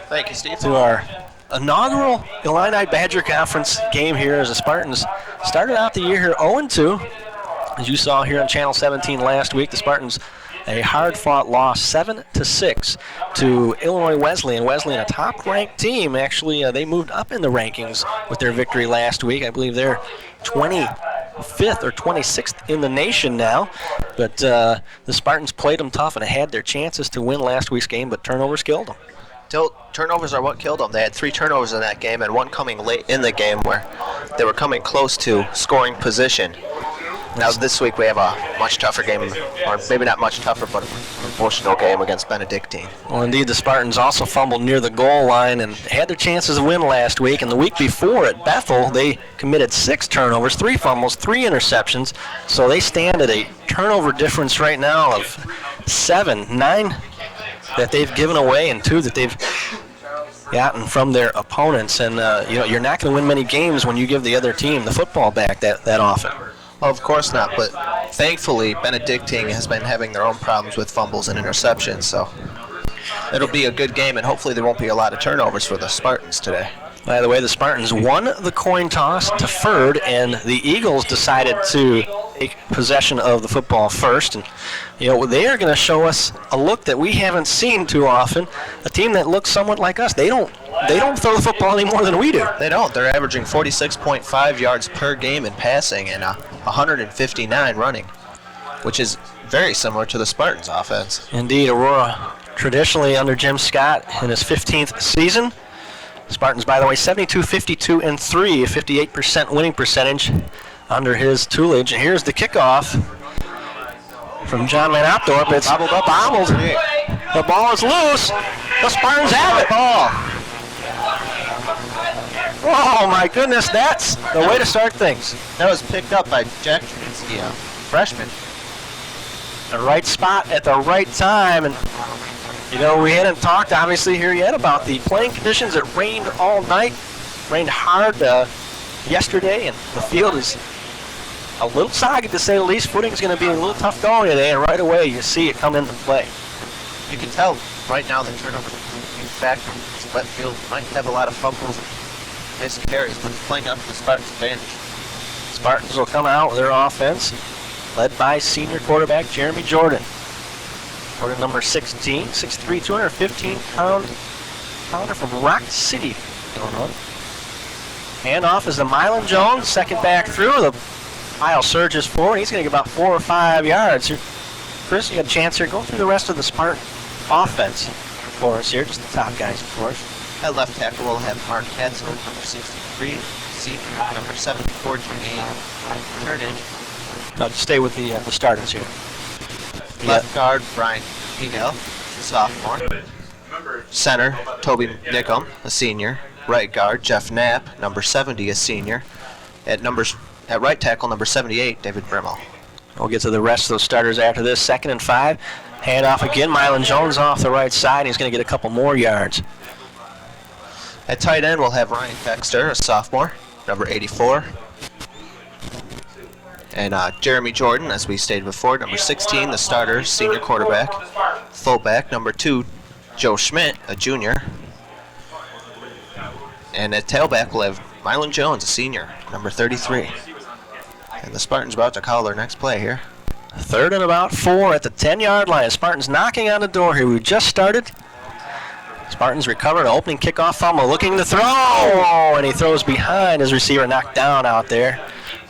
Thank you, Steve. To our inaugural Illini-Badger Conference game here as the Spartans started out the year here 0-2. As you saw here on Channel 17 last week, the Spartans a hard-fought loss 7-6 to Illinois Wesleyan. Wesleyan, a top-ranked team. Actually, they moved up in the rankings with their victory last week. I believe they're 25th or 26th in the nation now. But the Spartans played them tough and had their chances to win last week's game, but turnovers killed them. Turnovers are what killed them. They had 3 turnovers in that game, and one coming late in the game where they were coming close to scoring position. Now this week we have a much tougher game, or maybe not much tougher, but an emotional game against Benedictine. Well, indeed, the Spartans also fumbled near the goal line and had their chances to win last week. And the week before at Bethel, they committed 6 turnovers, 3 fumbles, 3 interceptions. So they stand at a turnover difference right now of 9 that they've given away and 2 that they've gotten from their opponents. And you're not going to win many games when you give the other team the football back that often. Well, of course not, but thankfully Benedictine has been having their own problems with fumbles and interceptions, so it'll be a good game, and hopefully there won't be a lot of turnovers for the Spartans today. By the way, the Spartans won the coin toss, deferred, and the Eagles decided to take possession of the football first. And they are going to show us a look that we haven't seen too often. A team that looks somewhat like us. They don't throw the football any more than we do. They don't. They're averaging 46.5 yards per game in passing and 159 running, which is very similar to the Spartans' offense. Indeed, Aurora traditionally under Jim Scott in his 15th season. Spartans, by the way, 72-52-3, a 58% winning percentage under his tutelage. And here's the kickoff from John Van Opdorp. It's bobbled. The ball is loose. The Spartans have it. Oh my goodness, that's the way to start things. That was picked up by Jack Travinsky, a freshman. The right spot at the right time. And we hadn't talked obviously here yet about the playing conditions. It rained all night, rained hard yesterday, and the field is a little soggy to say the least. Footing's going to be a little tough going today, and right away you see it come into play. You can tell right now the turnover back from this wet field might have a lot of fumbles and missed carries, but it's playing up to the Spartans' advantage. Spartans will come out with their offense, led by senior quarterback Jeremy Jordan. Jordan number 16, 6'3", 215-pounder from Rock City, Illinois. Handoff is to Milan Jones, second back through. The pile surges forward. He's going to get about 4 or 5 yards. Chris, you got a chance here. Go through the rest of the Spartan offense for us here. Just the top guys, of course. At left tackle, we'll have Mark Hetzel, number 63, senior, number 74, Jermaine Turnage. Now, just stay with the starters here. Left guard, Brian Pingel, sophomore. Center, Toby Nickum, a senior. Right guard, Jeff Knapp, number 70, a senior. At right tackle, number 78, David Brimmel. We'll get to the rest of those starters after this. 2nd and 5. Handoff again. Milan Jones off the right side. He's going to get a couple more yards. At tight end, we'll have Ryan Dexter, a sophomore, number 84. And Jeremy Jordan, as we stated before, number 16, the starter, senior quarterback. Fullback, number 2, Joe Schmidt, a junior. And at tailback, we'll have Milan Jones, a senior, number 33. And the Spartans about to call their next play here. 3rd and about 4 at the 10-yard line. Spartans knocking on the door here. We just started. Spartans recovered, opening kickoff fumble, looking to throw, and he throws behind his receiver, knocked down out there.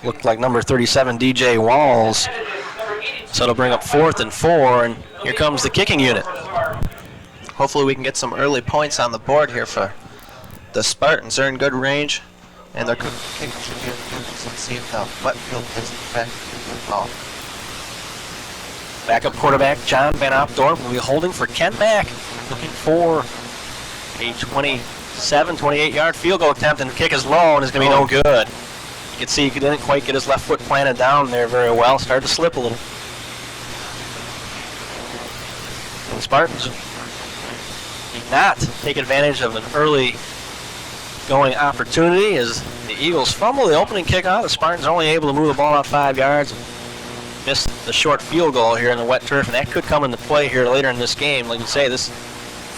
Looked like number 37, DJ Walls. So it'll bring up 4th and 4, and here comes the kicking unit. Hopefully we can get some early points on the board here for the Spartans. They're in good range, and their kicking should be good. Let's see if the wet field is back to the ball. Backup quarterback John Van Opdorp will be holding for Ken Mack, looking for a 27, 28-yard field goal attempt, and the kick is low and is going to be no good. You can see he didn't quite get his left foot planted down there very well. Started to slip a little. And the Spartans did not take advantage of an early going opportunity as the Eagles fumble the opening kickoff. The Spartans are only able to move the ball out 5 yards. Missed the short field goal here in the wet turf, and that could come into play here later in this game. Like you say, this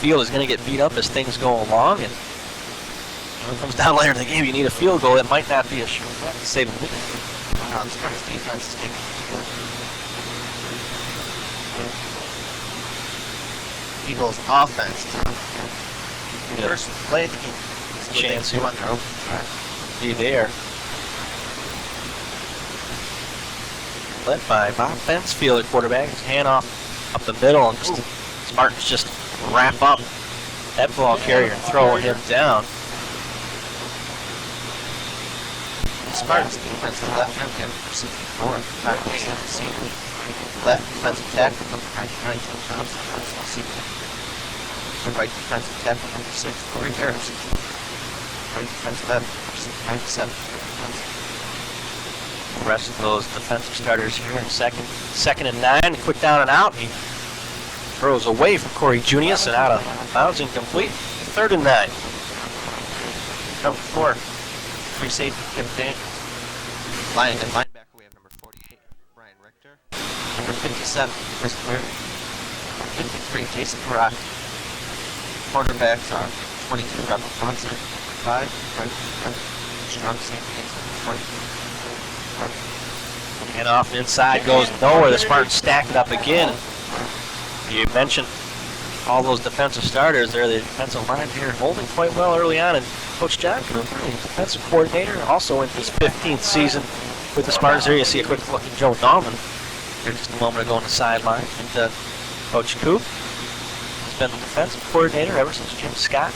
field is going to get beat up as things go along. And when it comes down later in the game, you need a field goal. It might not be a sure bet to save a minute. The Spartans defense is taking Eagles offense. First play the game. Chance to be there. Led by Bob Bensfield at quarterback. His handoff up the middle, and just Spartans just wrap up that ball carrier and throw him down. Spartans defensive left hand can proceed forward. Left defensive tackle from right defensive tackle from 6 Corey Harris. Right defensive left 7. The rest of those defensive starters here in second and 9. Quick down and out. He throws away from Corey Junius and out of bounds, incomplete. 3rd and 9. Number 4. Free safety Kim Daniels. Linebacker we have number 48 Brian Richter. Number 57 Chris Clear. 53 Jason Barak. Quarterbacks are 22 Rebel Johnson. 5 Strong safety 20. And off inside goes nowhere. The Spartans stack it up again. You mentioned all those defensive starters there. The defensive line here holding quite well early on. And Coach John Cooper, defensive coordinator, also in his 15th season with the Spartans. There you see a quick look at Joe Nauman here just a moment ago on the sideline. And Coach Coop has been the defensive coordinator ever since Jim Scott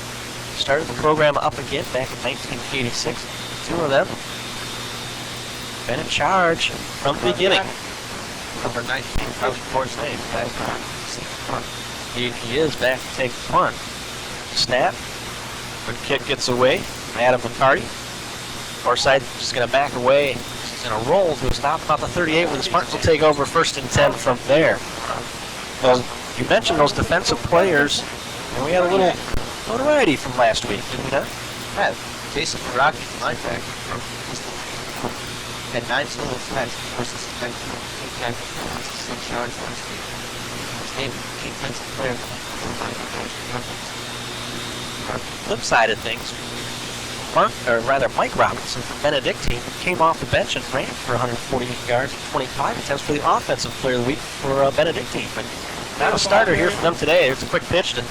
started the program up again back in 1986. 2 of them been in charge from the beginning. Number 19, Coach Forsyth. He is back to take the punt. Snap. Good kick gets away. Adam McCarty. Forsyth just going to back away. He's going to roll to a stop about the 38 where the Spartans will take over 1st and 10 from there. Well, you mentioned those defensive players, and we had a little notoriety from last week, didn't we not? Yeah, Jason Rocky, linebacker. Had 9 total sacks versus 10 6 yards last week. His name defensive player. Flip side of things, Mike Robinson from Benedictine came off the bench and ran for 148 yards and 25 attempts for the offensive player of the week for Benedictine. But not a starter here for them today. It's a quick pitch to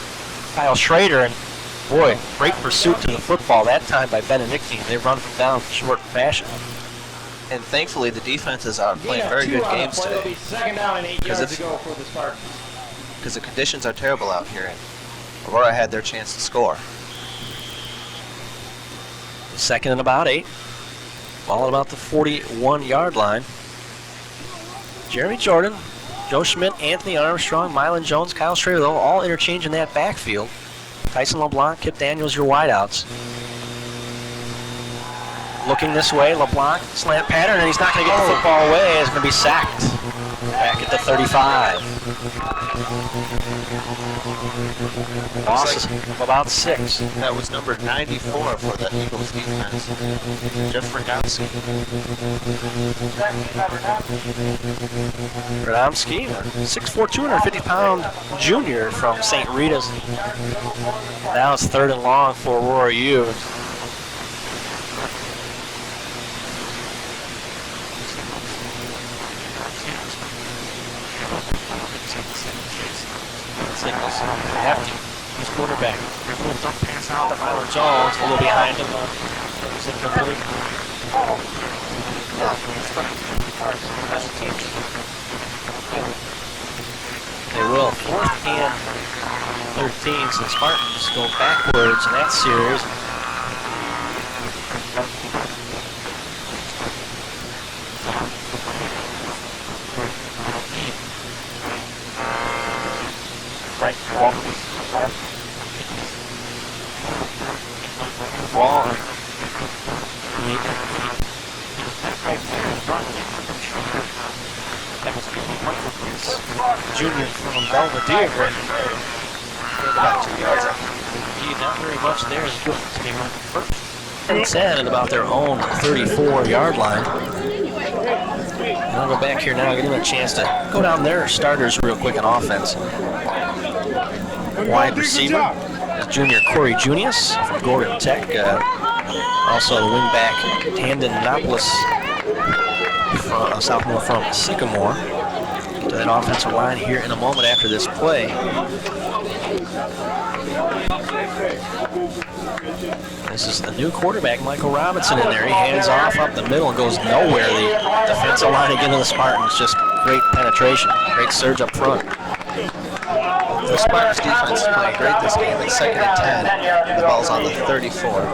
Kyle Schrader, and boy, great pursuit to the football that time by Benedictine. They run him down in short fashion. And thankfully, the defenses are playing very good games today. Because the conditions are terrible out here, and Aurora had their chance to score. 2nd and about 8. Ball at about the 41-yard line. Jeremy Jordan, Joe Schmidt, Anthony Armstrong, Mylan Jones, Kyle Schrader, all interchanging that backfield. Tyson LeBlanc, Kip Daniels, your wideouts. Looking this way, LeBlanc, slant pattern, and he's not going to get the football away. He's going to be sacked back at the 35. Loss of about 6. That was number 94 for the Eagles defense, Jeff Radomski. Radomski, 6'4", 250-pound junior from St. Rita's. Now it's 3rd and long for Aurora U. Signals hefty. He's quarterback. Don't pass out to Mylan Jones. A little behind him. It's incomplete. They will. 4th and 13. So the Spartans go backwards in that series. Right, wrong. Junior from Belvedere. About 2 yards. Not very much there. It's good to be running first. And 10 at about their own 34-yard line. And I'll go back here now, give them a chance to go down their starters real quick on offense. wide receiver. That's junior Corey Junius from Gordon Tech. Also the wingback Handon Annapolis, a sophomore from Sycamore. Get to that offensive line here in a moment after this play. This is the new quarterback, Michael Robinson, in there. He hands off up the middle and goes nowhere. The defensive line again of the Spartans, just great penetration, great surge up front. The Spartans defense is playing great this game. It's 2nd and 10. The ball's on the 34.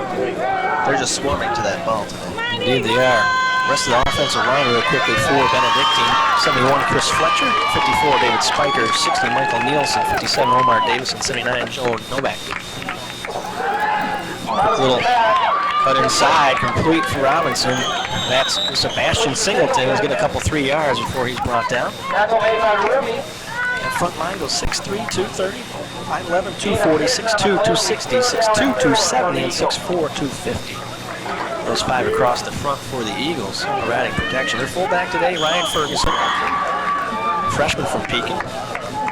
They're just swarming to that ball today. Indeed they are. The rest of the offensive line real quickly for Benedictine. 71 Chris Fletcher, 54 David Spiker, 60 Michael Nielsen, 57 Omar Davison, 79 Joe Novak. Little cut inside, complete for Robinson. That's Sebastian Singleton. He's getting a couple 3 yards before he's brought down. That front line goes 6'3", 230, 5'11", 240, 6'2", 260, 6'2", 270, and 6'4", 250. Those 5 across the front for the Eagles, providing protection. Their fullback today, Ryan Ferguson, freshman from Pekin.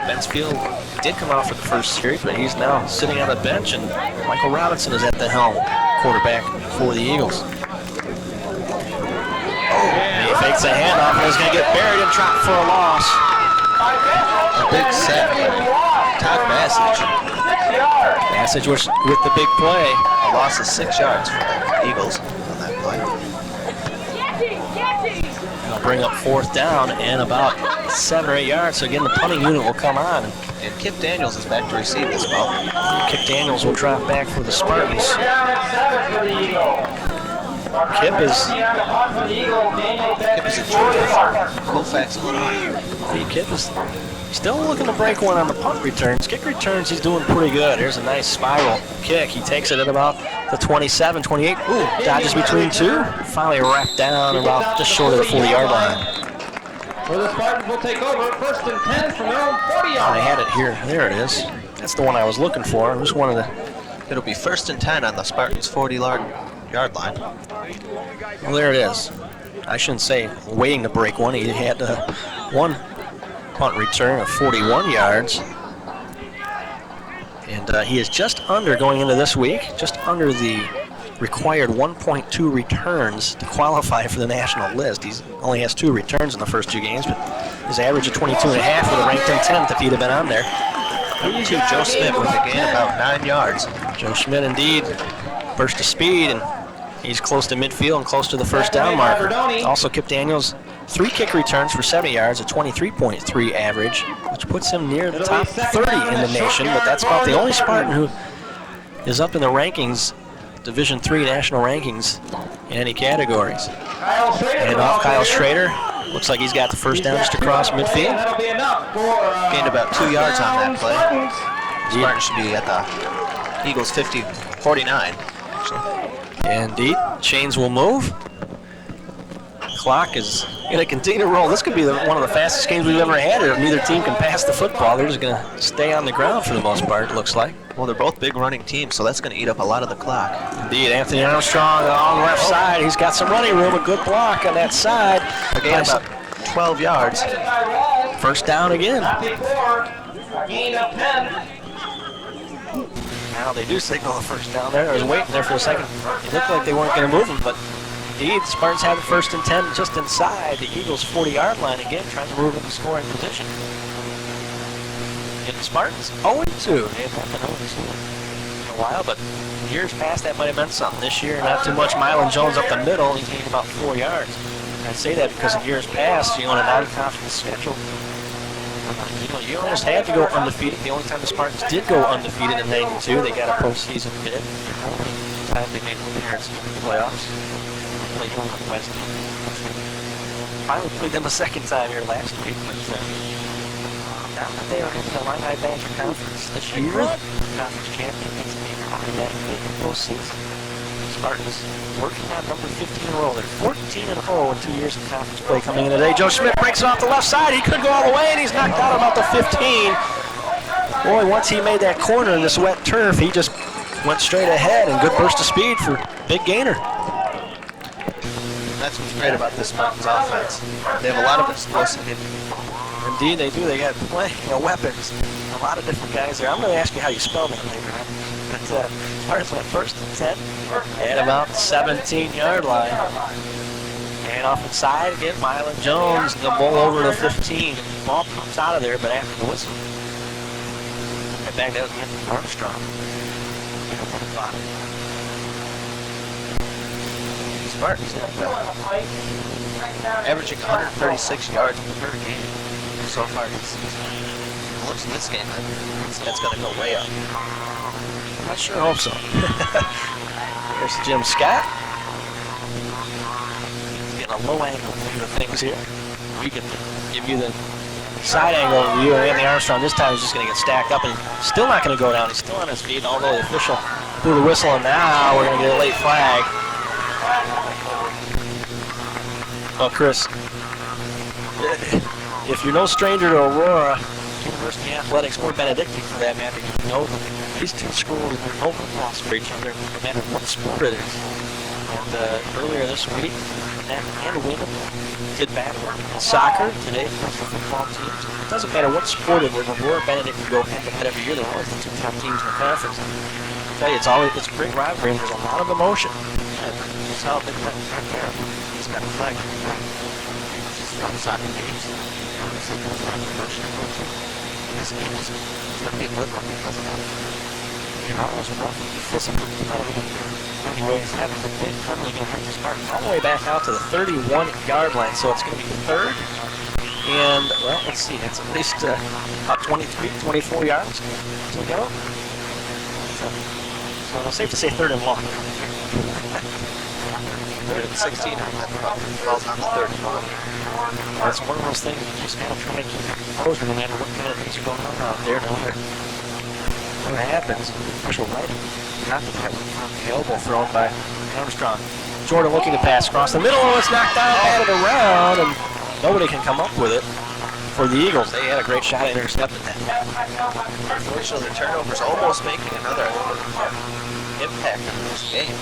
Bensfield did come out for the first series, but he's now sitting on the bench, and Michael Robinson is at the helm, quarterback for the Eagles. He fakes a handoff and is going to get buried and dropped for a loss. A big sack by Todd Bassage. Bassage with the big play. A loss of 6 yards for the Eagles on that play. They'll bring up 4th down and about 7 or 8 yards. So again, the punting unit will come on. And Kip Daniels is back to receive this ball. Kip Daniels will drop back for the Spartans. Kip is a junior from Colfax, Illinois. Kip is still looking to break one on the punt returns. Kick returns, he's doing pretty good. Here's a nice spiral kick. He takes it at about the 27, 28. Ooh, dodges between 2. Finally wrapped down about just short of the 40-yard line. Well, the Spartans will take over 1st and 10 from their own 40 yard. I had it here. There it is. That's the one I was looking for. I just wanted to. It'll be 1st and 10 on the Spartans' 40-yard line. Well, there it is. I shouldn't say waiting to break one. He had one punt return of 41 yards. And he is just under, going into this week, just under the required 1.2 returns to qualify for the national list. He only has 2 returns in the first 2 games, but his average of 22.5 would have ranked him 10th if he'd have been on there. Number 2, Joe Smith with a gain about 9 yards. Joe Schmidt indeed burst of speed, and he's close to midfield and close to the first down marker. Also, Kip Daniels, 3 kick returns for 70 yards, a 23.3 average, which puts him near the top 30 in the nation, but that's about the only Spartan who is up in the rankings, Division III national rankings in any categories. And off Kyle Schrader. Looks like he's got the first down just across midfield. Gained about 2 yards on that play. Spartans should be at the Eagles 49. Indeed, chains will move. Clock is going to continue to roll. This could be one of the fastest games we've ever had. If neither team can pass the football, they're just going to stay on the ground for the most part, it looks like. Well, they're both big running teams, so that's going to eat up a lot of the clock. Indeed, Anthony Armstrong on the left side. He's got some running room, a good block on that side. Again, about 12 yards. First down again. Gain of 10. Now they do signal the first down there. I was waiting there for a second. It looked like they weren't going to move him, but indeed, the Spartans have the 1st and 10 just inside the Eagles' 40-yard line again, trying to move into scoring position. And the Spartans 0-2. They haven't been 0-2 in a while, but years past that might have meant something. This year, not too much. Mylon Jones up the middle. He's gained about 4 yards. I say that because in years past, in a non-conference schedule, you almost had to go undefeated. The only time the Spartans did go undefeated in '92, they got a postseason bid. The time they made an appearance in the playoffs. Played home on West. Finally played them a second time here last week. But now that they are in the Illini-Badger Conference this year, conference champions, the postseason. Spartans working on number 15 in a row. They're 14-0 in 2 years of conference play coming in today. Joe Schmidt breaks it off the left side. He could go all the way, and he's knocked out about the 15. Boy, once he made that corner in this wet turf, he just went straight ahead, and good burst of speed for big gainer. That's what's great about this Spartans offense. They have a lot of explosive. Indeed, they do. They got plenty of weapons on a lot of different guys there. I'm going to ask you how you spell that later on. But Spartans went first and 10 at about the 17-yard line. And off inside again, Mylan Jones, the ball over to 15. Ball comes out of there, but after the whistle. I think that was Anthony Armstrong. Spartans averaging 136 yards per game so far this season. Looks in this game, that's going to go way up. I sure hope so. Here's Jim Scott. Getting a low angle view of things here. We can give you the side angle view of Anthony Armstrong. This time he's just going to get stacked up and still not going to go down. He's still on his feet, although the official blew the whistle, and now we're going to get a late flag. Well, Chris, if you're no stranger to Aurora University Athletics or Benedictine for that matter, you know these two schools are no loss for each other, no matter what sport it is. And earlier this week, men and women did bad work in soccer today for football teams. It doesn't matter what sport it is. Aurora Benedictine go head-to-head every year. They're always the two top teams in the conference. I tell you, it's a great rivalry, and there's a lot of emotion. And that's how they play right there. He's got a flag. Soccer games. This game is going to be a good one because of that. You know, it was rough. Anyways, having the big probably going to hurt the Spartans all the way back out to the 31-yard line, so it's going to be third. And, well, let's see, it's at least about 23, 24 yards to go. So it's safe to say third and long. Third and 16, falls on the 31. That's one of those things you just got to try to keep composure no matter what kind of things are going on out there. When it happens, special right, not the elbow thrown by Armstrong. Jordan looking to pass across the middle, and it's knocked down, batted around, and nobody can come up with it. For the Eagles, they had a great shot at intercepting that. Unfortunately, the turnover's almost making another impact in this game.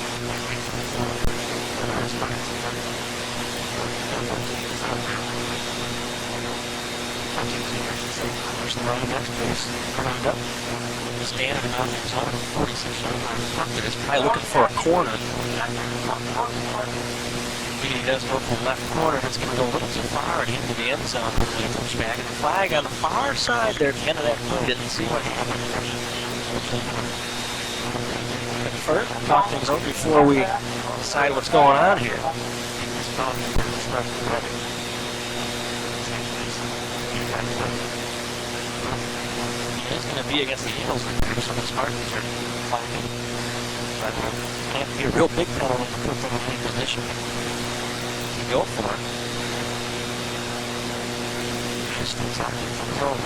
There's the running next base. Coming up. Standing on his own 46-yard line. He's probably looking for a corner. He does go from left corner. It's going to go a little too far and into the end zone. Pushback. And the flag on the far side there at the end of that play. Didn't see what happened. But first, I'll talk things over before we decide what's going on here. It's going to be against the Eagles. Some of the Spartans are fighting. But it can't be a real big penalty to put them in any position to go for it. Just exactly control.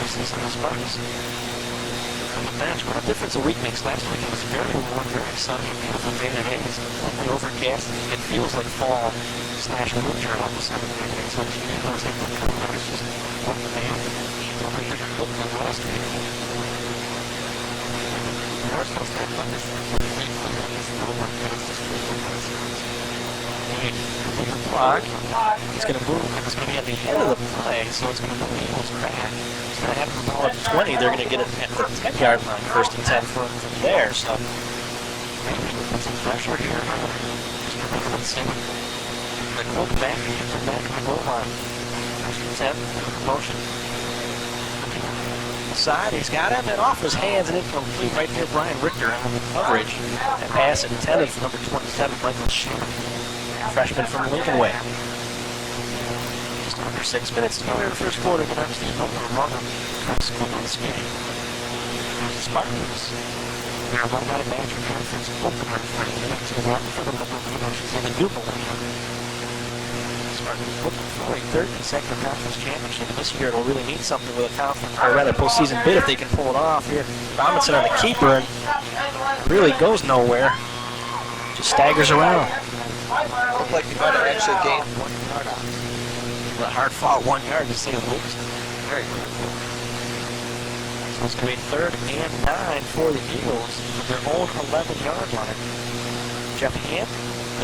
This is the Spartans. What a difference a week makes. Last week it was very warm, very sunny, beautiful day today. It's completely overcast. It feels like fall / winter all of a sudden. So it's just one man. Over here, looking at last week. We're supposed to have thunderstorms. The clock is going to move. It's going to be at the end of the play, so it's going to move the Eagles back. It's going to happen at the ball at 20. They're going to get it at the 10-yard line, first and 10 from there. So maybe we put some pressure here. Let's see. They go back and come back on the goal line. First and 10, motion. Side, he's got him, and off his hands and incomplete right there. Brian Richter on the coverage. That pass intended for number 27, Michael Sheehan, freshman from Lincoln Way. Just under 6 minutes to go in the first quarter, but I'm still over a run on this game. The Spartans, they're one out of Badger Conference opener for the new millennium. Spartans looking for a third consecutive conference championship. And this year it'll really mean something with a conference, or rather postseason bid if they can pull it off here. Robinson on the keeper and really goes nowhere. Just staggers around. Looked like he might have actually gained 1 yard out. A hard fought 1 yard to say the least. Very good. So it's going to be third and 9 for the Eagles from their own 11-yard line. Jeff Hamp,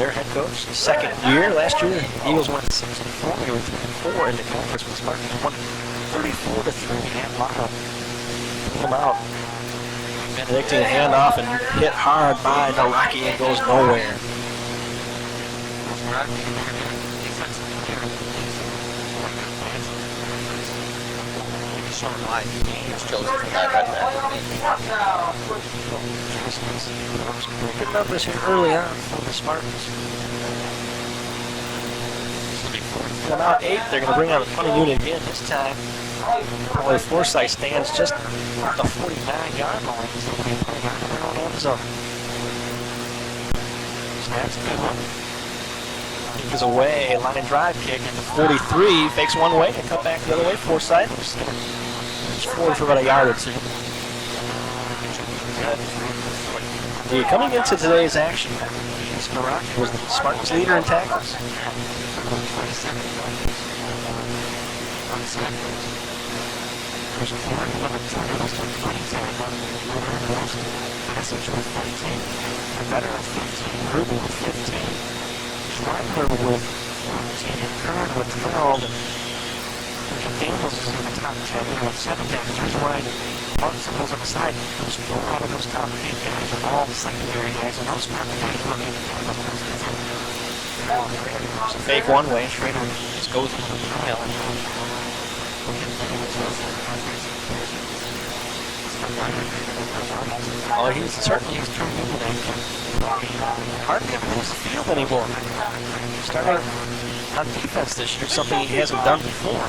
their head coach. Second year. Last year, the Eagles went 6-4. They were 3-4 in the conference with Spartans. Won 34-3 and Lotto. Pulled them out. Benedictine handoff and hit hard by Naraki and goes nowhere. Showing why he's chosen for that right there. Good numbers here early on for the Spartans. From out 8, they're going to bring out a punting unit again this time. Boy, Forsyth stands just at the 49-yard line. So that's a good one. Kick is away, line drive kick at the 43, fakes one way and cut back the other way. Forsyth. It's forward for about a yard or two. Coming into today's action, Naraki was the Spartans leader in tackles. Striker with 12. Daniels is in the top 10 with 7 tackles wide. Martin goes on the side. Those 4 out of those top 8 guys are all the secondary guys, and those guys looking. It's a fake one way. Schrader just goes into the pile. Oh, he's certainly turned into that. Hard to get him the field anymore. Starting on defense this year, something he hasn't done before.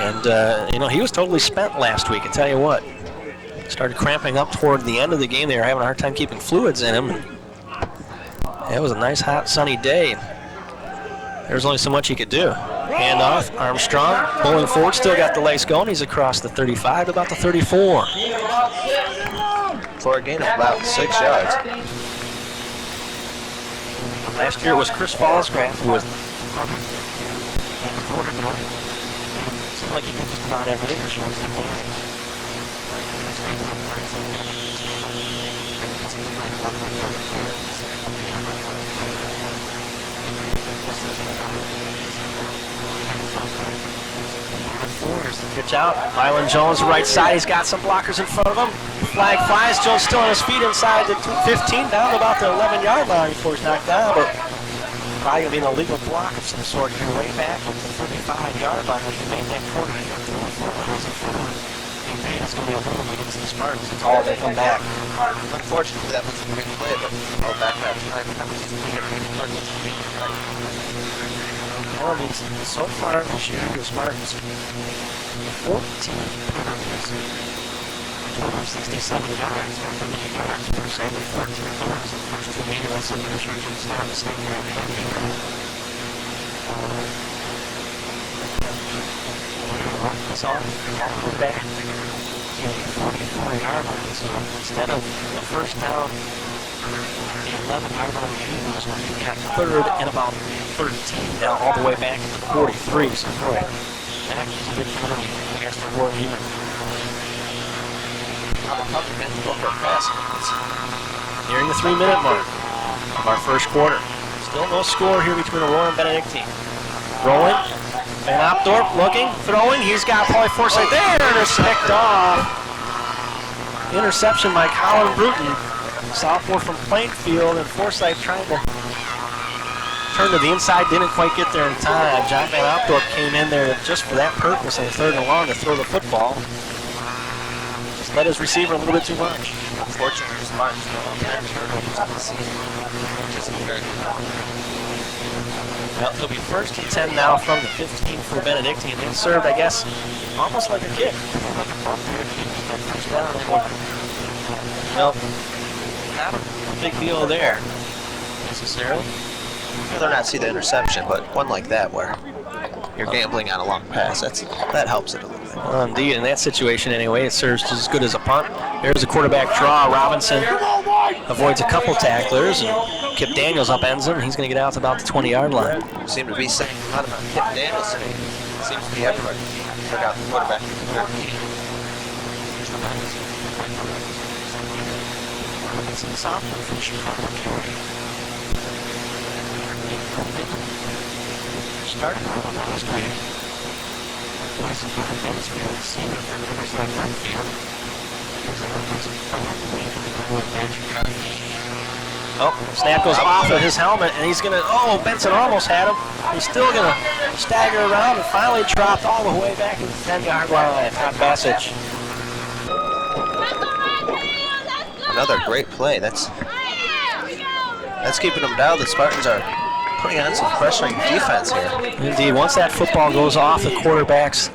And, he was totally spent last week, I tell you what. Started cramping up toward the end of the game. They were having a hard time keeping fluids in him. It was a nice, hot, sunny day. There was only so much he could do. Handoff, Armstrong, bowling forward, still got the lace going. He's across the 35 to about the 34. For a gain of about 6 yards. Last year it was Chris Fallscraft who was. Seemed like he could just about everything. Pitch out. Mylan Jones, right side. He's got some blockers in front of him. Flag flies. Jones still on his feet inside the 15, down to about the 11-yard line before he's knocked down. But probably going to be an illegal block of some sort here, way back at the 35-yard line. He made that corner. That's going to be a little bit against the Spartans. It's all they come back. Unfortunately, that was a great play, but all back that time. Well, I mean, so far this year, the Spartans 14 penalties, 67 yards, 38 yards per save, 14 yards. The first 2 meaningless in the restrictions now the same way. It's all back. 44-yard line, so instead of the first down, the 11-yard line was going to got third and about 13 now, all the way back to 43. So, boy, that is a good penalty against the war unit. Nearing the 3-minute mark of our first quarter. Still no score here between Aurora and Benedictine. Rolling. Van Opdorp looking, throwing. He's got probably Forsyth there, and it's picked off. Interception by Colin Bruton, sophomore from Plainfield, and Forsyth trying to turn to the inside, didn't quite get there in time. John Van Opdorp came in there just for that purpose on the 3rd and long to throw the football. Just led his receiver a little bit too much. Unfortunately, Spartans don't have turnovers in the season, which isn't very good. Well, it'll be 1st and 10 now from the 15 for Benedictine. They served, I guess, almost like a kick. Well, not a big deal there, necessarily. I'd rather not see the interception, but one like that where you're gambling on a long pass, that helps it a little bit. Indeed, in that situation anyway, it serves just as good as a punt. There's a quarterback draw. Robinson avoids a couple tacklers, and Kip Daniels upends him. He's going to get out to about the 20-yard line. Seem to be saying a lot about Kip Daniels today. Seems to be everybody. Took out the quarterback. Oh, snap goes off of his helmet, and he's gonna, oh, Benson almost had him. He's still gonna stagger around and finally dropped all the way back to the 10-yard line. Not Bassage. Another great play. That's keeping them down. The Spartans are putting on some pressuring defense here. Indeed, once that football goes off the quarterback's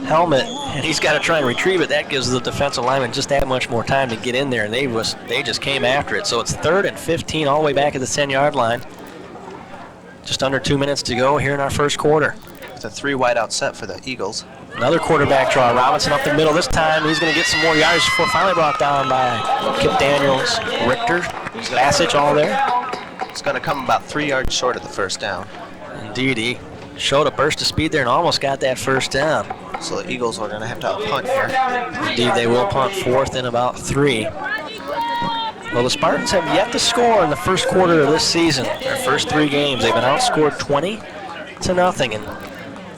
helmet, and he's got to try and retrieve it, that gives the defensive lineman just that much more time to get in there, and they just came after it. So it's 3rd and 15 all the way back at the 10-yard line. Just under 2 minutes to go here in our first quarter. It's a 3-wide-out set for the Eagles. Another quarterback draw. Robinson up the middle this time. He's going to get some more yards before finally brought down by Kip Daniels, Richter, Bassage, all there. It's going to come about 3 yards short of the first down. Indeed, he showed a burst of speed there and almost got that first down. So the Eagles are going to have to punt here. Indeed, they will punt 4th and about 3. Well, the Spartans have yet to score in the first quarter of this season. Their first 3 games, they've been outscored 20-0, and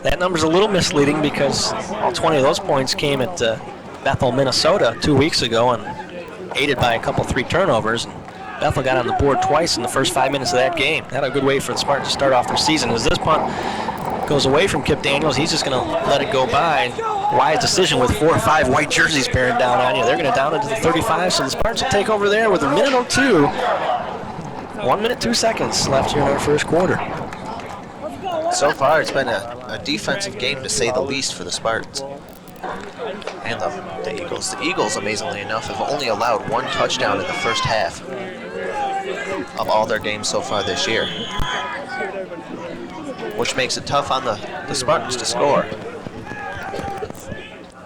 that number's a little misleading because all 20 of those points came at Bethel, Minnesota 2 weeks ago, and aided by a couple 3 turnovers. And Bethel got on the board twice in the first 5 minutes of that game. Not a good way for the Spartans to start off their season. As this punt goes away from Kip Daniels, he's just going to let it go by. Wise decision with 4 or 5 white jerseys bearing down on you. They're going to down it to the 35, so the Spartans will take over there with a minute 02. 1 minute, 2 seconds left here in our first quarter. So far, it's been a defensive game, to say the least, for the Spartans. And the Eagles. The Eagles, amazingly enough, have only allowed 1 touchdown in the first half of all their games so far this year, which makes it tough on the Spartans to score.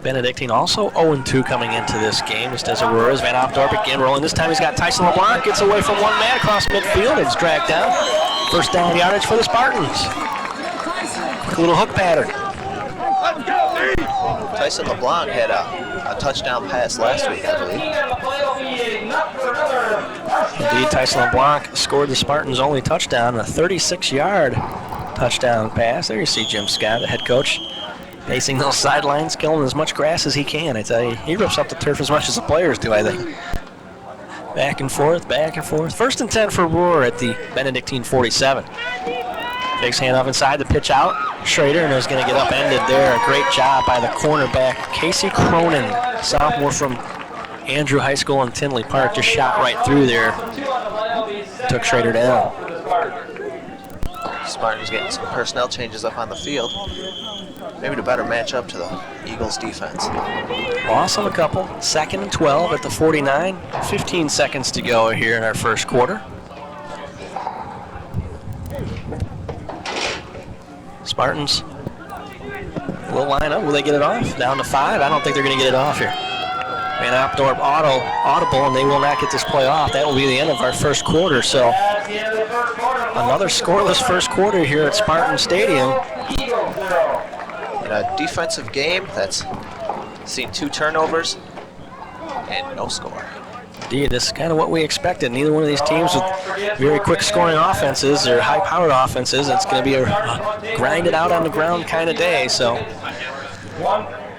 Benedictine also 0-2 coming into this game, just as Aurora's. Van Opdorp again rolling. This time he's got Tyson LeBlanc, gets away from one man across midfield, and it's dragged down. First down yardage for the Spartans. Quick little hook pattern. Tyson LeBlanc had a touchdown pass last week, I believe. Indeed, Tyson LeBlanc scored the Spartans' only touchdown, a 36-yard touchdown pass. There you see Jim Scott, the head coach, pacing those sidelines, killing as much grass as he can. I tell you, he rips up the turf as much as the players do, I think. Back and forth, back and forth. 1st and 10 for Aurora at the Benedictine 47. Fakes handoff inside, the pitch out. Schrader, and is going to get upended there. A great job by the cornerback, Casey Cronin, sophomore from Andrew High School in Tinley Park. Just shot right through there. Took Schrader down. Spartans getting some personnel changes up on the field. Maybe to better match up to the Eagles' defense. Loss on a couple. 2nd and 12 at the 49. 15 seconds to go here in our first quarter. Spartans will line up. Will they get it off? Down to 5. I don't think they're going to get it off here. Van Opdorp audible, and they will not get this play off. That will be the end of our first quarter. So another scoreless first quarter here at Spartan Stadium. In a defensive game that's seen 2 turnovers and no score. Indeed, this is kind of what we expected. Neither one of these teams with very quick scoring offenses or high-powered offenses. It's going to be a grind it out on the ground kind of day. So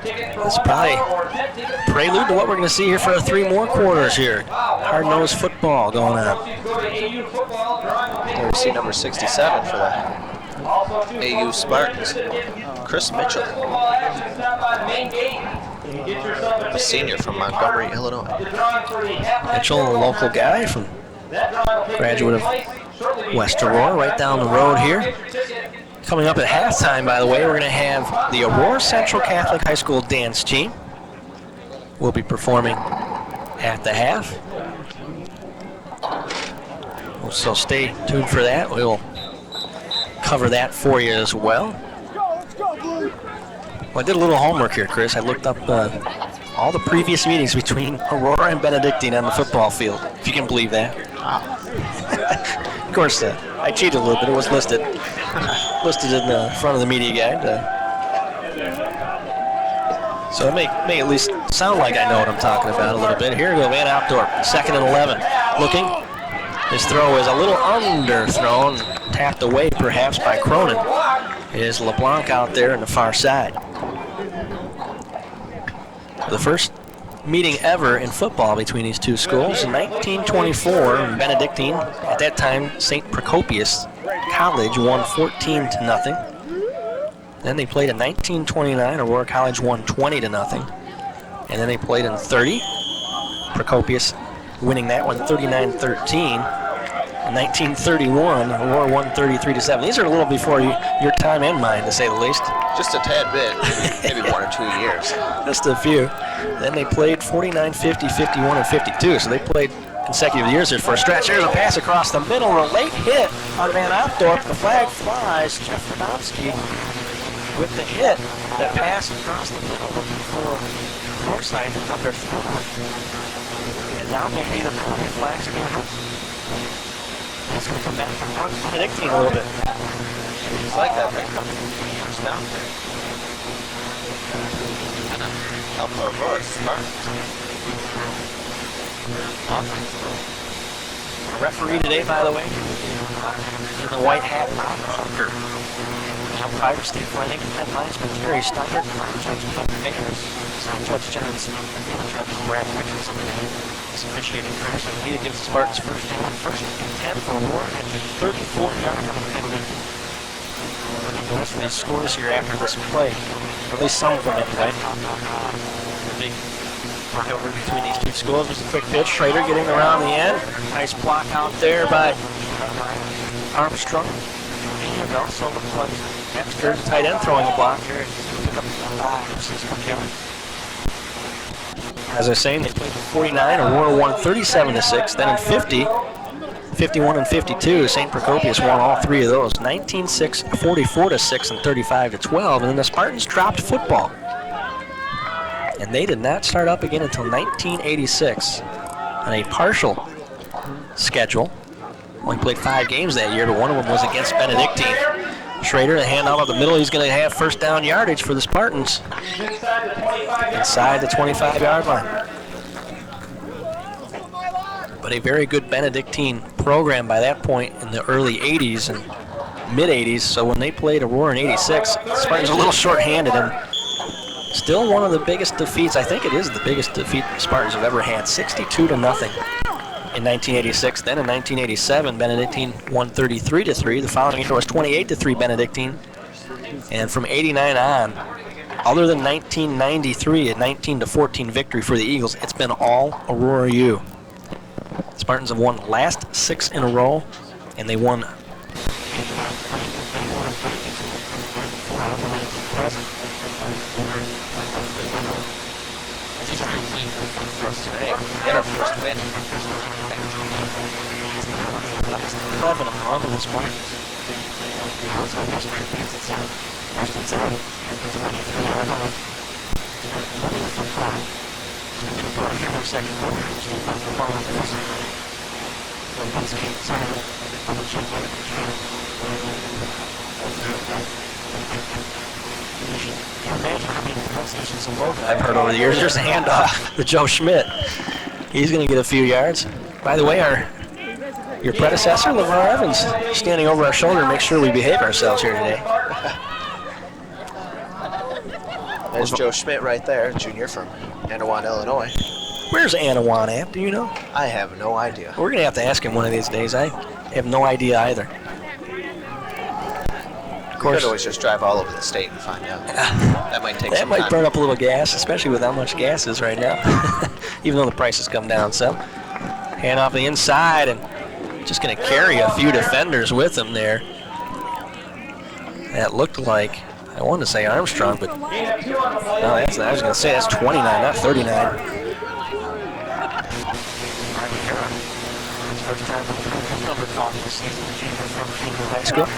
it's probably prelude to what we're going to see here for 3 more quarters here. Hard-nosed football going on. There we see number 67 for the AU Spartans, Chris Mitchell, a senior from Montgomery, Illinois. Mitchell, a local guy, from graduate of West Aurora, right down the road here. Coming up at halftime, by the way, we're going to have the Aurora Central Catholic High School dance team. We'll be performing at the half. So stay tuned for that. We will cover that for you as well. Well, I did a little homework here, Chris. I looked up all the previous meetings between Aurora and Benedictine on the football field, if you can believe that. Wow. Of course, I cheated a little bit. It was listed in the front of the media guide. So it may at least sound like I know what I'm talking about a little bit. Here we go, Van Outdoor, 2nd and 11. Looking. His throw is a little underthrown, tapped away perhaps by Cronin. Is LeBlanc out there on the far side. The first meeting ever in football between these two schools in 1924. Benedictine, at that time St. Procopius College, won 14-0. Then they played in 1929. Aurora College won 20-0. And then they played in 30. Procopius winning that one 39-13. In 1931, Aurora won 33-7. These are a little before your time and mine, to say the least. Just a tad bit, maybe 1 or 2 years. Just a few. Then they played 49, 50, 51, and 52. So they played consecutive years there for a stretch. There's a pass across the middle, a late hit on Van Outdorp. The flag flies. Jeff Radomski with the hit. That pass across the middle looking for Northside underthrown. And now will be the flags again. It's going to come back from Benedictine a little bit. It's like that, right? Now. Aurora Spartans. Referee today, by the way, in the white hat, Hunter. Umpire Steve Fleming, headlines by Jerry Steiner, Judge Kevin Mayers, Judge Johnson, Judge Brad Richardson. This officiating first, he gives the Spartans first and 10 for Aurora at the 34-yard line. Goes for these scores here after this play, or at least some of them anyway. The big over between these two schools. There's a quick pitch. Schrader getting around the end. Nice block out there by Armstrong. And also looks like Dexter, the tight end, throwing a block here. As I was saying, they played in 49. Aurora won 37-6. Then in 50, 51 and 52, St. Procopius won all three of those. 19-6, 44-6, and 35-12. And then the Spartans dropped football. And they did not start up again until 1986 on a partial schedule. Only played 5 games that year, but one of them was against Benedictine. Schrader, the hand out of the middle, he's going to have first down yardage for the Spartans. Inside the 25-yard line. But a very good Benedictine program by that point in the early 80s and mid-80s. So when they played Aurora in 86, the Spartans were a little short-handed and still one of the biggest defeats. I think it is the biggest defeat the Spartans have ever had, 62-0 in 1986. Then in 1987, Benedictine won 33-3. The following year was 28-3 Benedictine. And from 89 on, other than 1993, a 19-14 victory for the Eagles, it's been all Aurora U. Spartans have won the last 6 in a row, and they won. Get our first win. 11 among the Spartans. I've heard over the years, there's a handoff to Joe Schmidt. He's going to get a few yards. By the way, your predecessor, LeVar Evans, standing over our shoulder to make sure we behave ourselves here today. There's Joe Schmidt right there, junior from Anawan, Illinois. Where's Anawan at? Do you know? I have no idea. We're going to have to ask him one of these days. I have no idea either. Of course, could always just drive all over the state and find out. That might take some time. That might burn up a little gas, especially with how much gas is right now, even though the prices come down. So, hand off the inside and just going to carry a few defenders with him there. That looked like, I wanted to say Armstrong, but no, I was going to say that's 29, not 39. First time number called this season, from high school.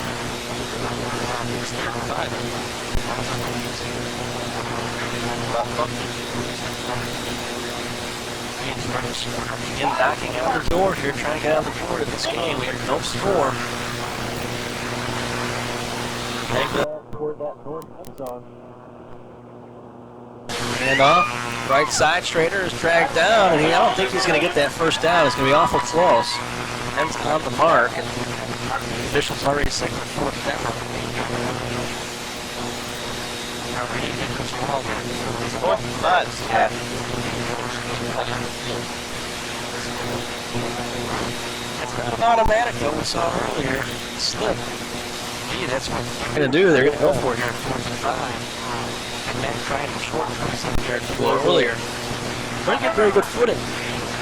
Again, knocking out the door here, trying to get out the board of this game. We have no score. Toward that north end zone. And off, right side, Schrader is dragged down, and I don't think he's going to get that first down. It's going to be awful close. Ends on the mark, and the officials already signaled fourth down. Fourth and 5. Yeah. It's not an automatic, though. We saw earlier. Slip. Gee, that's what they're going to do. They're going to go for it here. 4th and 5. Matt tried to short there a little earlier. Don't get very good footing.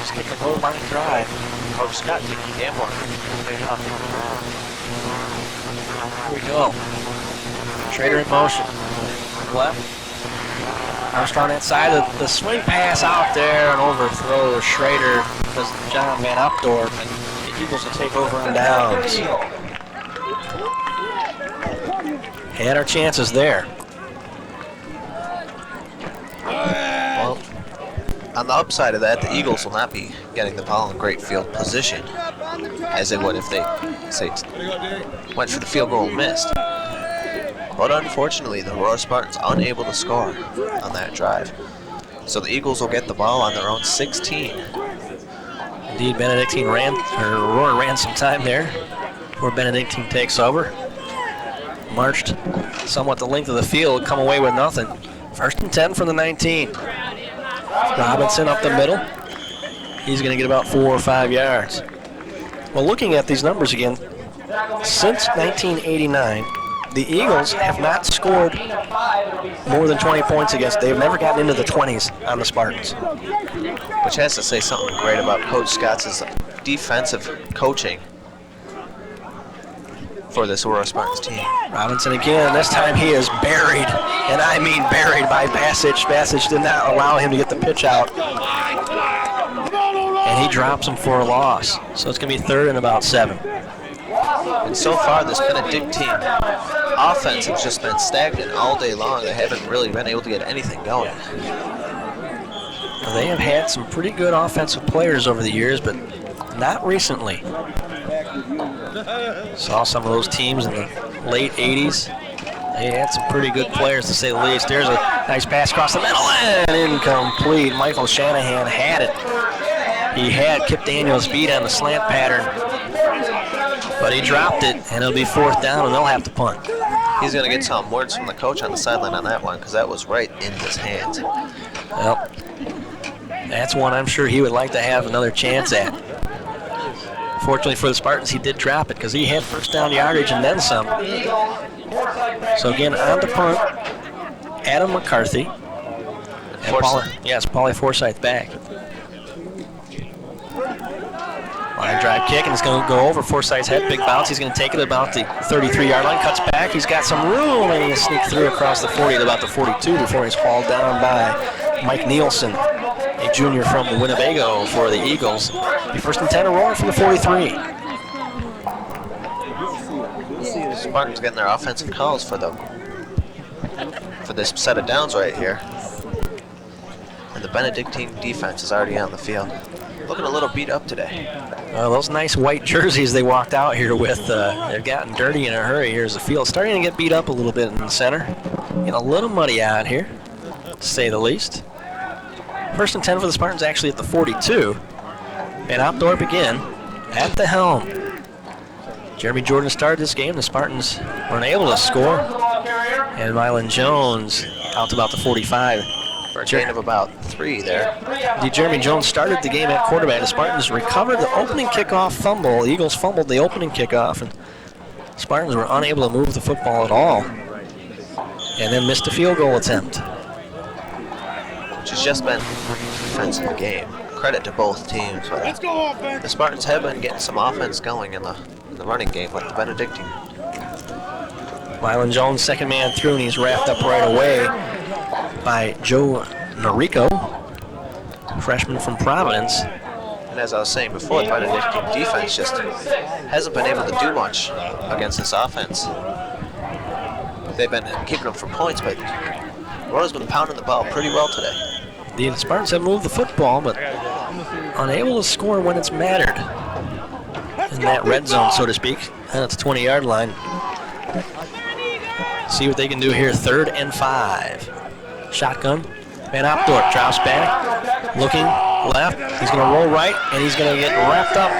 Just kick a low line drive. Coach Scott taking damn one. Here we go. Schrader in motion. Left. Armstrong inside. The swing pass out there and overthrows Schrader because John Van Opdorp, and the Eagles will take over on downs. Had our chances there. Well, on the upside of that, the Eagles will not be getting the ball in great field position, as they would if they, say, went for the field goal and missed. But unfortunately, the Aurora Spartans unable to score on that drive. So the Eagles will get the ball on their own 16. Indeed, Aurora ran some time there before Benedictine takes over. Marched somewhat the length of the field, come away with nothing. 1st and 10 from the 19. Robinson up the middle. He's going to get about 4 or 5 yards. Well, looking at these numbers again, since 1989, the Eagles have not scored more than 20 points against. They've never gotten into the 20s on the Spartans. Which has to say something great about Coach Scott's defensive coaching for this Aurora Spartans team. Robinson again, this time he is buried, and I mean buried by Bassage. Bassage did not allow him to get the pitch out. And he drops him for a loss. So it's going to be 3rd and about 7. And so far, this Benedictine offense has just been stagnant all day long. They haven't really been able to get anything going. Well, they have had some pretty good offensive players over the years, but not recently. Saw some of those teams in the late 80s. They had some pretty good players, to say the least. There's a nice pass across the middle and incomplete. Michael Shanahan had it. He had Kip Daniels beat on the slant pattern, but he dropped it, and it'll be 4th down, and they'll have to punt. He's going to get some words from the coach on the sideline on that one, because that was right in his hands. Well, that's one I'm sure he would like to have another chance at. Fortunately for the Spartans, he did drop it because he had 1st down yardage and then some. So again, on the punt, Adam McCarthy. And Paulie Forsyth back. Line drive kick, and it's going to go over Forsyth's head. Big bounce. He's going to take it about the 33-yard line. Cuts back. He's got some room, and he sneaks through across the 40 at about the 42 before he's hauled down by Mike Nielsen, a junior from Winnebago for the Eagles. 1st and 10, Aurora from the 43. Spartans getting their offensive calls for this set of downs right here. And the Benedictine defense is already on the field. Looking a little beat up today. Those nice white jerseys they walked out here with, they've gotten dirty in a hurry. Here's the field starting to get beat up a little bit in the center. Getting a little muddy out here, to say the least. 1st and 10 for the Spartans, actually at the 42. And Opdorp again at the helm. Jeremy Jordan started this game. The Spartans were unable to score. And Mylan Jones out to about the 45. For a gain of about 3 there. Jeremy Jones started the game at quarterback. The Spartans recovered the opening kickoff fumble. The Eagles fumbled the opening kickoff, and Spartans were unable to move the football at all. And then missed a field goal attempt. Which has just been a defensive game. Credit to both teams. But the Spartans have been getting some offense going in the running game with the Benedictine. Mylan Jones, 2nd man through, and he's wrapped up right away by Joe Norico, freshman from Providence. And as I was saying before, the Benedictine defense just hasn't been able to do much against this offense. They've been keeping them from points, but Aurora's been pounding the ball pretty well today. The Spartans have moved the football, but unable to score when it's mattered. In that red zone, so to speak, and it's a 20-yard line. See what they can do here. 3rd and 5. Shotgun. Van Opdorp drops back, looking left. He's going to roll right, and he's going to get wrapped up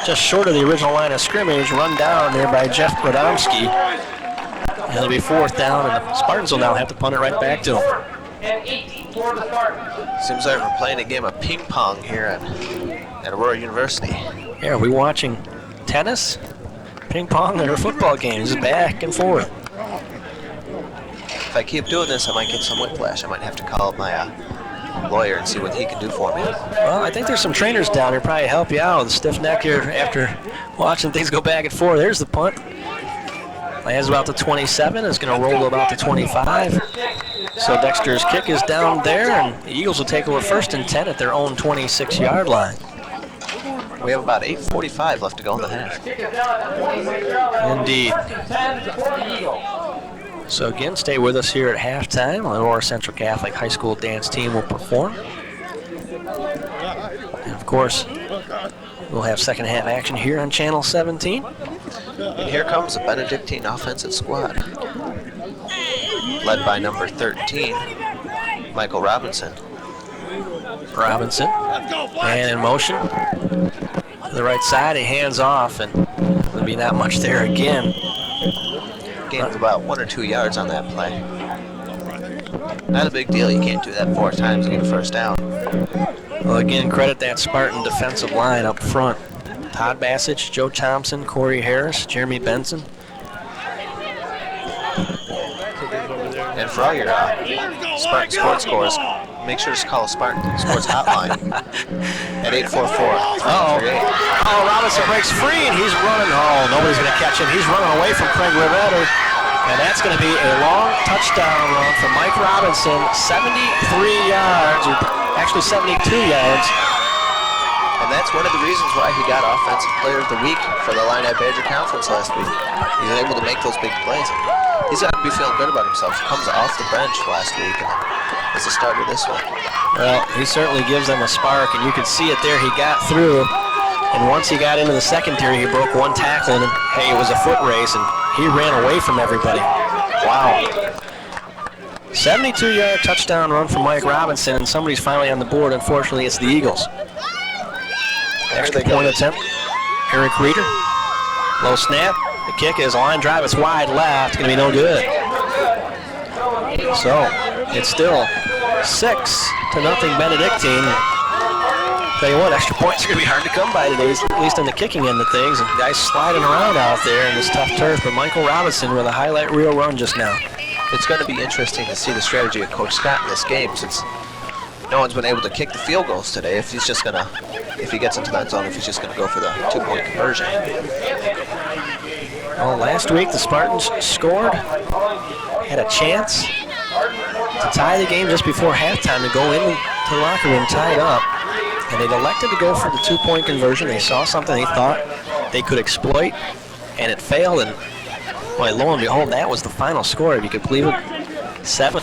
just short of the original line of scrimmage, run down there by Jeff Radomski. And it'll be 4th down, and the Spartans will now have to punt it right back to him. Seems like we're playing a game of ping pong here at Aurora University. Yeah, are we watching tennis, ping pong, or football games back and forth? If I keep doing this, I might get some whiplash. I might have to call up my lawyer and see what he can do for me. Well, I think there's some trainers down there probably help you out with a stiff neck here after watching things go back and forth. There's the punt. Lands about the 27. It's going to roll to about the 25. So Dexter's kick is down there, and the Eagles will take over 1st and 10 at their own 26-yard line. We have about 8:45 left to go in the half. Indeed. So again, stay with us here at halftime. The Aurora Central Catholic High School dance team will perform. And of course, we'll have second half action here on Channel 17. And here comes the Benedictine offensive squad, led by number 13, Michael Robinson. Robinson, man in motion. To the right side, he hands off, and there'll be not much there again. Gained about 1 or 2 yards on that play. Not a big deal. You can't do that 4 times and get a 1st down. Well, again, credit that Spartan defensive line up front. Todd Bassich, Joe Thompson, Corey Harris, Jeremy Benson. And for all your Spartan sports scores, make sure to call a Spartan Sports Hotline at 844. Oh, Robinson breaks free, and he's running. Oh, nobody's going to catch him. He's running away from Craig Rivetter, and that's going to be a long touchdown run for Mike Robinson, 73 yards, or actually 72 yards. And that's one of the reasons why he got Offensive Player of the Week for the Illini-Badger Conference last week. He was able to make those big plays. He's got to be feeling good about himself. He comes off the bench last week and is the starter this one. Well, he certainly gives them a spark, and you can see it there. He got through, and once he got into the secondary, he broke 1 tackle, and hey, it was a foot race, and he ran away from everybody. Wow. 72-yard touchdown run for Mike Robinson, and somebody's finally on the board. Unfortunately, it's the Eagles. Extra point attempt. Eric Reeder. Low snap. The kick is a line drive. It's wide left. It's going to be no good. So it's still 6-0 Benedictine. Tell you what, extra points are going to be hard to come by today, at least on the kicking end of things. And guys sliding around out there in this tough turf. But Michael Robinson with a highlight reel run just now. It's going to be interesting to see the strategy of Coach Scott in this game, since no one's been able to kick the field goals today. If he's just going to, if he gets into that zone, if he's just going to go for the 2-point conversion. Well, last week the Spartans scored, had a chance to tie the game just before halftime to go into the locker room tied up, and they'd elected to go for the 2-point conversion. They saw something they thought they could exploit, and it failed, and well, lo and behold, that was the final score, if you could believe it. 7.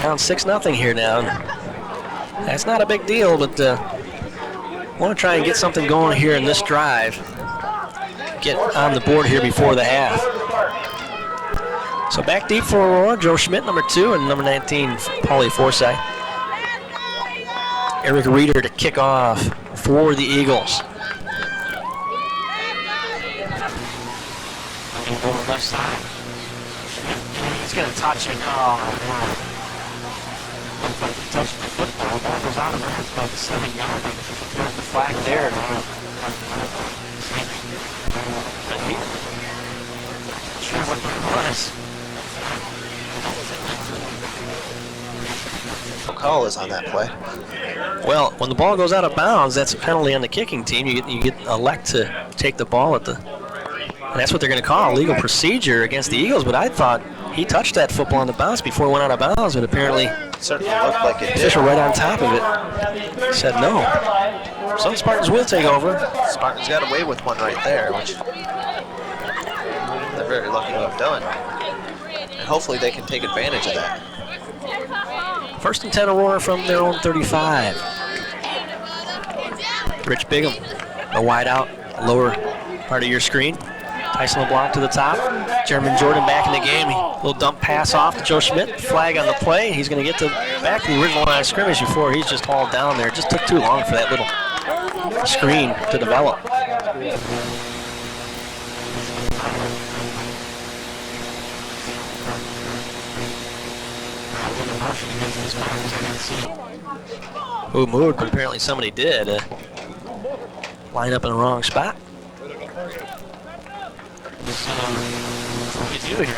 Down 6-0 here now. That's not a big deal, but want to try and get something going here in this drive. Get on the board here before the half. So back deep for Aurora, Joe Schmidt, number 2, and number 19, Paulie Forsyth. Eric Reeder to kick off for the Eagles. Left side. He's going to touch it. Oh, touch the football. Ball goes out of bounds about the 7-yard. There's the flag there. Sure what it was. What call is on that play? Well, when the ball goes out of bounds, that's a penalty on the kicking team. You get elect to take the ball at the. And that's what they're going to call legal procedure against the Eagles. But I thought he touched that football on the bounce before it went out of bounds, but apparently certainly looked like it did. Official right on top of it said no. So the Spartans will take over. Spartans got away with one right there, which they're very lucky to have done. And hopefully they can take advantage of that. First and 10 Aurora from their own 35. Rich Bigham, a wide out, lower part of your screen. Tyson LeBlanc to the top. Jeremy Jordan back in the game. Little dump pass off to Joe Schmidt. Flag on the play. He's going to get back to the original line of scrimmage before he's just hauled down there. It just took too long for that little screen to develop. Who moved, but apparently somebody did. Line up in the wrong spot.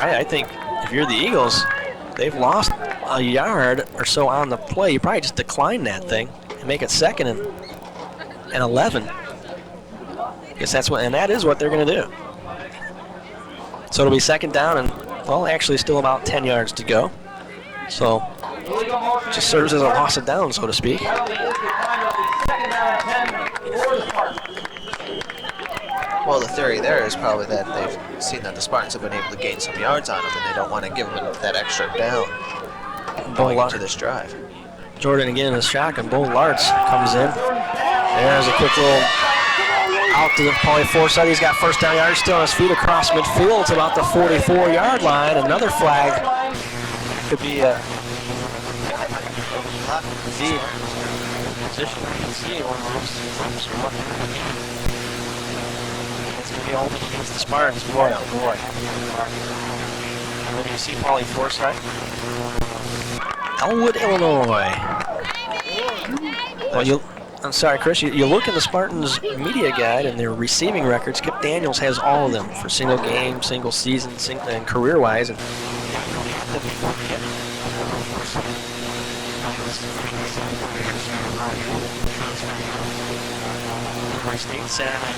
I think if you're the Eagles, they've lost a yard or so on the play. You probably just decline that thing and make it 2nd and 11. Guess that's what, and that is what they're going to do. So it'll be 2nd down and, well, actually still about 10 yards to go. So just serves as a loss of down, so to speak. Well, the theory there is probably that they've seen that the Spartans have been able to gain some yards on them, and they don't want to give them that extra down going into this drive. Jordan again in his shotgun. Bo Lartz comes in. There's a quick little out to the Paulie Forsythe. He's got first down yards still on his feet across midfield to about the 44-yard line. Another flag could be a deep position. Against the Spartans, boy, oh boy. And then you see Paulie Forsythe. Elwood, Illinois. Well, I'm sorry, Chris, you look in the Spartans media guide and their receiving records. Kip Daniels has all of them for single game, single season, and career-wise. And State Saturday.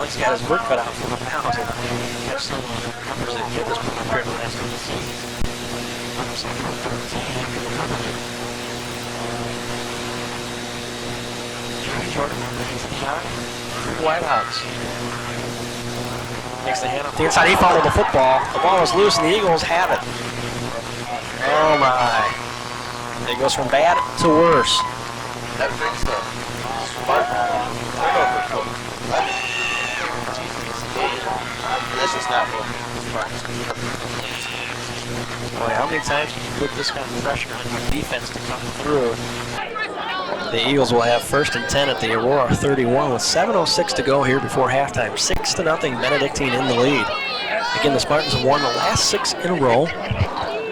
He's got his work cut out for him now to catch some numbers that Kip has prepared for last week. Jordan, wideouts. Takes the hand up the inside. He fouled the football. The ball is loose, and the Eagles have it. Oh my! It goes from bad to worse. That brings the That's just not what Spartans. Boy, how many times can you put this kind of pressure on your defense to come through? The Eagles will have 1st and 10 at the Aurora 31 with 7:06 to go here before halftime. 6-0, Benedictine in the lead. Again, the Spartans have won the last 6 in a row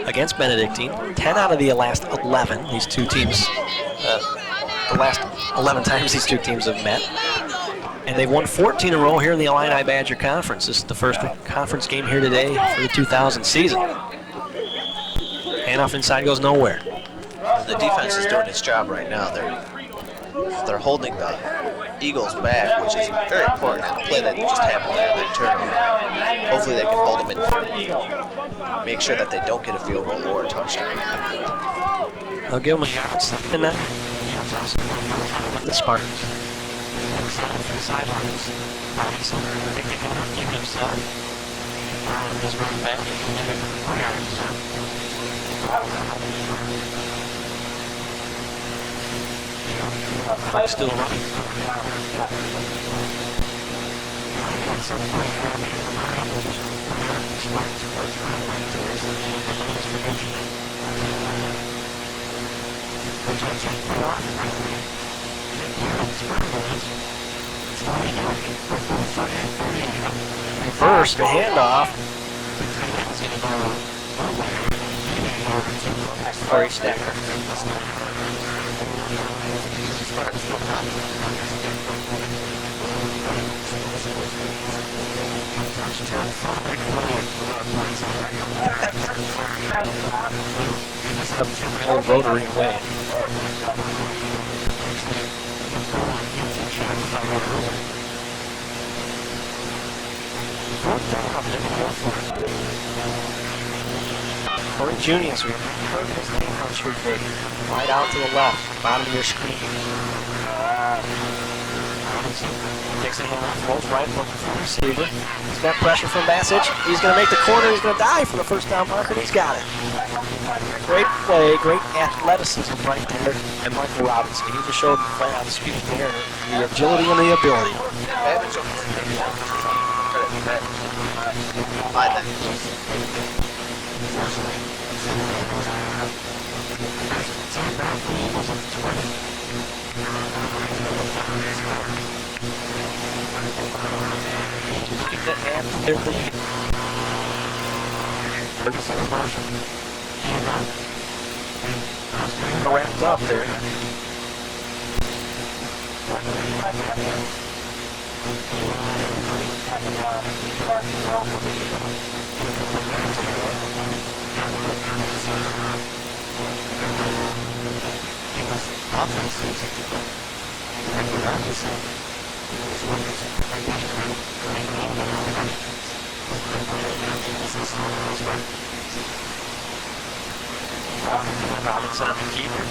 against Benedictine. 10 out of the last 11. These two teams, the last 11 times these two teams have met. And they've won 14 in a row here in the Illini-Badger Conference. This is the first conference game here today for the 2000 season. Handoff inside goes nowhere. The defense is doing its job right now. They're holding the Eagles back, which is very important in the play that just happened there, that turnover. Hopefully they can hold them in, make sure that they don't get a field goal or a touchdown. They'll give them a yard in that. The Spartans. Still running. First, a handoff. Corey Stacker. Old rotary way. For juniors, we heard his name on Shrewsbury. Right out to the left, bottom of your screen. Takes it home, rolls right, looking for the receiver. He's got pressure from Bassage. He's going to make the corner. He's going to dive for the first down marker, and he's got it. Great play, great athleticism right there. And Michael Robinson, he just showed flat out the speed of the air, the agility and the ability. Wrapped up there. Robinson on the keeper.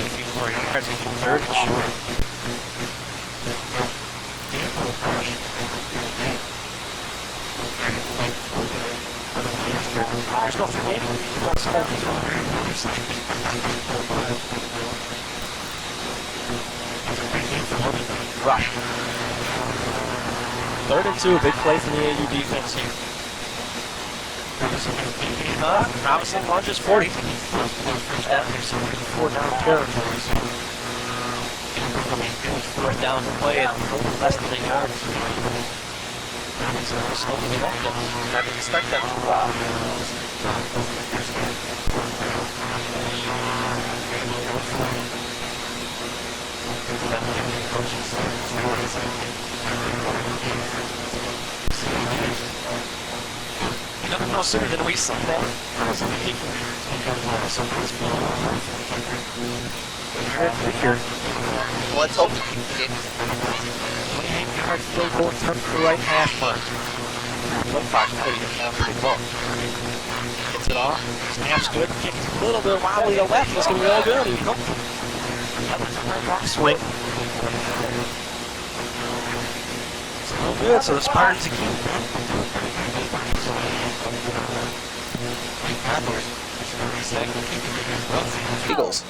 84 yards in third and short. There's no forgetting. Rush. 3rd and 2, big play from the AU defense here. Robinson launches 40. That makes it 4 down territories. 4th down play and less than a yard. I didn't expect that to go. No sooner than we saw that. Let's hope to keep the game. 28 yards field goal from the right half mark. Fox putting it down pretty low. Gets it off. Snaps good. Kicks a little bit wildly to left. It's going to be all good. Swing. It's all good. So the Spartans again. Eagles.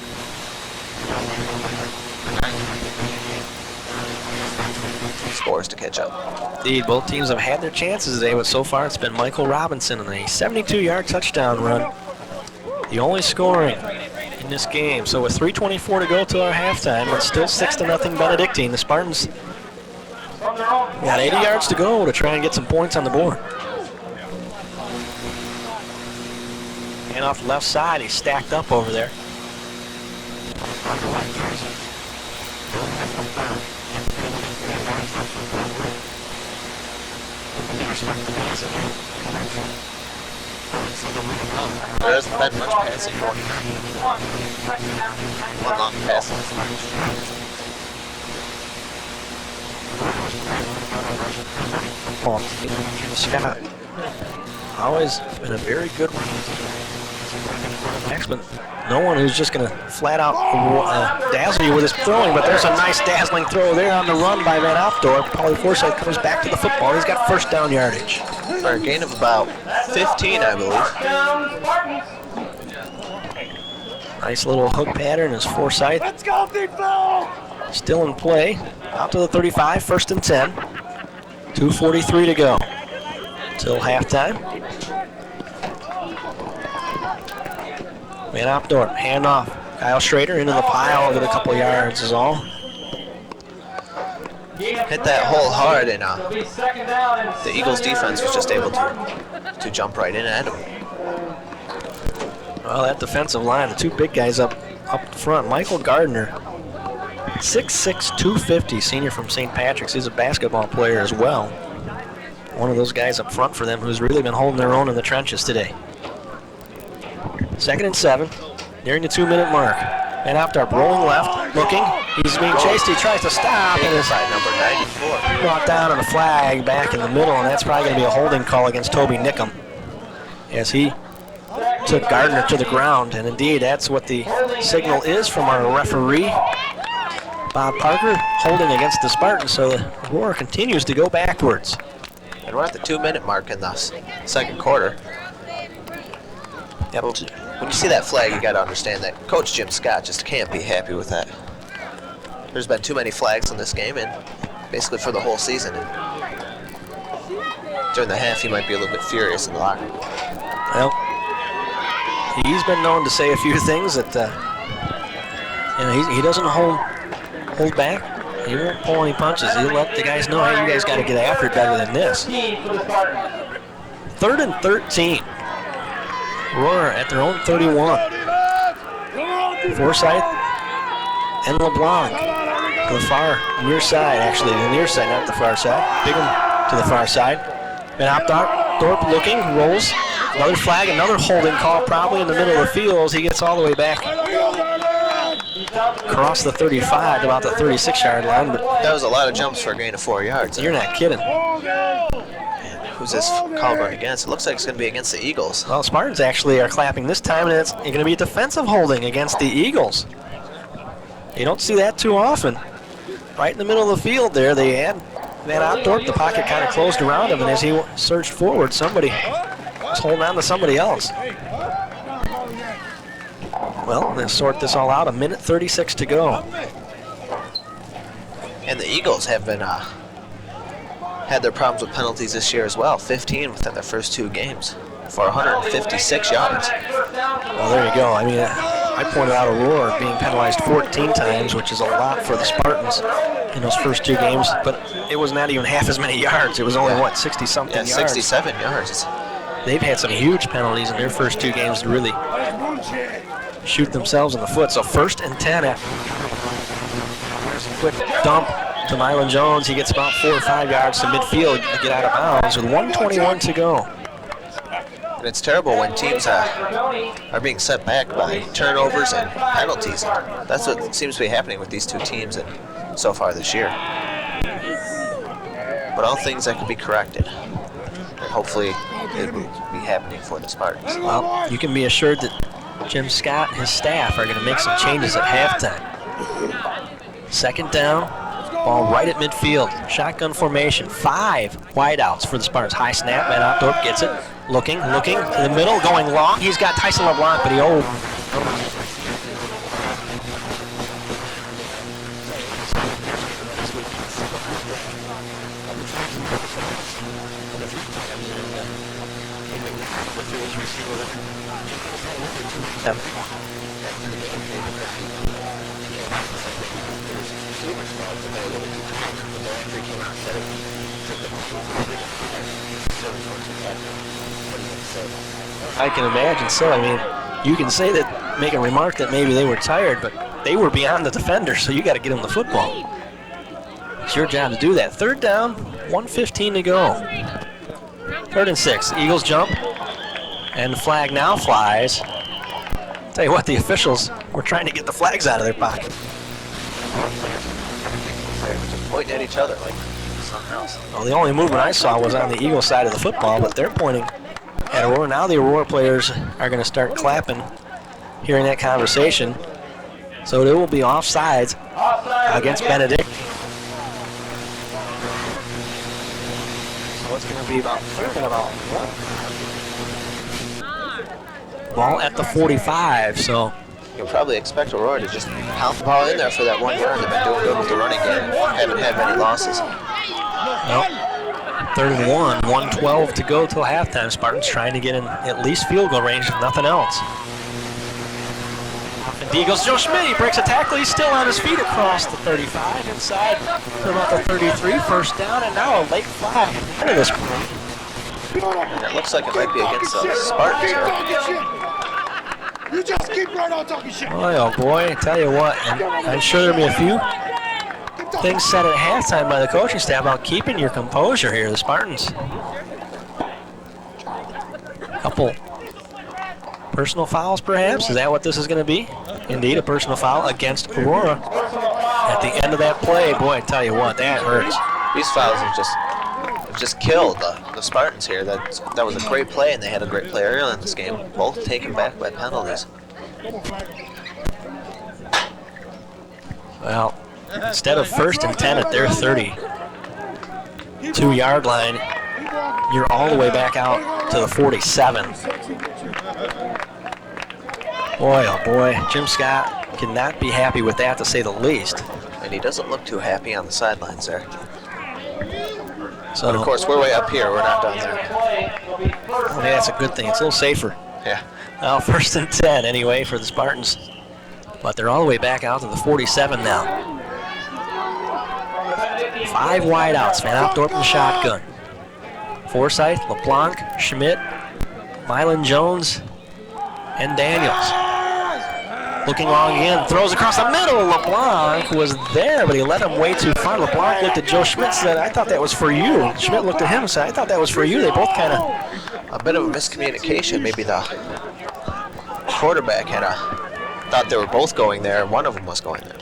Scores to catch up. Indeed, both teams have had their chances today, but so far it's been Michael Robinson in a 72-yard touchdown run. The only scoring in this game. So with 3:24 to go till our halftime, it's still 6-0 Benedictine. The Spartans got 80 yards to go to try and get some points on the board. And off the left side, he's stacked up over there. There hasn't been much passing going. One long pass. Scott, always been a very good one. But no one who's just going to flat out dazzle you with his throwing, but there's a nice dazzling throw there on the run by Van Opdorp. Paulie Forsythe comes back to the football. He's got 1st down yardage. For a gain of about 15, I believe. Nice little hook pattern as Forsythe. Let's go, big ball! Still in play. Out to the 35, 1st and 10. 2:43 to go till halftime. Van Opdorp, handoff. Kyle Schrader into the pile with a couple yards is all. Hit that hole hard, and the Eagles defense was just able to jump right in at him. Well, that defensive line, the 2 big guys up front. Michael Gardner, 6'6", 250, senior from St. Patrick's. He's a basketball player as well. One of those guys up front for them who's really been holding their own in the trenches today. 2nd and 7, nearing the 2-minute mark. Van Opdorp rolling left, looking. He's being chased. He tries to stop. And inside number 94. brought down on a flag back in the middle, and that's probably going to be a holding call against Toby Nickum as he took Gardner to the ground. And indeed, that's what the signal is from our referee, Bob Parker, holding against the Spartans. So the Aurora continues to go backwards. And we're at the 2-minute mark in the second quarter. Yep. When you see that flag, you got to understand that Coach Jim Scott just can't be happy with that. There's been too many flags in this game, and basically for the whole season. And during the half, he might be a little bit furious in the locker room. Well, he's been known to say a few things that he doesn't hold back. He won't pull any punches. He'll let the guys know, hey, you guys got to get after it better than this. 3rd and 13. Aurora at their own 31. Forsyth and LeBlanc to the far near side, actually the near side, not the far side. Bigham to the far side. Benedictine looking, rolls. Another flag, another holding call, probably in the middle of the field as he gets all the way back across the 35 to about the 36-yard line. But that was a lot of jumps for a gain of 4 yards. You're not kidding. Who's this call going against? It looks like it's going to be against the Eagles. Well, Spartans actually are clapping this time, and it's going to be a defensive holding against the Eagles. You don't see that too often. Right in the middle of the field there, they had Van Opdorp. The pocket kind of closed around him, and as he surged forward, somebody was holding on to somebody else. Well, let's sort this all out. 1:36 to go. And the Eagles have been had their problems with penalties this year as well. 15 within their first 2 games for 156 yards. Well, there you go. I mean, I pointed out Aurora being penalized 14 times, which is a lot for the Spartans in those first 2 games, but it was not even half as many yards. It was only, 60-something yards? 67 yards. They've had some huge penalties in their first 2 games to really shoot themselves in the foot. So 1st and 10. There's a quick dump to Mylan Jones. He gets about 4 or 5 yards to midfield to get out of bounds with 1:21 to go. And it's terrible when teams are being set back by turnovers and penalties. That's what seems to be happening with these 2 teams so far this year. But all things that can be corrected. And hopefully it will be happening for the Spartans. Well, you can be assured that Jim Scott and his staff are going to make some changes at halftime. 2nd down, ball right at midfield. Shotgun formation, 5 wideouts for the Spartans. High snap, Van Opdorp gets it. Looking to the middle, going long. He's got Tyson LeBlanc, but he Yep. I can imagine so. I mean, you can say that, make a remark that maybe they were tired, but they were beyond the defender, so you got to get them the football. It's your job to do that. 3rd down, 1:15 to go. 3rd and 6. Eagles jump, and the flag now flies. Tell you what, the officials were trying to get the flags out of their pocket. They're just pointing at each other like something else. Well, the only movement I saw was on the Eagle side of the football, but they're pointing at Aurora. Now the Aurora players are going to start clapping, hearing that conversation. So it will be offsides against Benedict. So it's going to be about 3rd and about 1. Ball at the 45, so You'll probably expect Aurora to just pound the ball in there for that 1 yard. They've been doing good with the running game. Haven't had many losses. Nope. 3rd and 1, 1:12 to go till halftime. Spartans trying to get in at least field goal range, if nothing else. And Eagles, Joe Schmidt, he breaks a tackle. He's still on his feet across the 35, inside to about the 33. 1st down, and now a late flag. Look at this. And it looks like it might be against the Spartans here. You just keep right on talking shit. Boy, oh boy, I tell you what, I'm sure there'll be a few things said at halftime by the coaching staff about keeping your composure here, the Spartans. Couple personal fouls, perhaps? Is that what this is going to be? Indeed, a personal foul against Aurora. At the end of that play, boy, I tell you what, that hurts. These fouls have just killed the Spartans here. That was a great play, and they had a great play earlier in this game. Both taken back by penalties. Well, instead of 1st and 10 at their 32-yard line, you're all the way back out to the 47. Boy, oh boy, Jim Scott cannot be happy with that, to say the least. And he doesn't look too happy on the sidelines there. So, but of course, we're way up here. We're not down there. Well, yeah, that's a good thing. It's a little safer. Yeah. Well, 1st and 10 anyway for the Spartans. But they're all the way back out to the 47 now. 5 wideouts. Van Opdorp in the shotgun. Forsyth, LeBlanc, Schmidt, Mylan Jones, and Daniels. Looking long again, throws across the middle. LeBlanc was there, but he led him way too far. LeBlanc looked at Joe Schmidt and said, "I thought that was for you." Schmidt looked at him and said, "I thought that was for you." They both kind of... A bit of a miscommunication. Maybe the quarterback thought they were both going there, and one of them was going there.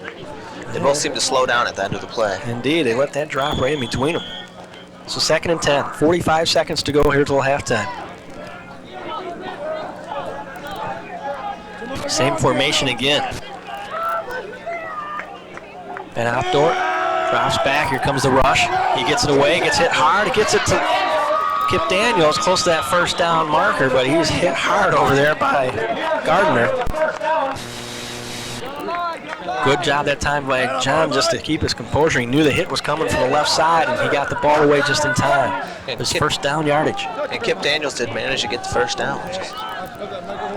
They both seemed to slow down at the end of the play. Indeed, they let that drop right in between them. So 2nd and 10, 45 seconds to go here till halftime. Same formation again. Van Opdorp drops back. Here comes the rush. He gets it away, gets hit hard. He gets it to Kip Daniels, close to that 1st down marker, but he was hit hard over there by Gardner. Good job that time by John just to keep his composure. He knew the hit was coming from the left side, and he got the ball away just in time. His 1st down yardage. And Kip Daniels did manage to get the 1st down, which is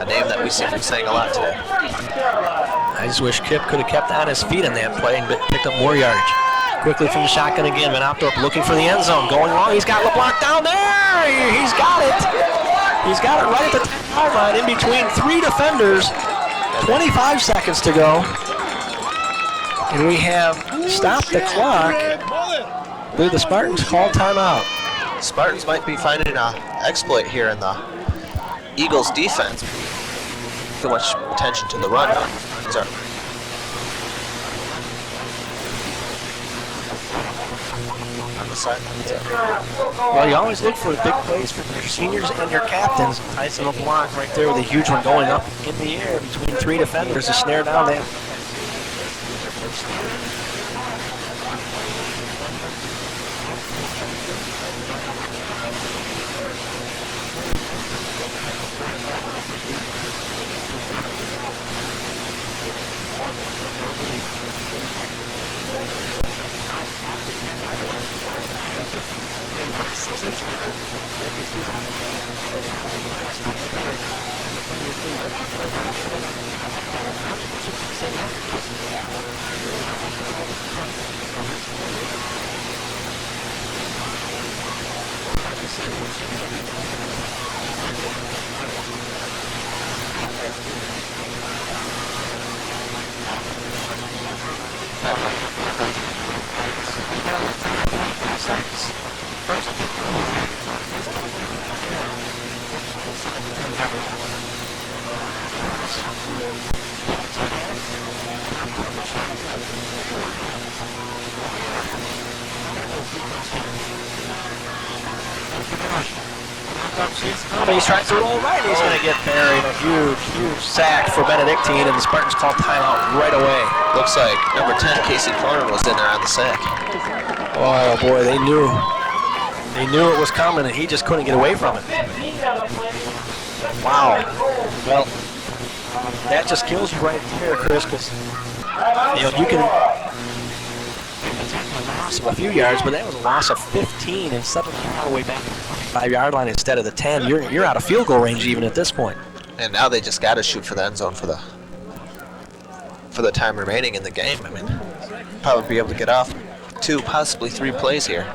a name that we seem to be saying a lot today. I just wish Kip could have kept on his feet in that play and picked up more yardage. Quickly from the shotgun again, Van Opdorp looking for the end zone, going long. He's got LeBlanc down there. He's got it. He's got it right at the 10-yard line in between 3 defenders. 25 seconds to go. And we have stopped the clock. I believe the Spartans called timeout. Spartans might be finding an exploit here in the Eagles defense. Too much attention to the run. Sorry. On the side. Well, you always look for big plays from your seniors and your captains. Tyson LeBlanc right there with a huge one going up in the air between 3 defenders to snare down that. He's trying to roll right. He's going to get buried. A huge, huge sack for Benedictine, and the Spartans call timeout right away. Looks like number 10, Casey Cronin, was in there on the sack. Oh boy, they knew it was coming, and he just couldn't get away from it. Wow. Well, that just kills you right there, Chris, because you can loss of a few yards, but that was a loss of 15 and suddenly all the way back to the 5-yard line instead of the 10. You're out of field goal range even at this point. And now they just got to shoot for the end zone for the time remaining in the game. I mean, probably be able to get off 2, possibly 3 plays here.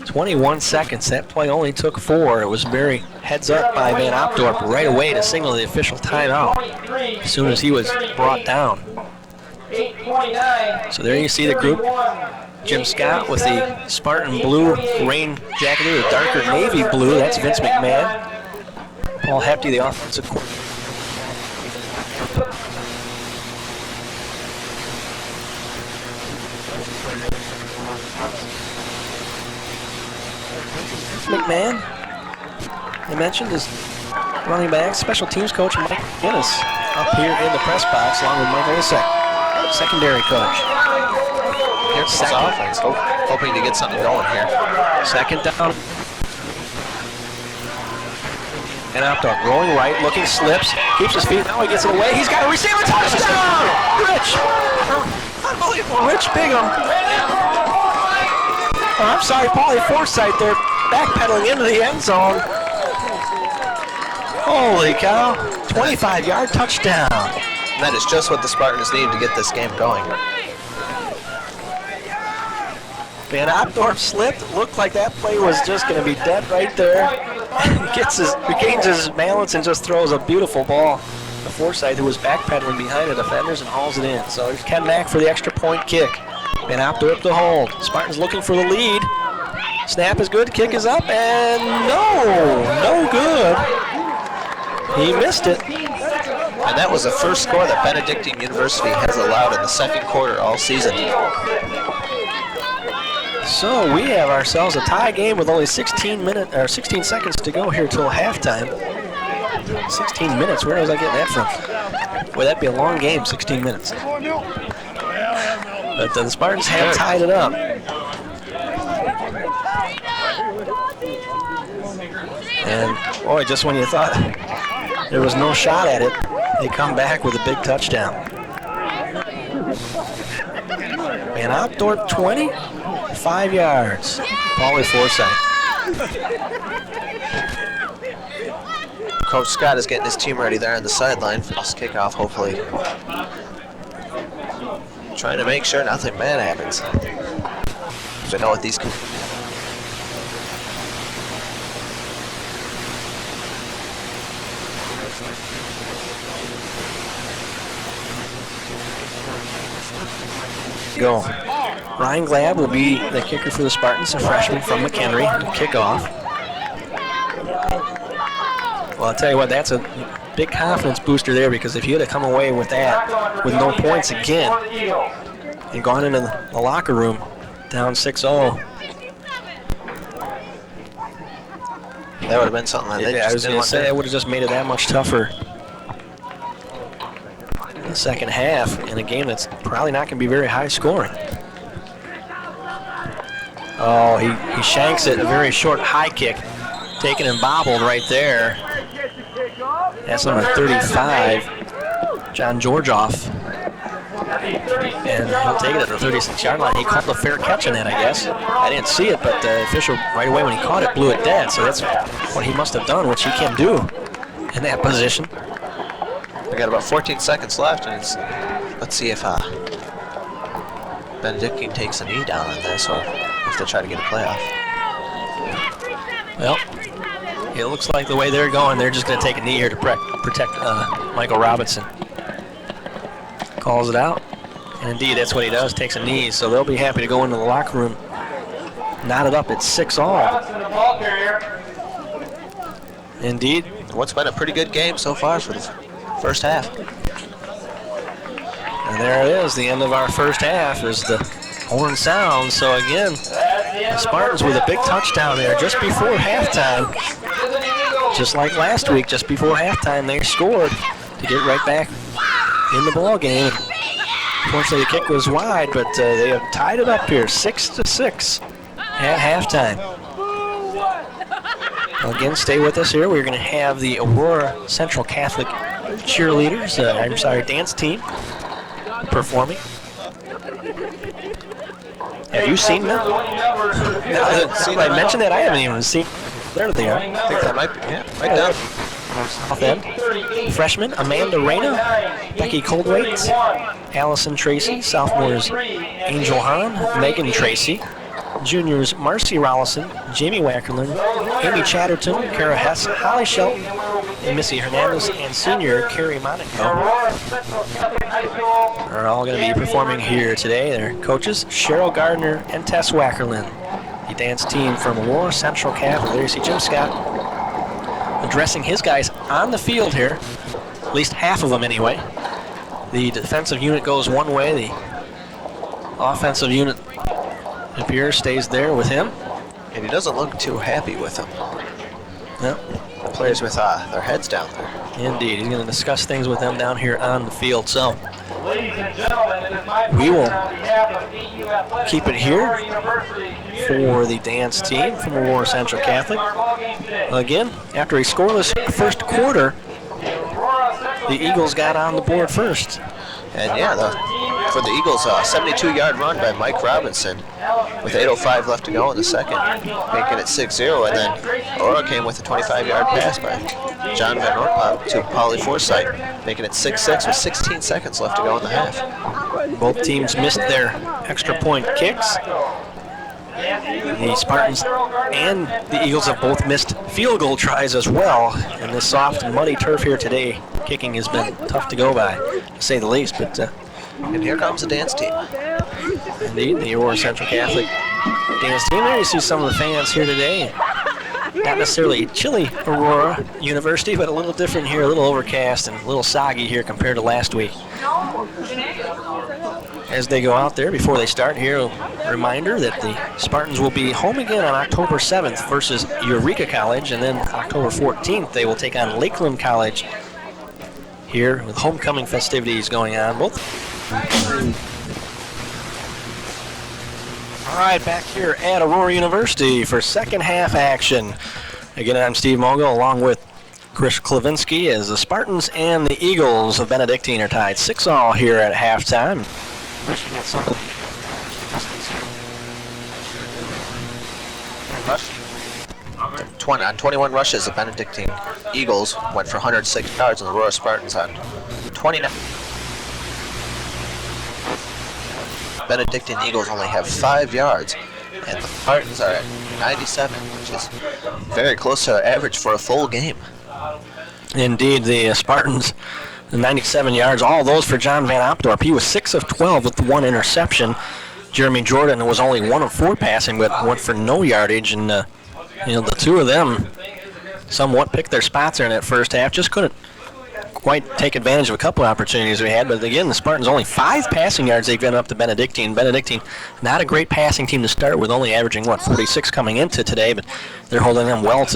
21 seconds. That play only took 4. It was very heads up by Van Opdorp right away to signal the official timeout as soon as he was brought down. So there you see the group. Jim Scott with the Spartan blue rain jacket, the darker navy blue. That's Vince McMahon. Paul Hepty, the offensive coordinator. McMahon, I mentioned, is running back. Special teams coach Mike Guinness up here in the press box along with Michael Isaac, secondary coach. Here's his offense, hoping to get something going here. Second down. And out there, rolling right, looking, slips, keeps his feet. Now he gets it away. He's got a receiver touchdown! Rich! Unbelievable. Rich Bigham. Oh, I'm sorry, Paulie Forsythe there, backpedaling into the end zone. Holy cow. 25-yard touchdown. And that is just what the Spartans need to get this game going. Van Opdorp slipped. It looked like that play was just going to be dead right there. Regains his balance and just throws a beautiful ball to Forsythe, who was backpedaling behind the defenders, and hauls it in. So there's Ken Mack for the extra point kick. Van Opdorp to hold. Spartans looking for the lead. Snap is good, kick is up, and no good. He missed it. And that was the first score that Benedictine University has allowed in the second quarter all season. So we have ourselves a tie game with only 16 seconds to go here till halftime. 16 minutes, where was I getting that from? Boy, that'd be a long game, 16 minutes. But the Spartans have tied it up. And boy, just when you thought there was no shot at it, they come back with a big touchdown. Van Opdorp 20. 5 yards. Paulie Forsythe. Coach Scott is getting his team ready there on the sideline for this kickoff, hopefully. Trying to make sure nothing bad happens. Because I know what these can. Go. Ryan Glad will be the kicker for the Spartans, a freshman from McHenry, kickoff. Well, I'll tell you what, that's a big confidence booster there, because if you had to come away with that, with no points again, and gone into the locker room down 6-0. That would have been something like that. Yeah, I was going to say, that would have just made it that much tougher. The second half in a game that's probably not going to be very high scoring. Oh, he shanks it, a very short high kick, taken and bobbled right there. That's number 35, John Georgioff. And he'll take it at the 36-yard line. He called a fair catch on that, I guess. I didn't see it, but the official right away when he caught it blew it dead. So that's what he must have done, which he can do in that position. We got about 14 seconds left, and let's see if Benedictine takes a knee down on this, or if they try to get a playoff. Well, it looks like the way they're going, they're just going to take a knee here to protect Michael Robinson. Calls it out, and indeed that's what he does, takes a knee, so they'll be happy to go into the locker room knotted up at 6-all. Indeed. What's been a pretty good game so far for the first half. And there it is, the end of our first half as the horn sounds. So again, the Spartans with a big touchdown there just before halftime. Just like last week, just before halftime, they scored to get right back in the ball game. Unfortunately, the kick was wide, but they have tied it up here, 6-6 at halftime. Again, stay with us here. We're going to have the Aurora Central Catholic cheerleaders, dance team performing. Have you seen them? No, I haven't seen them. I mentioned that I haven't even seen. There they are. I think that might be, right down. South end. Freshman Amanda Reyna, Becky Coldwaite, Allison Tracy, sophomores Angel Hahn, Megan Tracy, juniors Marcy Rollison, Jamie Wackerlin, Amy Chatterton, Kara Hess, Holly Shelton, and Missy Hernandez, and senior Carrie Monaco are all going to be performing here today. Their coaches, Cheryl Gardner and Tess Wackerlin. The dance team from Aurora Central Catholic. There you see Jim Scott addressing his guys on the field here, at least half of them anyway. The defensive unit goes one way, the offensive unit appears stays there with him. And he doesn't look too happy with them. Yep. Players with their heads down there. Indeed. He's going to discuss things with them down here on the field. So Ladies and gentlemen, it is my we will on behalf of EU Athletics, keep it here Aurora University for the dance team from Aurora Central Catholic. Again, after a scoreless first quarter, the Eagles got on the board first. And yeah, for the Eagles, a 72-yard run by Mike Robinson with 8:05 left to go in the second, making it 6-0. And then Aurora came with a 25-yard pass by John Van Ortpop to Polly Forsythe, making it 6-6 with 16 seconds left to go in the half. Both teams missed their extra point kicks. The Spartans and the Eagles have both missed field goal tries as well. And this soft, muddy turf here today, kicking has been tough to go by, to say the least. But and here comes the dance team. Indeed, the Aurora Central Catholic dance team. There you see some of the fans here today. Not necessarily chilly Aurora University, but a little different here, a little overcast and a little soggy here compared to last week. As they go out there, before they start here, a reminder that the Spartans will be home again on October 7th versus Eureka College, and then October 14th they will take on Lakeland College here with homecoming festivities going on. Both. All right, back here at Aurora University for second half action. Again, I'm Steve Mogul along with Chris Klavinsky as the Spartans and the Eagles of Benedictine are tied 6-all here at halftime. On 21 rushes, the Benedictine Eagles went for 106 yards, and the Aurora Spartans on 29. Benedictine Eagles only have 5 yards, and the Spartans are at 97, which is very close to their average for a full game. Indeed, the Spartans, the 97 yards, all those for John Van Opdorp. He was 6 of 12 with 1 interception. Jeremy Jordan was only 1 of 4 passing, but went for no yardage. And the two of them somewhat picked their spots there in that first half. Just couldn't quite take advantage of a couple of opportunities we had. But again, the Spartans only 5 passing yards they've given up to Benedictine. Benedictine, not a great passing team to start with, only averaging 46 coming into today, but they're holding them well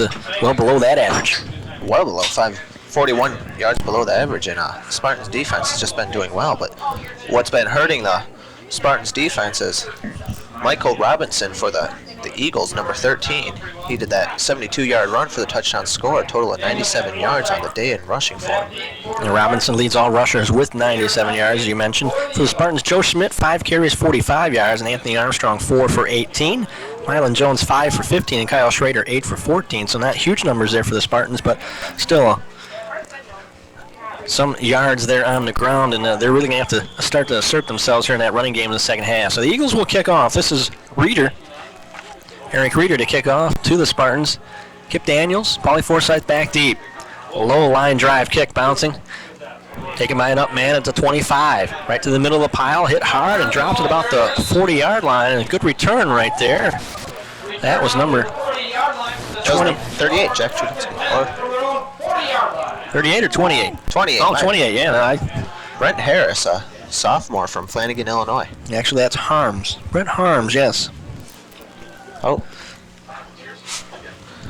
below that average. Well below 41 yards below the average, and Spartans defense has just been doing well. But what's been hurting the Spartans defense is Michael Robinson for the Eagles, number 13. He did that 72-yard run for the touchdown score, a total of 97 yards on the day in rushing for him. And Robinson leads all rushers with 97 yards, as you mentioned. For the Spartans, Joe Schmidt, 5 carries, 45 yards, and Anthony Armstrong, 4 for 18. Mylan Jones, 5 for 15, and Kyle Schrader, 8 for 14. So not huge numbers there for the Spartans, but still some yards there on the ground, and they're really going to have to start to assert themselves here in that running game in the second half. So the Eagles will kick off. This is Eric Reeder to kick off to the Spartans. Kip Daniels, Polly Forsythe back deep. Low line drive kick bouncing. Taken by an up man at the 25. Right to the middle of the pile, hit hard and dropped at about the 40-yard line. And a good return right there. That was number 38, Jack Chudinsky. 38 or 28? 28. Oh, 28, yeah. Brent Harris, a sophomore from Flanagan, Illinois. Actually, that's Harms. Brent Harms, yes. Oh.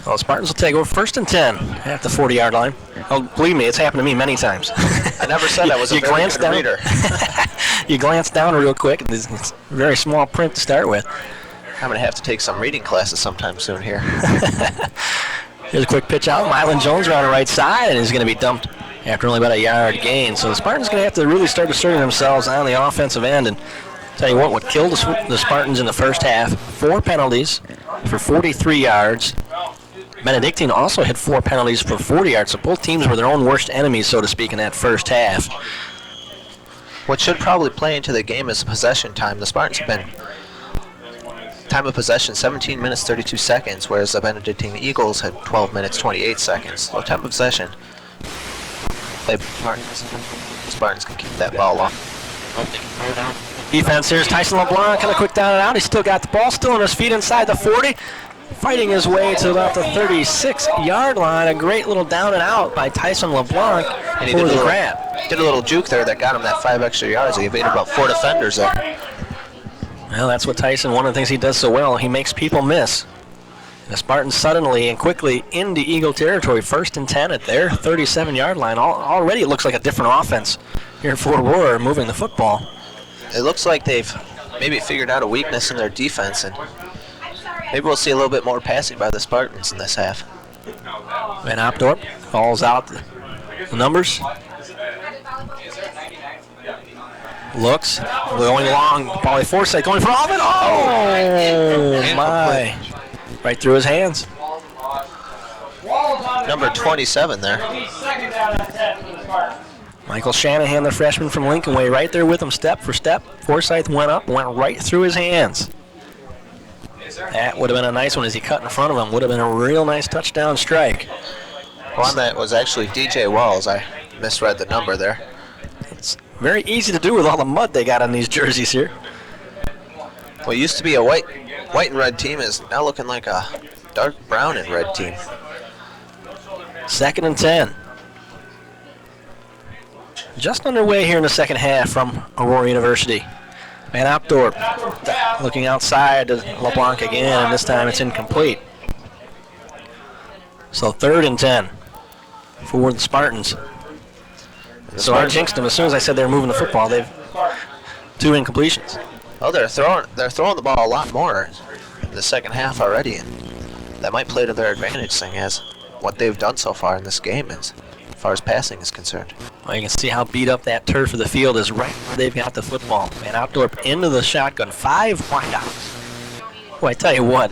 Well, Spartans will take over 1st and 10 at the 40-yard line. Oh, believe me, it's happened to me many times. I never said I was a very good reader. You glance down real quick, and it's very small print to start with. I'm going to have to take some reading classes sometime soon here. Here's a quick pitch out. Mylan Jones around the right side, and is going to be dumped after only about a yard gain. So the Spartans going to have to really start asserting themselves on the offensive end. And tell you what killed the Spartans in the first half, 4 penalties for 43 yards. Benedictine also had 4 penalties for 40 yards, so both teams were their own worst enemies, so to speak, in that first half. What should probably play into the game is possession time. The Spartans have been time of possession 17 minutes 32 seconds, whereas the Benedictine Eagles had 12 minutes 28 seconds. So time of possession, Spartans can keep that ball long. Defense, here's Tyson LeBlanc, kind of quick down and out. He's still got the ball, still on his feet inside the 40. Fighting his way to about the 36-yard line. A great little down and out by Tyson LeBlanc and he for did the grab. Did a little juke there that got him that 5 extra yards. He evaded about 4 defenders there. Well, that's what Tyson, one of the things he does so well, he makes people miss. The Spartans suddenly and quickly into Eagle territory, 1st and 10 at their 37-yard line. Already it looks like a different offense here in Fort Aurora moving the football. It looks like they've maybe figured out a weakness in their defense, and maybe we'll see a little bit more passing by the Spartans in this half. Van Opdorp calls out the numbers. Looks, going long, Paulie Forsythe going for Alvin. Oh my. Right through his hands. Number 27 there. Michael Shanahan, the freshman from Lincoln Way, right there with him step for step. Forsythe went up, went right through his hands. That would have been a nice one as he cut in front of him. Would have been a real nice touchdown strike. One that was actually DJ Walls. I misread the number there. It's very easy to do with all the mud they got on these jerseys here. What used to be a white and red team is now looking like a dark brown and red team. 2nd and 10. Just underway here in the second half from Aurora University. Van Opdorp looking outside to LeBlanc again, and this time it's incomplete. So 3rd and 10 for the Spartans. So I jinxed them as soon as I said they were moving the football. They've 2 incompletions. Oh, they're throwing the ball a lot more in the second half already, and that might play to their advantage, seeing as what they've done so far in this game as far as passing is concerned. Well, you can see how beat up that turf of the field is right where they've got the football. Van Opdorp into the shotgun, 5 wideouts. Boy, I tell you what,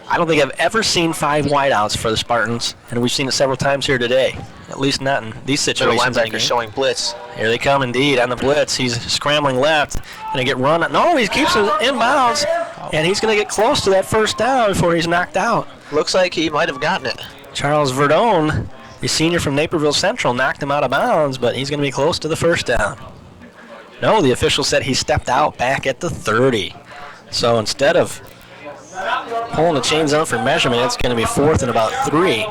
I don't think I've ever seen 5 wideouts for the Spartans, and we've seen it several times here today. At least not in these situations. Middle linebacker showing blitz. Here they come indeed on the blitz. He's scrambling left. Going to get run. No, he keeps it inbounds, and he's going to get close to that first down before he's knocked out. Looks like he might have gotten it. Charles Verdone, the senior from Naperville Central, knocked him out of bounds, but he's going to be close to the first down. No, the official said he stepped out back at the 30. So instead of pulling the chains out for measurement, it's going to be 4th and about 3.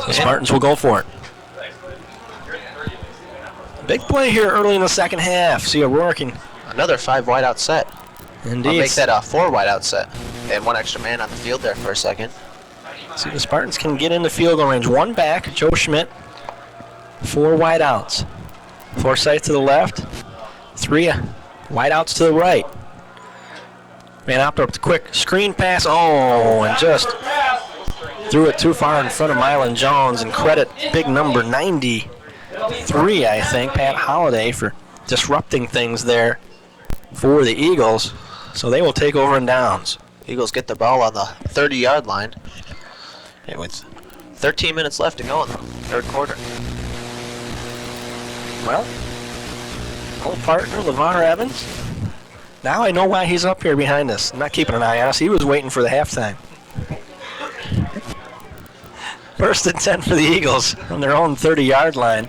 The Spartans will go for it. Big play here early in the second half. See Aurora can... Another 5 wideout set. Indeed. I'll make that a 4 wideout set. They had 1 extra man on the field there for a second. See, the Spartans can get into field goal range. 1 back, Joe Schmidt. 4 wideouts. Forsythe to the left. 3 wideouts to the right. Van Opdorp, quick screen pass. Oh, and just threw it too far in front of Mylan Jones, and credit big number 93, I think, Pat Holliday, for disrupting things there for the Eagles. So they will take over in downs. Eagles get the ball on the 30-yard line. It was 13 minutes left to go in the 3rd quarter. Well, old partner LeVar Evans. Now I know why he's up here behind us. I'm not keeping an eye on us. He was waiting for the halftime. 1st and 10 for the Eagles on their own 30-yard line.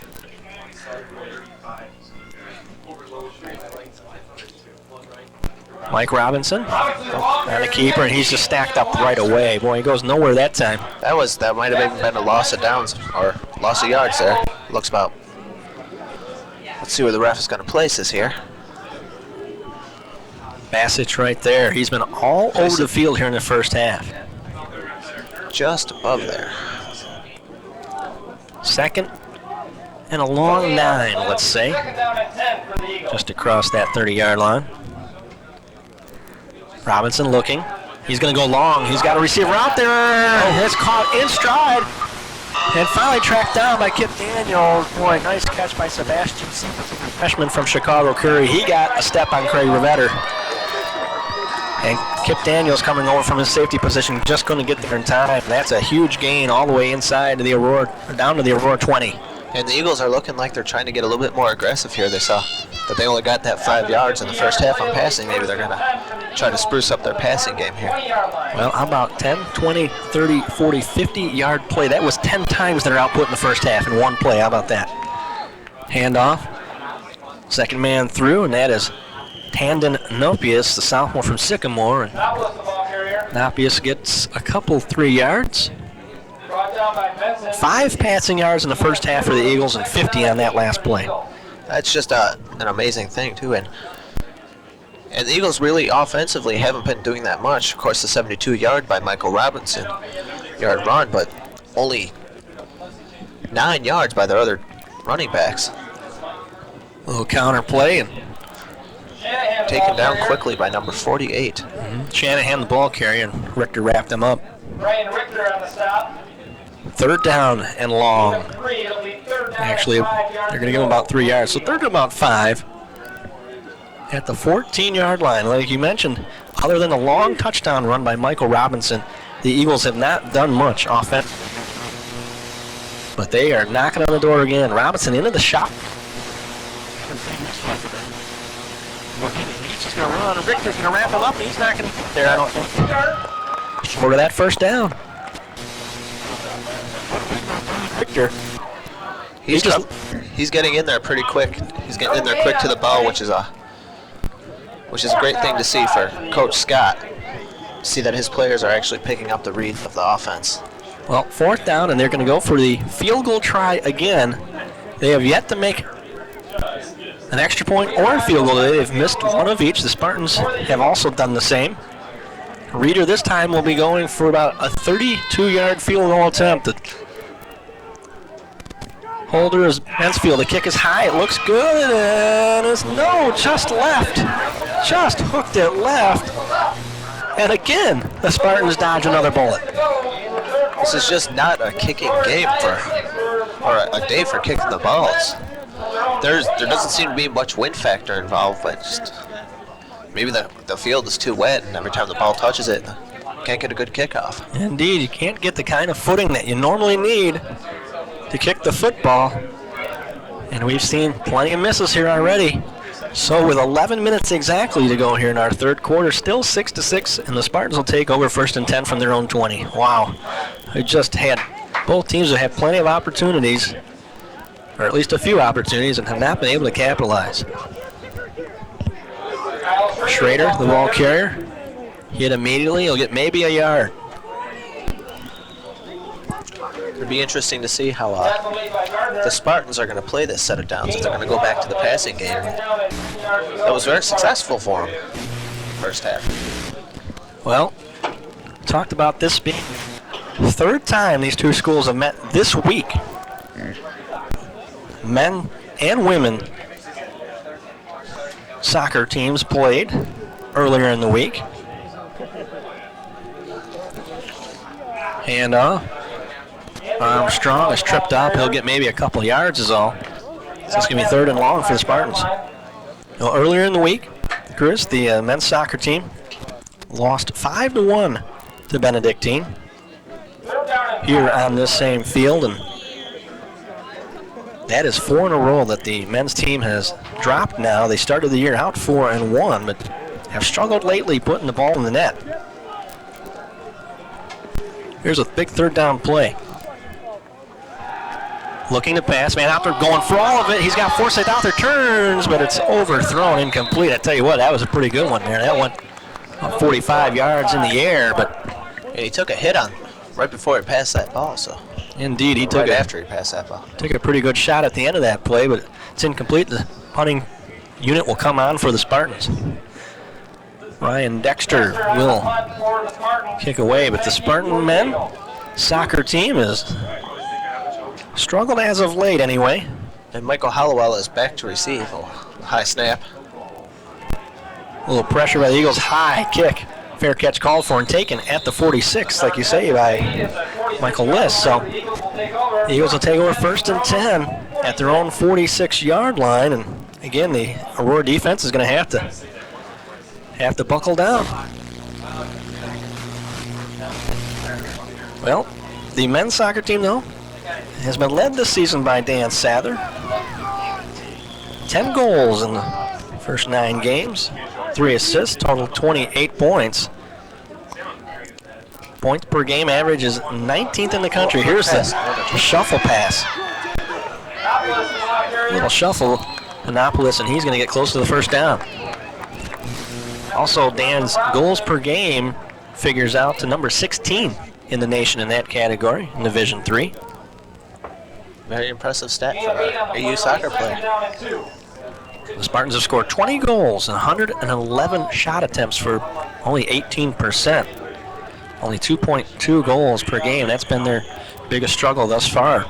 Mike Robinson and a keeper, and he's just stacked up right away. Boy, he goes nowhere that time. That might have even been a loss of downs or loss of yards there. Looks about. Let's see where the ref is going to place this here. Bassett right there. He's been all over the field here in the first half. Just above there. 2nd and a long 9, let's say. Just across that 30-yard line. Robinson looking. He's going to go long. He's got a receiver out there. Oh, it's caught in stride. And finally tracked down by Kip Daniels. Boy, nice catch by Sebastian, freshman from Chicago Curry. He got a step on Craig Revetter. And Kip Daniels coming over from his safety position, just going to get there in time. That's a huge gain all the way inside to the Aurora, down to the Aurora 20. And the Eagles are looking like they're trying to get a little bit more aggressive here. They saw that they only got that 5 yards in the first half on passing. Maybe they're going to try to spruce up their passing game here. Well, how about 10, 20, 30, 40, 50-yard play? That was 10 times their output in the first half in 1 play. How about that? Handoff. 2nd man through, and that is Tandon Nopius, the sophomore from Sycamore. And Nopius gets a couple 3 yards. 5 passing yards in the first half for the Eagles and 50 on that last play. That's just an amazing thing, too. And And the Eagles really offensively haven't been doing that much. Of course, the 72-yard by Michael Robinson yard run, but only 9 yards by their other running backs. A little counter play and taken down quickly by number 48. Shanahan, the ball carrier, and Richter wrapped him up. Ryan Richter on the stop. 3rd down and long. 3, it'll be 3rd down. Actually, they're going to give him about 3 yards. So 3rd and about 5 at the 14-yard line. Like you mentioned, other than a long touchdown run by Michael Robinson, the Eagles have not done much offense. But they are knocking on the door again. Robinson into the shot. He's just going to run. Richter's going to wrap him up. He's not going to get there, I don't think. Short of that 1st down. Richter. He's getting in there pretty quick. He's getting in there quick to the ball, which is a great thing to see for Coach Scott. See that his players are actually picking up the read of the offense. Well, 4th down, and they're going to go for the field goal try again. They have yet to make an extra point or a field goal. They've missed one of each. The Spartans have also done the same. Reeder this time will be going for about a 32-yard field goal attempt. The holder is Mansfield. The kick is high. It looks good, and it's just left. Just hooked it left. And again, the Spartans dodge another bullet. This is just not a kicking game or a day for kicking the balls. There doesn't seem to be much wind factor involved, but just maybe the field is too wet, and every time the ball touches it, can't get a good kickoff. Indeed, you can't get the kind of footing that you normally need to kick the football. And we've seen plenty of misses here already. So with 11 minutes exactly to go here in our 3rd quarter, still 6-6, and the Spartans will take over 1st and 10 from their own 20. Wow. Both teams have had plenty of opportunities, or at least a few opportunities, and have not been able to capitalize. Schrader, the ball carrier, hit immediately. He'll get maybe a yard. It'll be interesting to see how the Spartans are going to play this set of downs, if they're going to go back to the passing game. That was very successful for them first half. Well, talked about this being the 3rd time these two schools have met this week. Men and women soccer teams played earlier in the week. And Armstrong is tripped up. He'll get maybe a couple yards is all. So it's going to be 3rd and long for the Spartans. Well, earlier in the week, Chris, the men's soccer team lost 5-1 to Benedictine here on this same field, and that is 4 in a row that the men's team has dropped now. They started the year out 4-1, but have struggled lately putting the ball in the net. Here's a big 3rd down play. Looking to pass, man out there going for all of it. He's got Forsyth out there, turns, but it's overthrown, incomplete. I tell you what, that was a pretty good one there. That went 45 yards in the air, but and he took a hit on right before he passed that ball. So indeed, he took right after he passed that ball. Took a pretty good shot at the end of that play, but it's incomplete. The punting unit will come on for the Spartans. Ryan Dexter will kick away, but the Spartan men soccer team is struggled as of late anyway. And Michael Hollowell is back to receive. Oh, high snap. A little pressure by the Eagles. High kick. Fair catch called for and taken at the 46, like you say, by Michael Liss. So the Eagles will take over 1st and 10 at their own 46-yard line. And again, the Aurora defense is going to have to buckle down. Well, the men's soccer team, though, has been led this season by Dan Sather. 10 goals in the first 9 games, 3 assists, total 28 points. Points per game average is 19th in the country. Here's the shuffle pass. Little shuffle, Annapolis, and he's going to get close to the 1st down. Also, Dan's goals per game figures out to number 16 in the nation in that category, in Division III. Very impressive stat for an AU soccer player. The Spartans have scored 20 goals and 111 shot attempts for only 18%. Only 2.2 goals per game. That's been their biggest struggle thus far.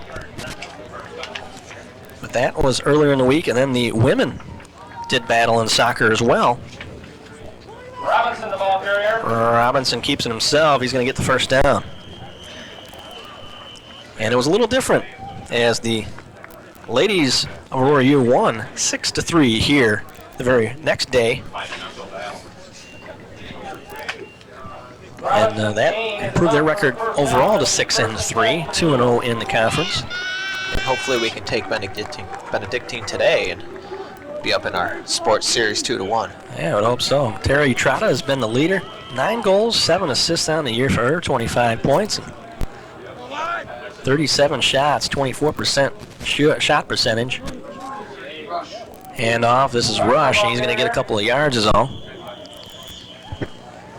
But that was earlier in the week, and then the women did battle in soccer as well. Robinson, the ball carrier. Robinson keeps it himself. He's going to get the first down. And it was a little different as the ladies of Aurora U won 6-3 here the very next day. And that improved their record overall to 6-3, 2-0 in the conference. And hopefully we can take Benedictine today and be up in our sports series 2-1. Yeah, I would hope so. Tara Utrata has been the leader. 9 goals, 7 assists on the year for her, 25 points. And 37 shots, 24% shot percentage. Hand off, this is Rush. He's going to get a couple of yards is all.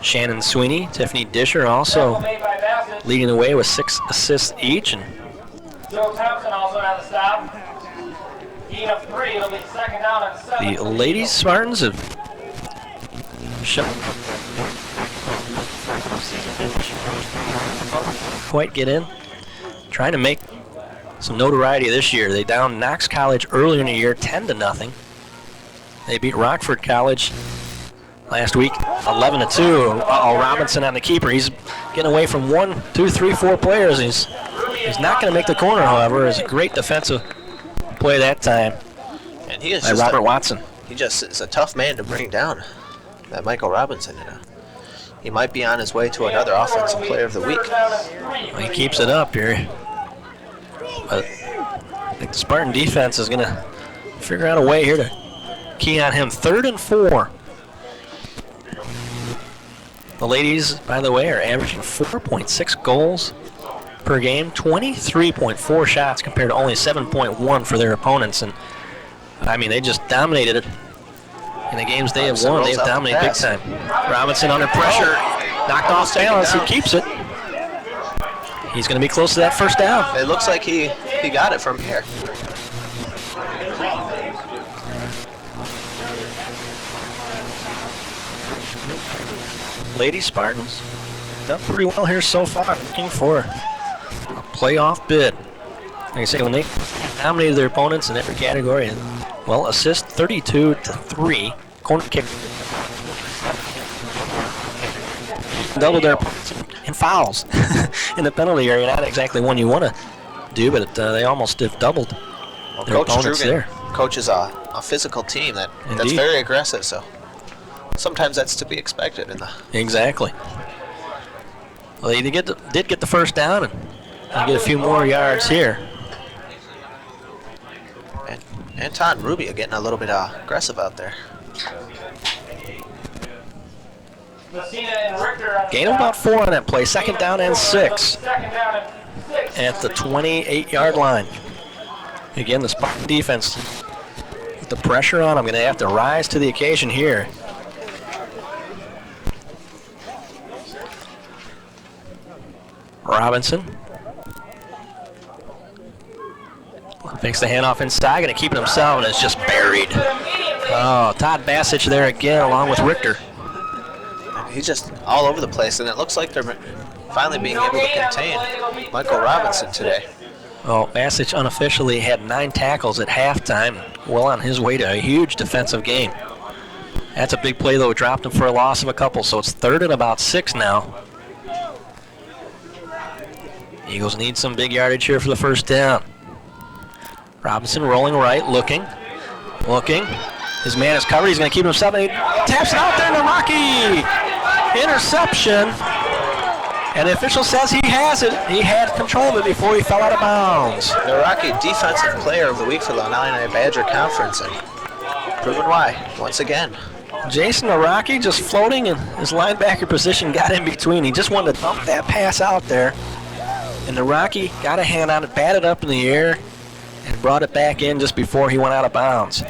Shannon Sweeney, Tiffany Disher also leading the way with 6 assists each. And Joe Thompson also has a stop. Gain of 3, it'll be second down and 7. the ladies Spartans have quite get in. Trying to make some notoriety this year. They downed Knox College earlier in the year 10-0. They beat Rockford College last week 11-2. Robinson on the keeper. He's getting away from 1, 2, 3, 4 players. He's not going to make the corner, however. It's a great defensive play that time. And he is by just Robert Watson. He just is a tough man to bring down, that Michael Robinson. He might be on his way to another offensive player of the week. Well, he keeps it up here. But I think the Spartan defense is going to figure out a way here to key on him. 3rd and 4. The ladies, by the way, are averaging 4.6 goals per game, 23.4 shots compared to only 7.1 for their opponents. And I mean, they just dominated it. In the games they have won, they've dominated big time. Robinson under pressure, knocked off balance, he keeps it. He's going to be close to that first down. It looks like he got it from here. Lady Spartans done pretty well here so far, looking for a playoff bid. Like I say, when they dominated their opponents in every category, well, assist 32-3, corner kick, double their points in fouls in the penalty area. Not exactly one you want to do, but they almost have doubled their Coach opponents Strugan there. coaches a physical team that's very aggressive, so sometimes that's to be expected in the. Exactly. Well, they did get the first down, and they get a few more yards here. And Anton Rubio getting a little bit aggressive out there. Gain of about 4 on that play. 2nd down and 6 at the 28-yard line. Again, the Spartan defense with the pressure on them, going to have to rise to the occasion here. Robinson fakes the handoff inside, going to keep it himself, and it's just buried. Oh, Todd Bassich there again, along with Richter. He's just all over the place, and it looks like they're finally being able to contain Michael Robinson today. Well, Bassich unofficially had 9 tackles at halftime, well on his way to a huge defensive game. That's a big play, though. Dropped him for a loss of a couple, so it's 3rd and about 6 now. Eagles need some big yardage here for the first down. Robinson rolling right, looking. His man is covered. He's going to keep himself. And he taps it out there to Rocky. Interception. And the official says he has it. He had control of it before he fell out of bounds. The Rocky Defensive Player of the Week for the Illini-Badger Conference, and proving why once again. Jason Araki just floating, and his linebacker position got in between. He just wanted to dump that pass out there. And the Rocky got a hand on it, batted up in the air, and brought it back in just before he went out of bounds.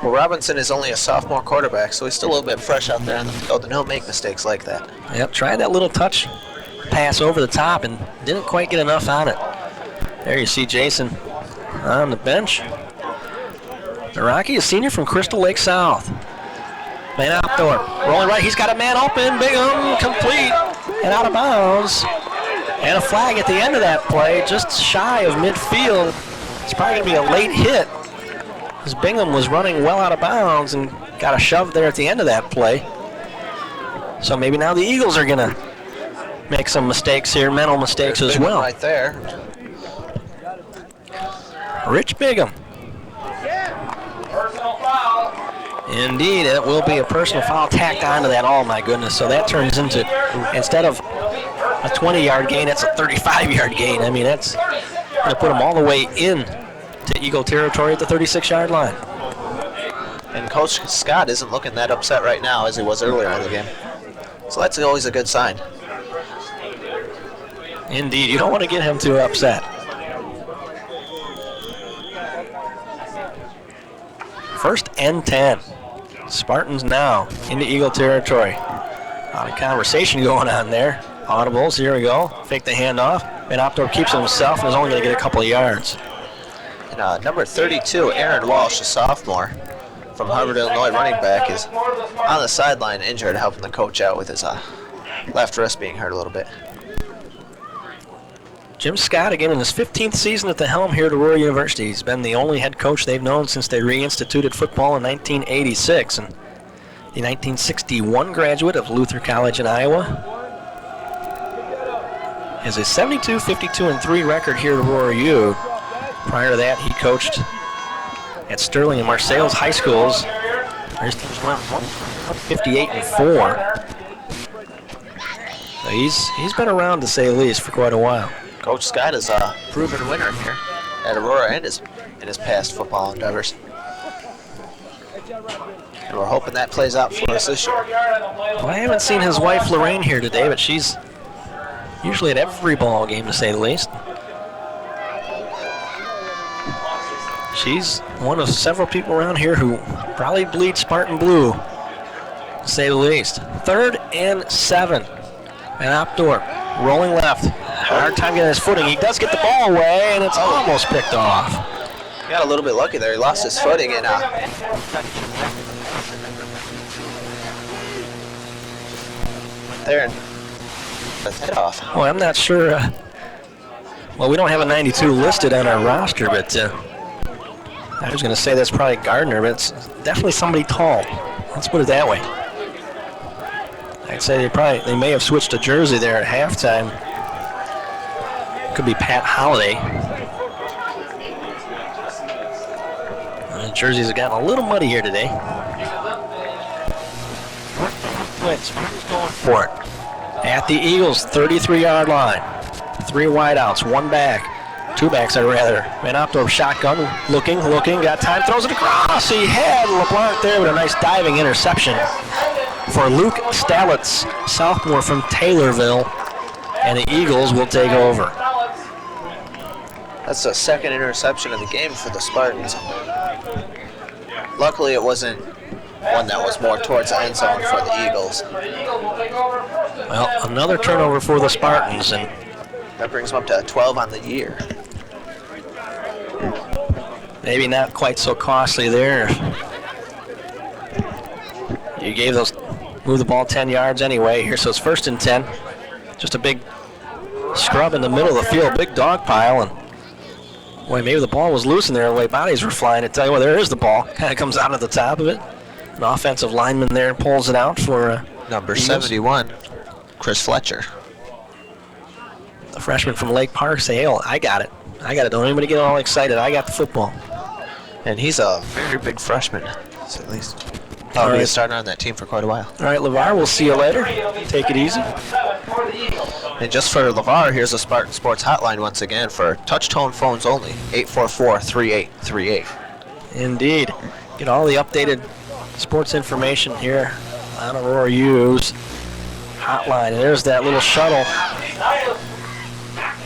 Well, Robinson is only a sophomore quarterback, so he's still a little bit fresh out there on the field, and he'll make mistakes like that. Yep, tried that little touch pass over the top and didn't quite get enough on it. There you see Jason on the bench. Naraki, a senior from Crystal Lake South. Man outdoor, rolling right, he's got a man open, Bingham, complete, and out of bounds. And a flag at the end of that play, just shy of midfield. It's probably going to be a late hit, as Bingham was running well out of bounds and got a shove there at the end of that play. So maybe now the Eagles are going to make some mistakes here, mental mistakes as well. Right there. Rich Bingham. Personal foul. Indeed, it will be a personal foul tacked onto that. Oh my goodness. So that turns into, instead of a 20-yard gain, it's a 35-yard gain. I mean, that's going to put them all the way in to Eagle territory at the 36-yard line. And Coach Scott isn't looking that upset right now as he was earlier in the game. So that's always a good sign. Indeed, you don't want to get him too upset. First and 10. Spartans now into Eagle territory. A lot of conversation going on there. Audibles, here we go. Fake the handoff. Van Opdorp keeps it himself and is only going to get a couple of yards. And number 32, Aaron Walsh, a sophomore from Harvard, Illinois, running back, is on the sideline injured, helping the coach out with his left wrist being hurt a little bit. Jim Scott, again in his 15th season at the helm here at Aurora University. He's been the only head coach they've known since they reinstituted football in 1986. And the 1961 graduate of Luther College in Iowa. Has a 72-52-3 record here at Aurora U. Prior to that, he coached at Sterling and Marseilles high schools. His teams went 58-4. So he's been around, to say the least, for quite a while. Coach Scott is a proven winner here at Aurora and in his past football endeavors. And we're hoping that plays out for us this year. Well, I haven't seen his wife Lorraine here today, but she's usually at every ball game, to say the least. She's one of several people around here who probably bleed Spartan blue, to say the least. 3rd and 7. Van Opdorp rolling left. Hard time getting his footing. He does get the ball away, and it's almost picked off. He got a little bit lucky there. He lost his footing and there and head off. Well, I'm not sure. Well, we don't have a 92 listed on our roster, but I was going to say that's probably Gardner, but it's definitely somebody tall. Let's put it that way. I'd say they may have switched a jersey there at halftime. Could be Pat Holliday. The jerseys have gotten a little muddy here today. Who's going for it? At the Eagles' 33-yard line. 3 wideouts, 1 back. 2 backs, I'd rather. Van Opdorp shotgun, looking, got time, throws it across. He had LeBlanc there with a nice diving interception for Luke Stalitz, sophomore from Taylorville, and the Eagles will take over. That's the 2nd interception of the game for the Spartans. Luckily, it wasn't one that was more towards the end zone for the Eagles. Well, another turnover for the Spartans, and that brings them up to 12 on the year. Maybe not quite so costly there. You move the ball 10 yards anyway here, so it's 1st and 10. Just a big scrub in the middle of the field, big dog pile, and boy, maybe the ball was loose in there the way bodies were flying. I tell you what, there is the ball. Kind of comes out at the top of it. An offensive lineman there pulls it out for number Eagles. 71, Chris Fletcher. The freshman from Lake Park say, hey, I got it. Don't anybody get all excited. I got the football. And he's a very big freshman, so at least. All He'll be right. starting on that team for quite a while. All right, LeVar, we'll see you later. Take it easy. And just for LeVar, here's the Spartan Sports hotline once again for touch-tone phones only, 844-3838. Indeed. Get all the updated sports information here on Aurora U's hotline. And there's that little shuttle.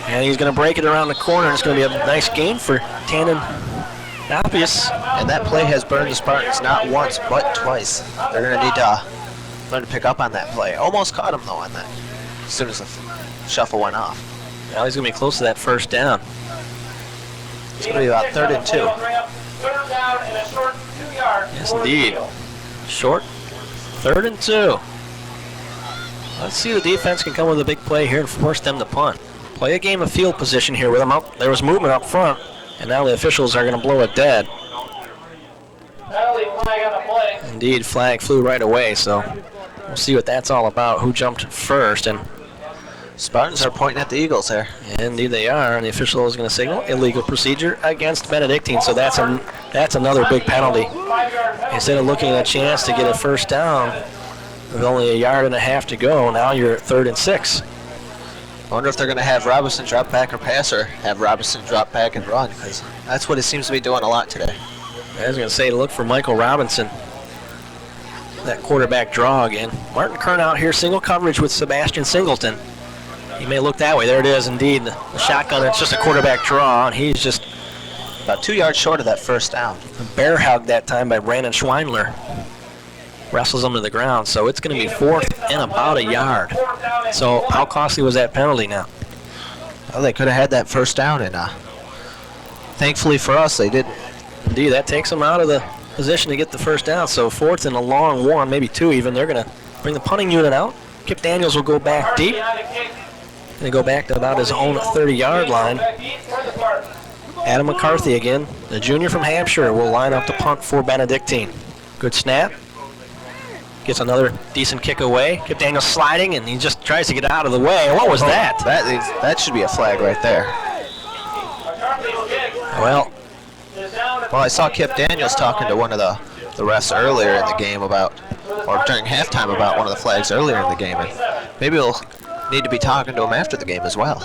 And he's going to break it around the corner, and it's going to be a nice gain for Tannen Napius. And that play has burned the Spartans not once, but twice. They're going to need to learn to pick up on that play. Almost caught him, though, on that, as soon as the shuffle went off. Well, he's going to be close to that 1st down. It's going to be about 3rd and 2. Third down and a short 2 yards. Yes, indeed. Short, 3rd and 2. Let's see if the defense can come with a big play here and force them to punt. Play a game of field position here with them up. There was movement up front, and now the officials are going to blow it dead. Penalty flag on the play. Indeed, flag flew right away, so we'll see what that's all about, who jumped first. And Spartans are pointing at the Eagles there. indeed they are, and the official is going to signal illegal procedure against Benedictine, so that's another big penalty. 5-yard penalty. Instead of looking at a chance to get a first down with only 1.5 yards to go, now you're at 3rd and 6. I wonder if they're going to have Robinson drop back or pass, or have Robinson drop back and run, because that's what it seems to be doing a lot today. I was going to say, look for Michael Robinson, that quarterback draw again. Martin Kern out here, single coverage with Sebastian Singleton. He may look that way. There it is, indeed. The shotgun, it's just a quarterback draw, and he's just About 2 yards short of that first down. bear hugged that time by Brandon Schweinler. Wrestles him to the ground, so it's going to be 4th and about 1 yard. So how costly was that penalty now? Well, they could have had that first down, and thankfully for us, they didn't. Indeed, that takes them out of the position to get the first down. So 4th and a long 1, maybe 2 even. They're going to bring the punting unit out. Kip Daniels will go back deep. Going to go back to about his own 30-yard line. Adam McCarthy again, the junior from Hampshire, will line up to punt for Benedictine. Good snap. Gets another decent kick away. Kip Daniels sliding, and he just tries to get out of the way. What was that? That should be a flag right there. Well, I saw Kip Daniels talking to one of the refs earlier in the game about, or during halftime about one of the flags earlier in the game, and maybe we'll need to be talking to him after the game as well.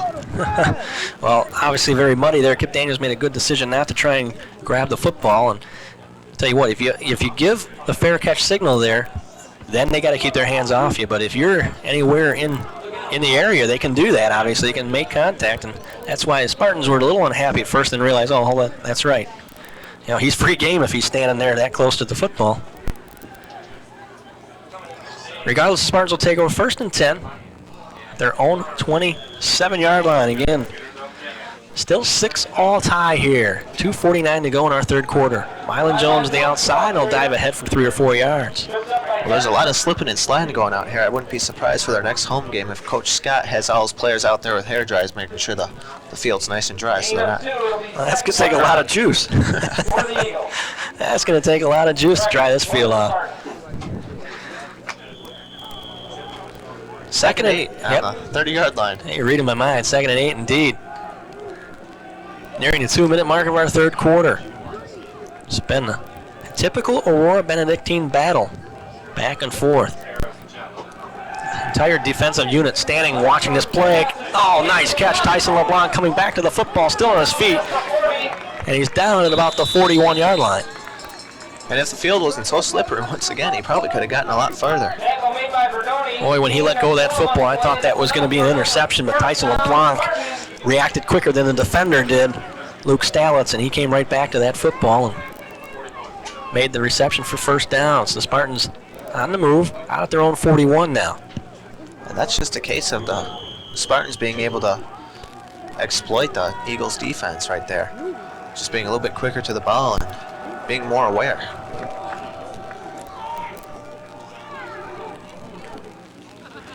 well, obviously very muddy there. Kip Daniels made a good decision not to try and grab the football. And I'll tell you what, if you give the fair catch signal there, then they got to keep their hands off you. But if you're anywhere in the area, they can do that. Obviously, they can make contact, and that's why the Spartans were a little unhappy at first and realized, oh, hold on, that's right. You know, he's free game if he's standing there that close to the football. Regardless, the Spartans will take over 1st and 10. Their own 27-yard line again. Still 6 all tie here. 2:49 to go in our 3rd quarter. Mylan Jones the outside, and will dive ahead for 3 or 4 yards. Well, there's a lot of slipping and sliding going out here. I wouldn't be surprised for their next home game if Coach Scott has all his players out there with hair dryers, making sure the field's nice and dry, so they're not. That's going to take a lot of juice. That's going to take a lot of juice to dry this field off. 2nd and 8 on the 30-yard line. Hey, you're reading my mind. 2nd and 8 indeed. Nearing the 2-minute mark of our 3rd quarter. It's been a typical Aurora Benedictine battle. Back and forth. The entire defensive unit standing watching this play. Oh, nice catch. Tyson LeBlanc coming back to the football, still on his feet. And he's down at about the 41-yard line. And if the field wasn't so slippery once again, he probably could have gotten a lot farther. Boy, when he let go of that football, I thought that was going to be an interception, but Tyson LeBlanc reacted quicker than the defender did, Luke Stalitz, and he came right back to that football and made the reception for first down. So the Spartans on the move, out at their own 41 now. And that's just a case of the Spartans being able to exploit the Eagles' defense right there. Just being a little bit quicker to the ball and being more aware.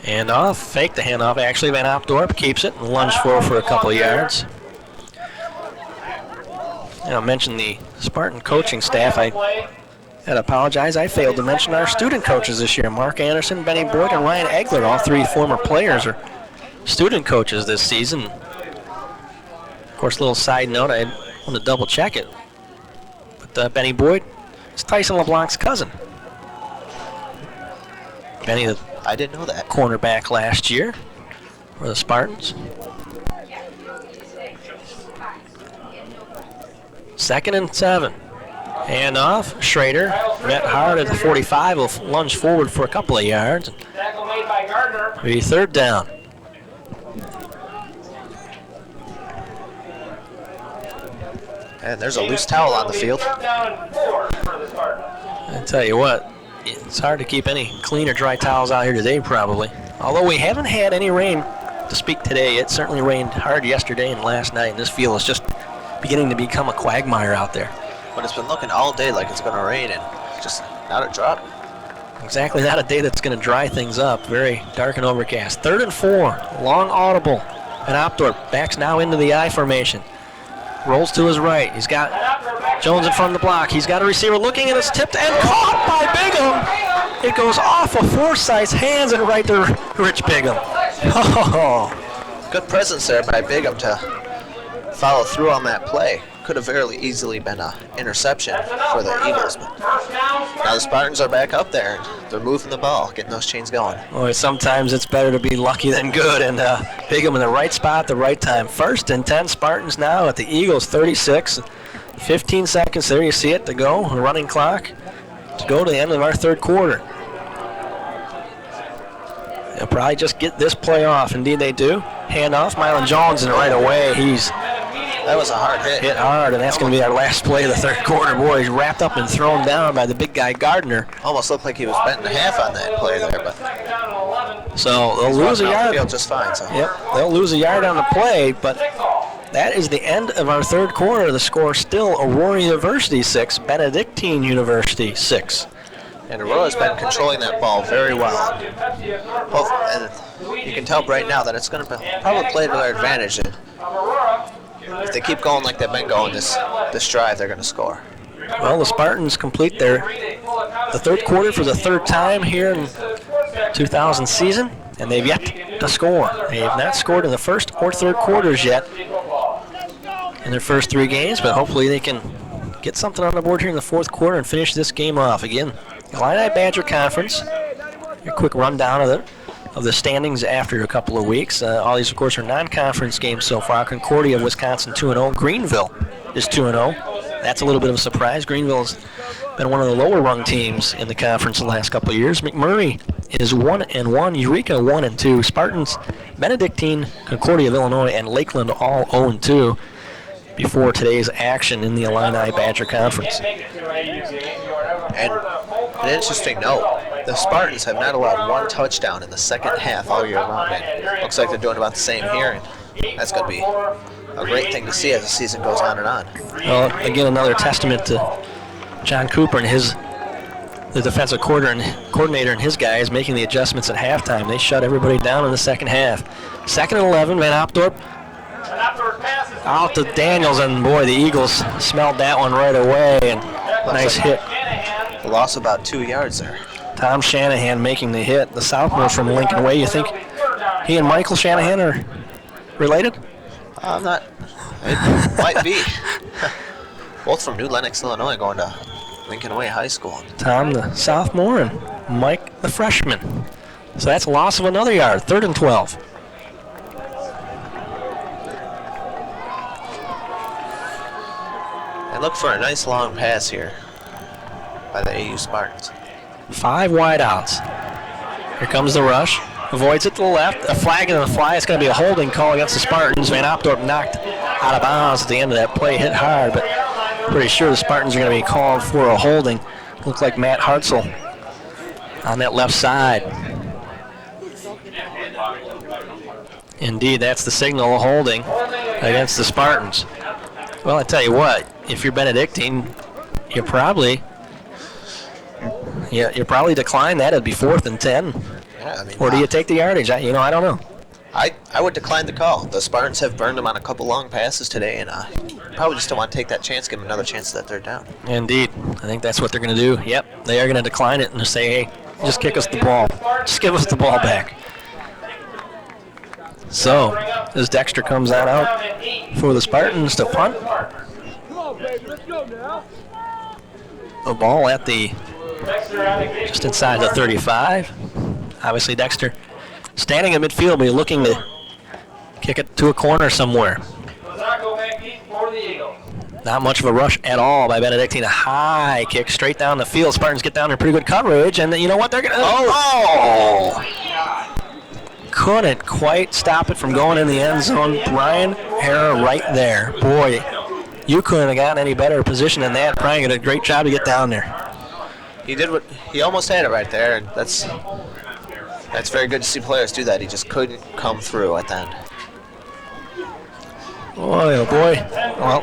Handoff, fake the handoff. Actually, Van Opdorp keeps it and lunge forward for a couple of yards. And I mentioned the Spartan coaching staff. I had to apologize. I failed to mention our student coaches this year. Mark Anderson, Benny Boyd, and Ryan Egler. All 3 former players are student coaches this season. Of course, a little side note, I want to double check it. But Benny Boyd is Tyson LeBlanc's cousin. Benny, I didn't know that. Cornerback last year for the Spartans. 2nd and 7. Handoff. Schrader met hard at the 45. Will lunge forward for a couple of yards. Tackle made by Gardner. Maybe 3rd down. And there's a loose towel on the field. I tell you what, it's hard to keep any clean or dry towels out here today, probably. Although we haven't had any rain to speak today. It certainly rained hard yesterday and last night, and this field is just beginning to become a quagmire out there. But it's been looking all day like it's going to rain and just not a drop. Exactly, not a day that's going to dry things up. Very dark and overcast. 3rd and 4, long audible. And Opdorp backs now into the I formation. Rolls to his right. He's got Jones in front of the block. He's got a receiver looking, and it's tipped and caught by Bigham. It goes off of Forsythe's hands and right to Rich Bigham. Oh. Good presence there by Bigham to follow through on that play. Could have very easily been an interception for the Eagles. But now the Spartans are back up there, and they're moving the ball, getting those chains going. Boy, sometimes it's better to be lucky than good, and Bigham in the right spot at the right time. 1st and 10 Spartans now at the Eagles 36. 15 seconds there, you see it to go, a running clock to go to the end of our 3rd quarter. They'll probably just get this play off. Indeed they do. Hand off, Mylan Jones, and right away that was a hard hit. Hit hard, and that's going to be our last play of the 3rd quarter. Boy, he's wrapped up and thrown down by the big guy Gardner. Almost looked like he was bent in half on that play there, but so they'll lose a yard. Field just fine. So. Yep, they'll lose a yard on the play, but that is the end of our 3rd quarter. The score still Aurora University 6, Benedictine University 6. And Aurora's been controlling that ball very well. And you can tell right now that it's going to probably play to their advantage. And if they keep going like they've been going this drive, they're going to score. Well, the Spartans complete the 3rd quarter for the 3rd time here in 2000 season, and they've yet to score. They have not scored in the 1st or 3rd quarters yet in their first 3 games, but hopefully they can get something on the board here in the 4th quarter and finish this game off. Again, Illini-Badger Conference. A quick rundown of the standings after a couple of weeks. All these, of course, are non-conference games so far. Concordia of Wisconsin 2-0. Greenville is 2-0. That's a little bit of a surprise. Greenville's been one of the lower-rung teams in the conference the last couple of years. McMurray is 1-1. Eureka 1-2. Spartans, Benedictine, Concordia of Illinois, and Lakeland all 0-2 before today's action in the Illini-Badger Conference. And an interesting note, the Spartans have not allowed 1 touchdown in the 2nd half all year long. And looks like they're doing about the same here, and that's going to be a great thing to see as the season goes on and on. Well, again, another testament to John Cooper and the defensive coordinator and his guys making the adjustments at halftime. They shut everybody down in the 2nd half. 2nd and 11, Van Opdorp out to Daniels, and boy, the Eagles smelled that one right away, and nice hit. The loss about 2 yards there. Tom Shanahan making the hit, the sophomore from Lincoln Way. You think he and Michael Shanahan are related? I'm not. It might be. Both from New Lenox, Illinois, going to Lincoln Way High School. Tom, the sophomore, and Mike, the freshman. So that's a loss of another yard. 3rd and 12. And look for a nice long pass here by the AU Spartans. 5 wideouts. Here comes the rush. Avoids it to the left. A flag and a fly. It's going to be a holding call against the Spartans. Van Opdorp knocked out of bounds at the end of that play. Hit hard, but pretty sure the Spartans are going to be called for a holding. Looked like Matt Hartzell on that left side. Indeed, that's the signal of holding against the Spartans. Well, I tell you what, if you're Benedictine, you probably decline that. It'd be 4th and 10. Yeah, I mean, or do you take the yardage? I don't know. I would decline the call. The Spartans have burned them on a couple long passes today, and probably just don't want to take that chance, give them another chance that they're down. Indeed. I think that's what they're going to do. Yep, they are going to decline it and say, hey, just kick us the ball. Just give us the ball back. So, as Dexter comes on out for the Spartans to punt. A ball at just inside the 35. Obviously Dexter standing in midfield, but looking to kick it to a corner somewhere. Not much of a rush at all by Benedictine. A high kick straight down the field. Spartans get down there, pretty good coverage, and you know what? They're going to... Oh! Couldn't quite stop it from going in the end zone. Brian Hara right there. Boy, you couldn't have gotten any better position than that. Brian did a great job to get down there. He almost had it right there, and that's very good to see players do that. He just couldn't come through at the end. Boy, oh boy. Well,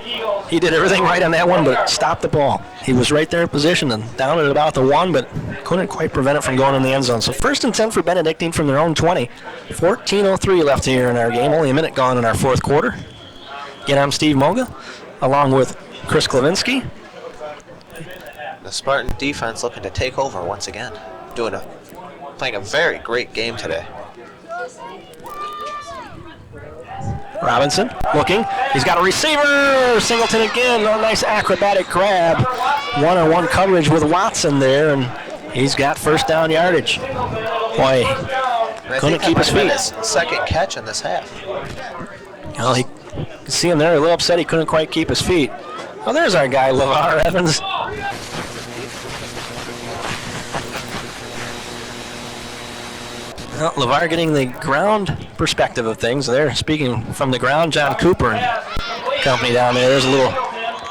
he did everything right on that one, but stopped the ball. He was right there in position and down at about the 1, but couldn't quite prevent it from going in the end zone. So 1st and 10 for Benedictine from their own 20. 14:03 left here in our game. Only a minute gone in our 4th quarter. Again, I'm Steve Moga, along with Chris Klavinsky. The Spartan defense looking to take over once again. Playing a very great game today. Robinson looking. He's got a receiver. Singleton again. A nice acrobatic grab. One-on-one coverage with Watson there, and he's got first down yardage. Boy, couldn't keep his feet. His second catch in this half. Well, you can see him there a little upset he couldn't quite keep his feet. Well, there's our guy, LeVar Evans. Well, LeVar getting the ground perspective of things there. Speaking from the ground, John Cooper and company down there. There's a little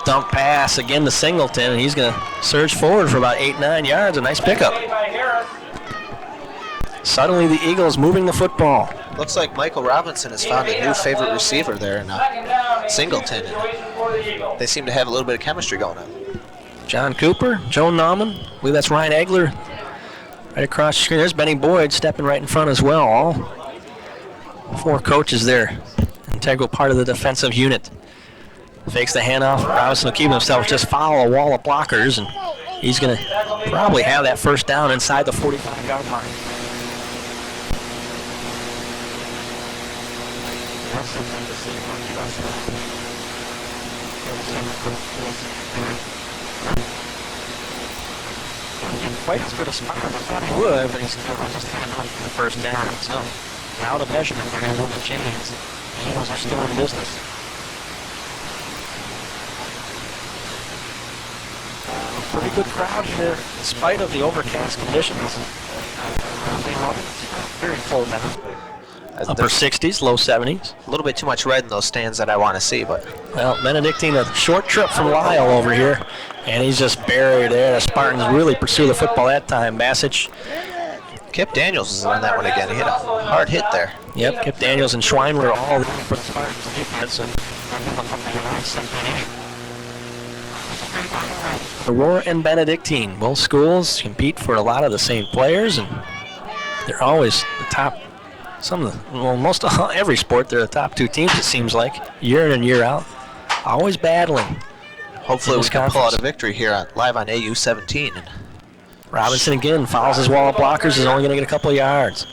dump pass again to Singleton, and he's going to surge forward for about 8-9 yards. A nice pickup. Suddenly the Eagles moving the football. Looks like Michael Robinson has found a new favorite receiver there in Singleton. They seem to have a little bit of chemistry going on. John Cooper, Joe Nauman. I believe that's Ryan Egler. Right across the screen. There's Benny Boyd stepping right in front as well. All 4 coaches there. Integral part of the defensive unit. Fakes the handoff. Robinson will keep himself just follow a wall of blockers, and he's going to probably have that first down inside the 45-yard line. Quite as good a spot as I thought he would, but he's just the first down. So now the measurement for him on the chains. Eagles are still in business. Pretty good crowd here, in spite of the overcast conditions. Very full now. Upper 60s, low 70s. A little bit too much red in those stands that I want to see, but... Well, Benedictine, a short trip from Lyle over here, and he's just buried there. The Spartans really pursue the football that time. Bassich. Kip Daniels is on that one again. He hit a hard hit there. Yep, Kip Daniels and Schwein were all for the Spartans defense. Aurora and Benedictine, both schools compete for a lot of the same players, and they're always the top. Most every sport, they're the top 2 teams, it seems like, year in and year out. Always battling. Hopefully we can pull out a victory here live on AU 17. Robinson again follows his wall of blockers, is only going to get a couple of yards.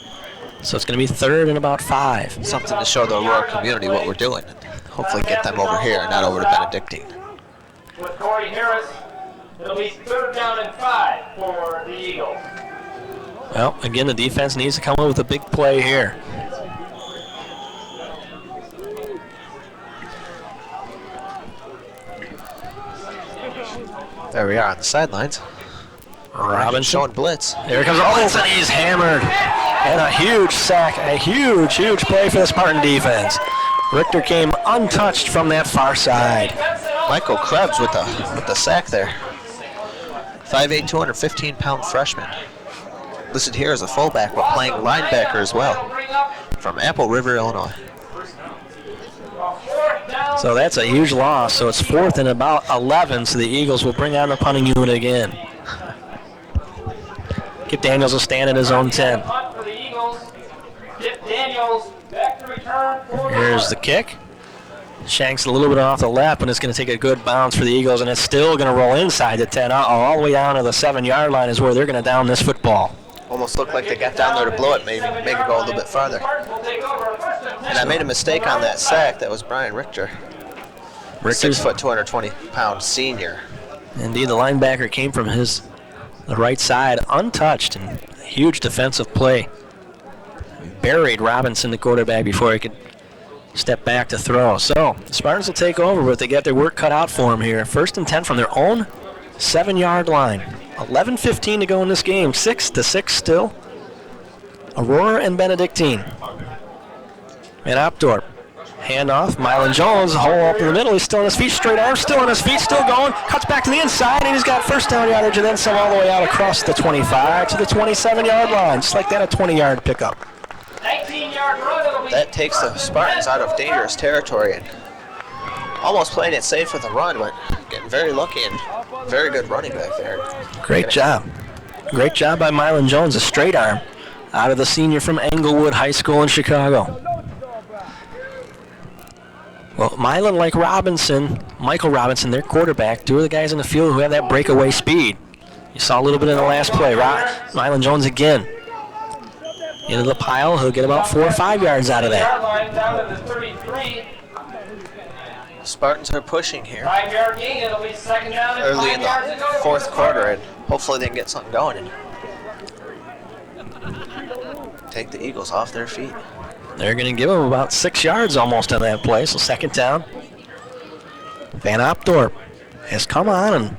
So it's going to be 3rd and about 5. Something to show the Aurora community what we're doing, and hopefully get them over here, not over to Benedictine. With Corey Harris, it'll be 3rd down and 5 for the Eagles. Well, again, the defense needs to come in with a big play here. There we are on the sidelines. Robinson showing blitz. There comes Robinson. He's hammered. And a huge sack. A huge, huge play for the Spartan defense. Richter came untouched from that far side. Michael Krebs with the sack there. 5'8", 215-pound freshman. Listed here as a fullback, but playing linebacker as well. From Apple River, Illinois. So that's a huge loss. So it's 4th and about 11. So the Eagles will bring out the punting unit again. Kip Daniels will stand at his own 10. Here's the kick. Shanks a little bit off the left, and it's going to take a good bounce for the Eagles, and it's still going to roll inside the 10. All the way down to the 7-yard line is where they're going to down this football. Almost looked like they got down there to blow it, maybe make it go a little bit farther. And I made a mistake on that sack. That was Brian Richter. 6 foot, 220-pound senior. Indeed, the linebacker came from the right side untouched, and a huge defensive play. Buried Robinson, the quarterback, before he could step back to throw. So the Spartans will take over, but they get their work cut out for them here. 1st and 10 from their own 7-yard line. 11:15 to go in this game. 6-6 still. Aurora and Benedictine. And Opdorp. Handoff. Mylan Jones, hole up in the middle. He's still on his feet. Straight arm, still on his feet, still going. Cuts back to the inside, and he's got first down yardage, and then some all the way out across the 25 to the 27-yard line. Just like that, a 20-yard pickup. 19-yard run. That takes the Spartans out of dangerous territory, and almost playing it safe with a run, but getting very lucky and very good running back there. Great job. Great job by Mylan Jones, a straight arm out of the senior from Englewood High School in Chicago. Well, Mylan, like Michael Robinson, their quarterback, two of the guys in the field who have that breakaway speed. You saw a little bit in the last play. Mylan Jones again. Into the pile, he'll get about 4 or 5 yards out of that. Spartans are pushing here 5-yard gain, it'll be second down and early 5 in yards to the go. fourth quarter, and hopefully they can get something going and take the Eagles off their feet. They're going to give them about 6 yards almost on that play, so second down. Van Opdorp has come on and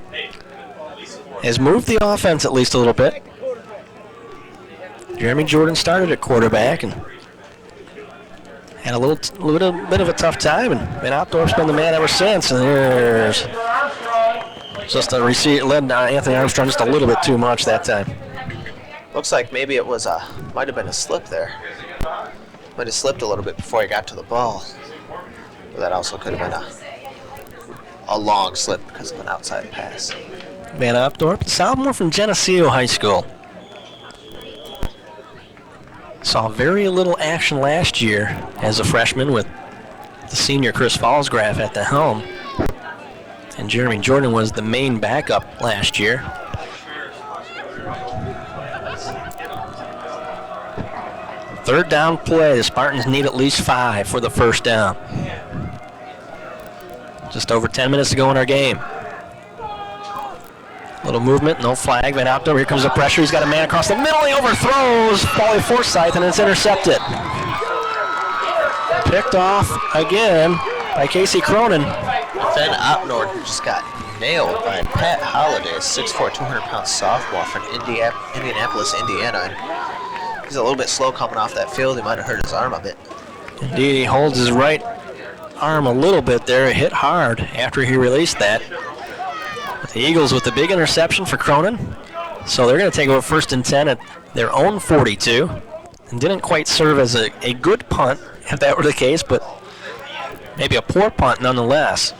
has moved the offense at least a little bit. Jeremy Jordan started at quarterback and had a little bit of a tough time, and Van Opdorp's been the man ever since. And there's just a receiver led Anthony Armstrong just a little bit too much that time. Looks like maybe it was might have been a slip there. Might have slipped a little bit before he got to the ball. But that also could have been a long slip because of an outside pass. Van Opdorp, the sophomore from Geneseo High School. Saw very little action last year as a freshman with the senior Chris Fallsgraf at the helm. And Jeremy Jordan was the main backup last year. Third down play. The Spartans need at least 5 for the first down. Just over 10 minutes to go in our game. Little movement, no flag. Van Opdorp, here comes the pressure. He's got a man across the middle. He overthrows Paulie Forsyth, and it's intercepted. Picked off again by Casey Cronin. Van Opdorp just got nailed by Pat Holliday, a 6'4", 200-pound sophomore from Indianapolis, Indiana. And he's a little bit slow coming off that field. He might have hurt his arm a bit. Indeed, he holds his right arm a little bit there. It hit hard after he released that. The Eagles with the big interception for Cronin. So they're going to take over first and 10 at their own 42. And didn't quite serve as a good punt, if that were the case, but maybe a poor punt nonetheless.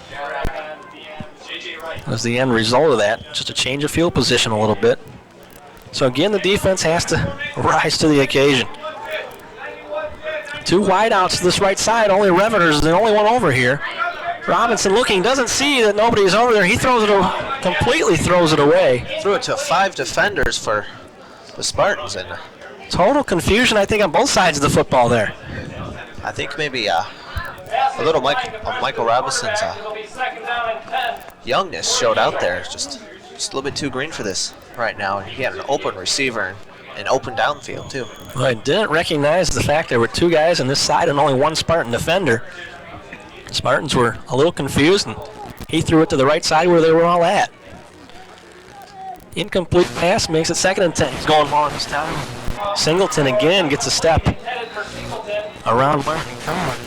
That was the end result of that. Just a change of field position a little bit. So again, the defense has to rise to the occasion. 2 wideouts to this right side. Only Reveter is the only one over here. Robinson looking, doesn't see that nobody's over there. He completely throws it away. Threw it to 5 defenders for the Spartans, and Total confusion, I think, on both sides of the football there. I think maybe a little Michael Robinson's youngness showed out there. Just a little bit too green for this right now. And he had an open receiver and open downfield too. Well, I didn't recognize the fact there were 2 guys on this side and only 1 Spartan defender. The Spartans were a little confused, and he threw it to the right side where they were all at. Incomplete pass makes it second and 10. He's going long this time. Singleton again gets a step around where he comes.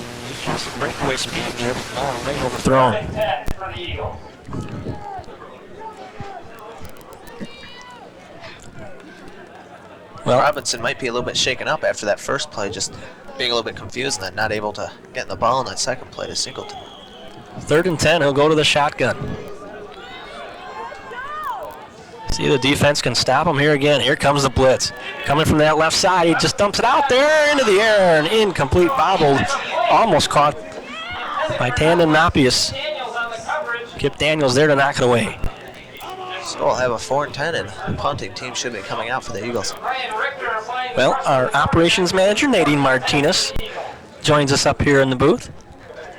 Just breakaway speed there, right overthrown. Well, Robinson might be a little bit shaken up after that first play, just being a little bit confused and then not able to get in the ball in that second play to Singleton. Third and 10, he'll go to the shotgun. See, the defense can stop him here again. Here comes the blitz. Coming from that left side, he just dumps it out there into the air. An incomplete bobbled, almost caught by Tandon Napius. Kip Daniels there to knock it away. So we'll have a 4 and 10, and the punting team should be coming out for the Eagles. Well, our operations manager, Nadine Martinez, joins us up here in the booth.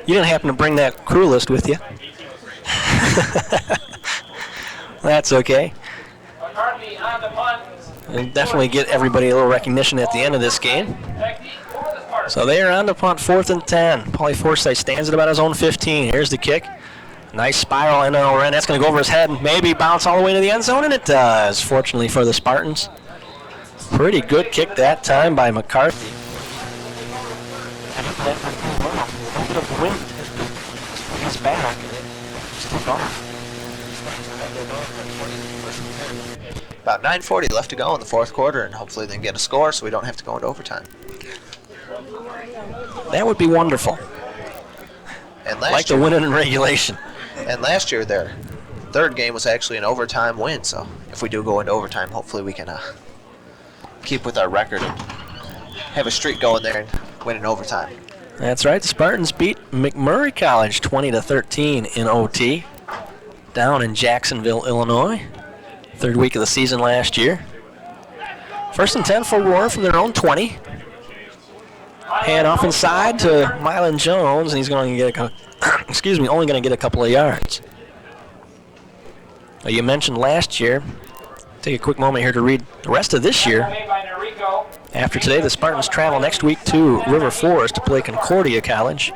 You didn't happen to bring that crew list with you. That's okay. We'll definitely get everybody a little recognition at the end of this game. So they are on to punt, 4th and 10. Paulie Forsyth stands at about his own 15. Here's the kick. Nice spiral in over end. That's going to go over his head and maybe bounce all the way to the end zone, and it does, fortunately for the Spartans. Pretty good kick that time by McCarthy. He's back. About 9:40 left to go in the fourth quarter, and hopefully they can get a score so we don't have to go into overtime. That would be wonderful. And like to win it in regulation. And last year, their third game was actually an overtime win. So if we do go into overtime, hopefully we can keep with our record and have a streak going there and win in overtime. That's right. The Spartans beat McMurray College 20-13 in OT down in Jacksonville, Illinois. Third week of the season last year. 1st and 10 for Aurora from their own 20. Hand off inside to Mylan Jones, and he's going to get only going to get a couple of yards. You mentioned last year. Take a quick moment here to read the rest of this year. After today, the Spartans travel next week to River Forest to play Concordia College.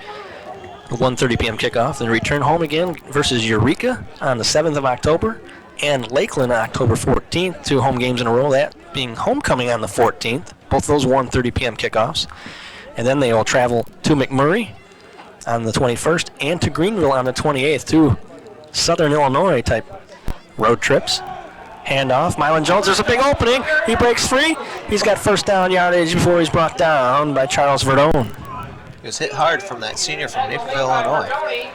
A 1:30 p.m. kickoff. Then return home again versus Eureka on the 7th of October. And Lakeland October 14th. 2 home games in a row, that being homecoming on the 14th. Both those 1:30 p.m. kickoffs. And then they will travel to McMurray on the 21st and to Greenville on the 28th. 2 Southern Illinois type road trips. Handoff, Mylan Jones, there's a big opening. He breaks free. He's got first down yardage before he's brought down by Charles Verdone. He was hit hard from that senior from Naperville, Illinois.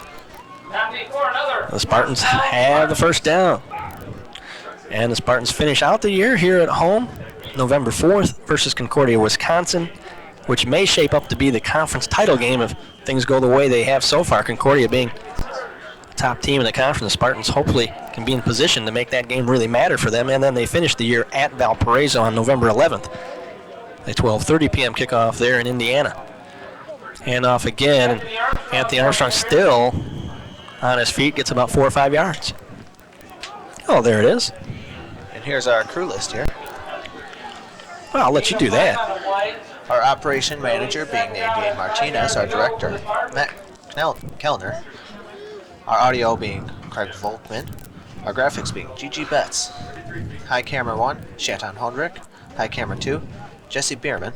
The Spartans have the first down. And the Spartans finish out the year here at home, November 4th versus Concordia, Wisconsin, which may shape up to be the conference title game if things go the way they have so far. Concordia being top team in the conference, the Spartans hopefully can be in position to make that game really matter for them. And then they finish the year at Valparaiso on November 11th. A 12:30 p.m. kickoff there in Indiana. Handoff again, and Anthony Armstrong still on his feet, gets about 4 or 5 yards. Oh, there it is. And here's our crew list here. Well, I'll let you do that. Our operation manager being Nadine Martinez, our director, Matt Kellner. Our audio being Craig Volkman. Our graphics being Gigi Betts. High camera 1, Shanton Hondrick. High camera 2, Jesse Bierman.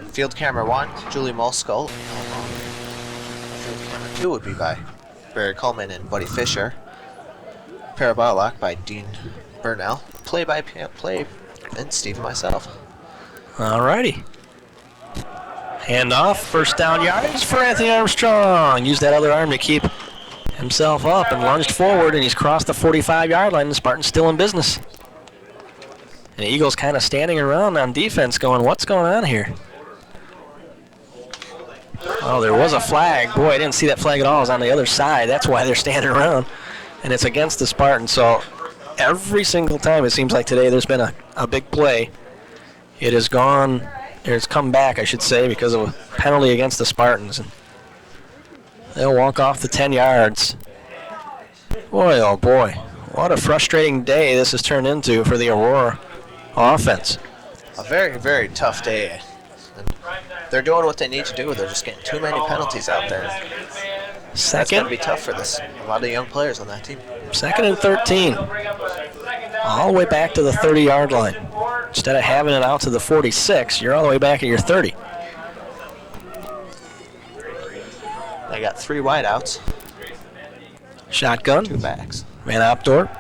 Field camera 1, Julie Molskull. Field camera 2 would be by Barry Coleman and Buddy Fisher. Parabolic by Dean Burnell. Play and Steve and myself. Alrighty. Handoff, first down yardage for Anthony Armstrong. Used that other arm to keep himself up and lunged forward, and he's crossed the 45-yard line. The Spartans still in business. And the Eagles kind of standing around on defense going, what's going on here? Oh, there was a flag. Boy, I didn't see that flag at all. It was on the other side. That's why they're standing around. And it's against the Spartans. So every single time it seems like today there's been a big play. It has gone, it's come back, I should say, because of a penalty against the Spartans. And they'll walk off the 10 yards. Boy, oh boy, what a frustrating day this has turned into for the Aurora offense. A very, very tough day. And they're doing what they need to do. They're just getting too many penalties out there. That's going to be tough for this. A lot of young players on that team. 2nd and 13. All the way back to the 30-yard line. Instead of having it out to the 46, you're all the way back at your 30. They got 3 wideouts. Shotgun. 2 backs. Man outdoor.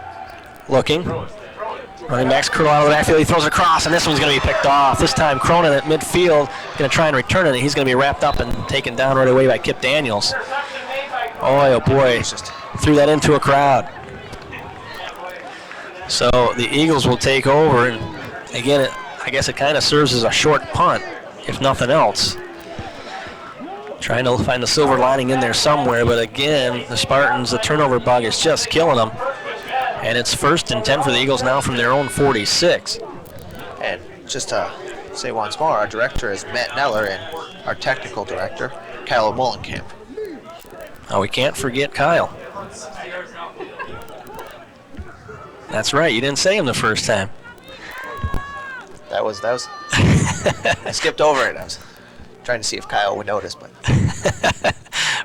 Looking. Running backs curl out of the backfield. He throws it across, and this one's going to be picked off. This time Cronin at midfield going to try and return it, and he's going to be wrapped up and taken down right away by Kip Daniels. Oh boy. Threw that into a crowd. So the Eagles will take over, and again, I guess it kind of serves as a short punt, if nothing else. Trying to find the silver lining in there somewhere, but again, the Spartans, the turnover bug is just killing them. And it's 1st and 10 for the Eagles now from their own 46. And just to say once more, our director is Matt Neller, and our technical director, Kyle Mullenkamp. Oh, we can't forget Kyle. That's right, you didn't say him the first time. That was I skipped over it. I was trying to see if Kyle would notice, but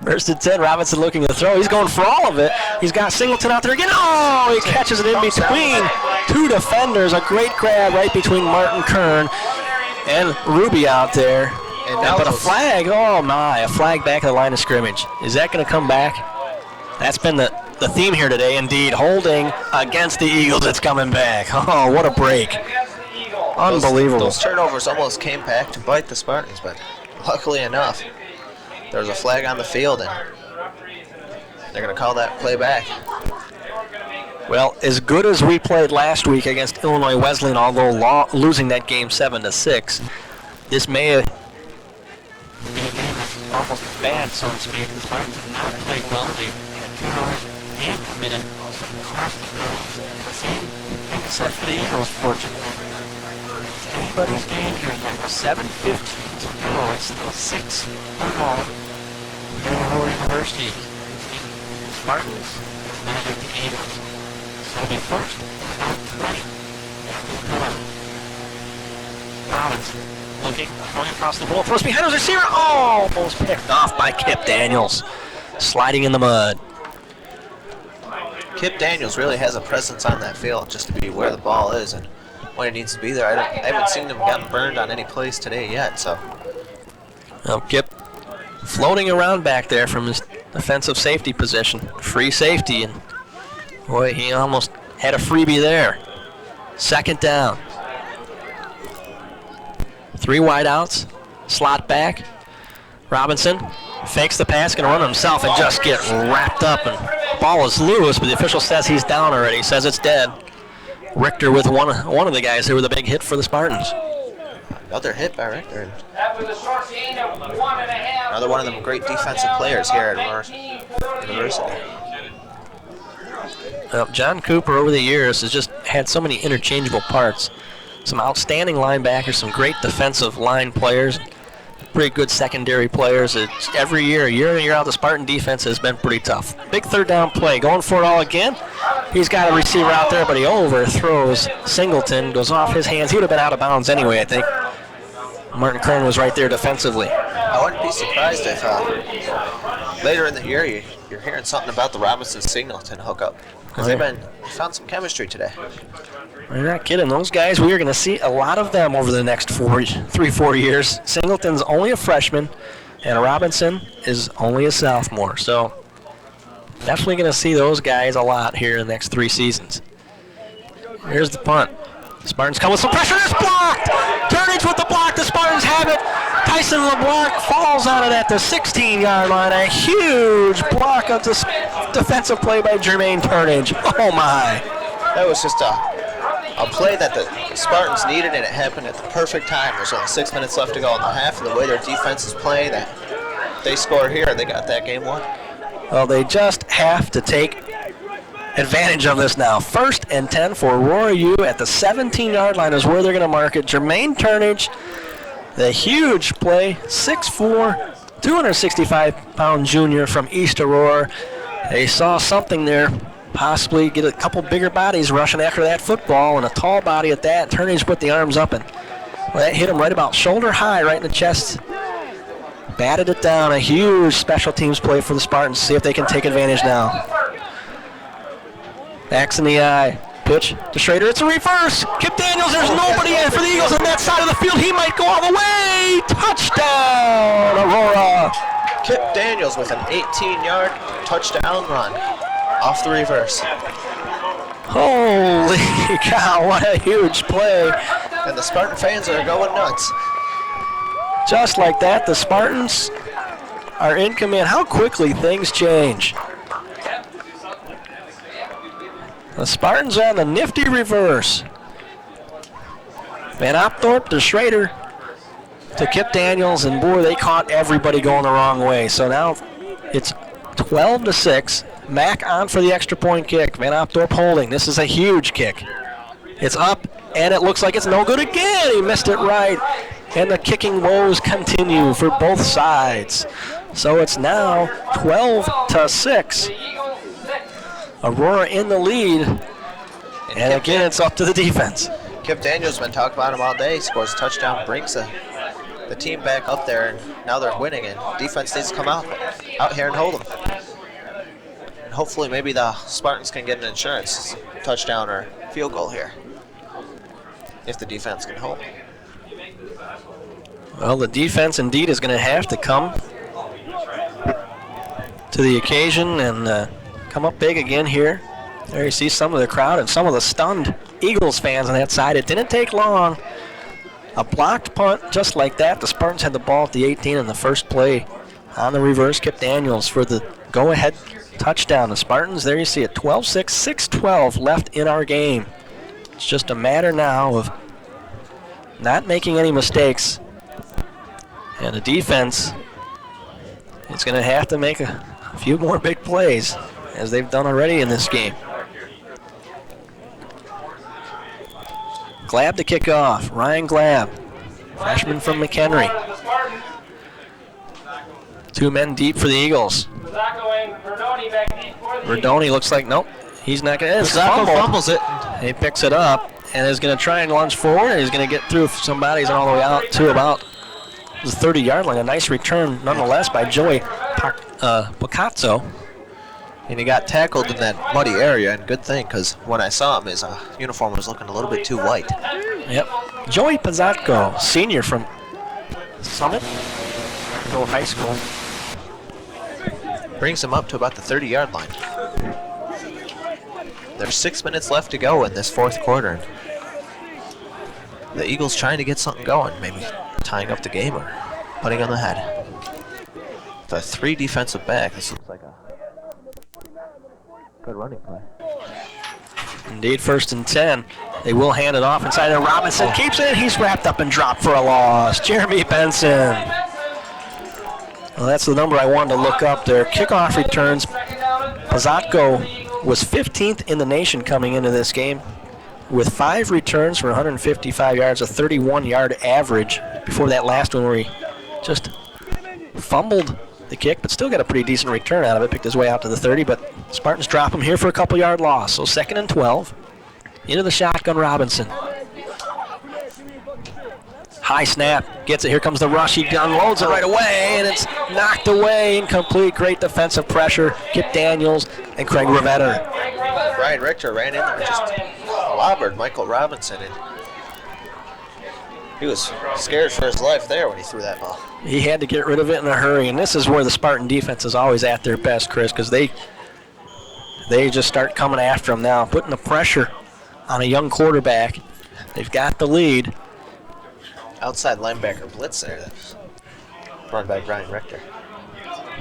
1st and 10, Robinson looking to throw. He's going for all of it. He's got Singleton out there again. Oh, he catches it in between 2 defenders. A great grab right between Martin Kern and Ruby out there. But a flag, oh my, a flag back at the line of scrimmage. Is that going to come back? That's been the theme here today, indeed. Holding against the Eagles, it's coming back. Oh, what a break. Unbelievable. Those turnovers almost came back to bite the Spartans, but luckily enough, There's a flag on the field, and they're going to call that play back. Well, as good as we played last week against Illinois Wesleyan, although losing that game 7-6, this may have almost bad, so to speak. The Spartans have not played well. They've had turnovers and committed except for the Eagles, fortunately. Anybody's game here in 7:15 to go. It's still 6 ball. Aurora University. Spartans, Benedictine Eagles. So it'll be first. Robbins looking, going across the ball. throws behind his receiver. Oh, almost picked off by Kip Daniels. Sliding in the mud. Kip Daniels really has a presence on that field just to be where the ball is and when it needs to be there. I haven't seen him gotten burned on any plays today yet. So Well, Kip floating around back there from his defensive safety position. Free safety, and boy, he almost had a freebie there. Second down. 3 wideouts, slot back. Robinson fakes the pass, gonna run himself and just get wrapped up, and ball is loose, but the official says he's down already. He says it's dead. Richter with one of the guys who were the big hit for the Spartans. another hit by Richter. That was a short gain of 1.5. Another one of them great defensive players here at Aurora University. Well, John Cooper over the years has just had so many interchangeable parts. Some outstanding linebackers, some great defensive line players, pretty good secondary players. It's every year in and year out, the Spartan defense has been pretty tough. Big third down play, going for it all again. He's got a receiver out there, but he overthrows Singleton, goes off his hands. He would have been out of bounds anyway, I think. Martin Kern was right there defensively. I wouldn't be surprised if later in the year you're hearing something about the Robinson-Singleton hookup, because they've found some chemistry today. You're not kidding. Those guys, we are going to see a lot of them over the next 3-4 years. Singleton's only a freshman, and Robinson is only a sophomore. So definitely going to see those guys a lot here in the next 3 seasons. Here's the punt. Spartans come with some pressure. It's blocked. Turnage with the block. The Spartans have it. Tyson LeBlanc falls on it at the 16-yard line. A huge block of the defensive play by Jermaine Turnage. Oh, my. That was just a play that the Spartans needed, and it happened at the perfect time. There's only 6 minutes left to go in the half, and the way their defense is playing, that they scored here, they got that game won. Well, they just have to take advantage of this now. 1st and 10 for Aurora U at the 17-yard line is where they're going to mark it. Jermaine Turnage, the huge play, 6'4", 265-pound junior from East Aurora. They saw something there. Possibly get a couple bigger bodies rushing after that football, and a tall body at that. Turnage put the arms up, and that hit him right about shoulder high, right in the chest. Batted it down. A huge special teams play for the Spartans. See if they can take advantage now. Backs in the eye. Pitch to Schrader. It's a reverse. Kip Daniels, there's nobody in for the Eagles on that side of the field. He might go all the way. Touchdown, Aurora. Kip Daniels with an 18-yard touchdown run off the reverse. Holy cow, what a huge play. And the Spartan fans are going nuts. Just like that, the Spartans are in command. How quickly things change. The Spartans on the nifty reverse. Van Opthorpe to Schrader to Kip Daniels, and boy, they caught everybody going the wrong way. So now it's 12-6. Mack on for the extra point kick. Van Opthorpe holding. This is a huge kick. It's up, and it looks like it's no good again. He missed it right. And the kicking woes continue for both sides. So it's now 12-6. Aurora in the lead. And again, it's up to the defense. Kip Daniels been talking about him all day. He scores a touchdown, brings the team back up there, and now they're winning, and defense needs to come out here and hold them. And hopefully maybe the Spartans can get an insurance touchdown or field goal here if the defense can hold. Well, the defense indeed is going to have to come to the occasion and come up big again here. There you see some of the crowd and some of the stunned Eagles fans on that side. It didn't take long. A blocked punt just like that. The Spartans had the ball at the 18 in the first play on the reverse. Kip Daniels for the go-ahead touchdown. The Spartans, there you see it, 12-6, 6-12 left in our game. It's just a matter now of not making any mistakes. And the defense is going to have to make a few more big plays, as they've done already in this game. Glab to kick off. Ryan Glab, freshman from McHenry. 2 men deep for the Eagles. Verdoni looks like, nope, he's not going to. Fumbles it. He picks it up and is going to try and lunge forward. He's going to get through somebody. He's all the way out to about the 30-yard line. A nice return, nonetheless, by Joey Picazzo. And he got tackled in that muddy area, and good thing, because when I saw him, his uniform was looking a little bit too white. Yep. Joey Pizatko, senior from Summit Hill High School. Brings him up to about the 30-yard line. There's 6 minutes left to go in this fourth quarter. The Eagles trying to get something going, maybe tying up the game or putting on the head. The 3 defensive back, this looks like a good running play. Indeed, 1st and 10. They will hand it off inside, and Robinson keeps it. He's wrapped up and dropped for a loss. Jeremy Benson. Well, that's the number I wanted to look up there. Kickoff returns. Pizatko was 15th in the nation coming into this game with 5 returns for 155 yards, a 31-yard average before that last one where he just fumbled the kick, but still got a pretty decent return out of it, picked his way out to the 30, but Spartans drop him here for a couple-yard loss. So 2nd and 12. Into the shotgun, Robinson. High snap, gets it. Here comes the rush. He unloads it right away, and it's knocked away. Incomplete. Great defensive pressure. Kip Daniels and Craig Revetter. Brian Richter ran in there and just clobbered Michael Robinson. And he was scared for his life there when he threw that ball. He had to get rid of it in a hurry, and this is where the Spartan defense is always at their best, Chris, because they just start coming after him now, putting the pressure on a young quarterback. They've got the lead. Outside linebacker blitz there. That's run by Brian Richter.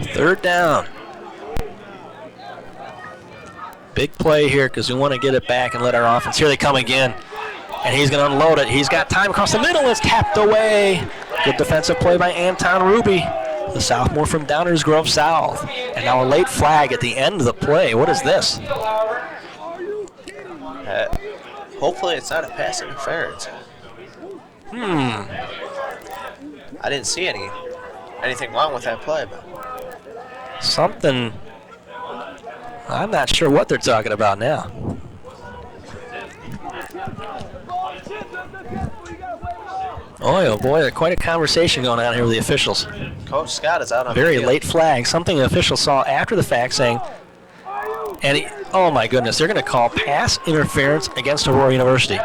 3rd down. Big play here because we want to get it back and let our offense. Here they come again. And he's going to unload it. He's got time across the middle. It's tapped away. Good defensive play by Anton Ruby, the sophomore from Downers Grove South. And now a late flag at the end of the play. What is this? Hopefully it's not a pass interference. I didn't see anything wrong with that play, but something. I'm not sure what they're talking about now. Oh boy, quite a conversation going on here with the officials. Coach Scott is out on very the late flag. Something the official saw after the fact saying, and oh my goodness, they're going to call pass interference against Aurora University.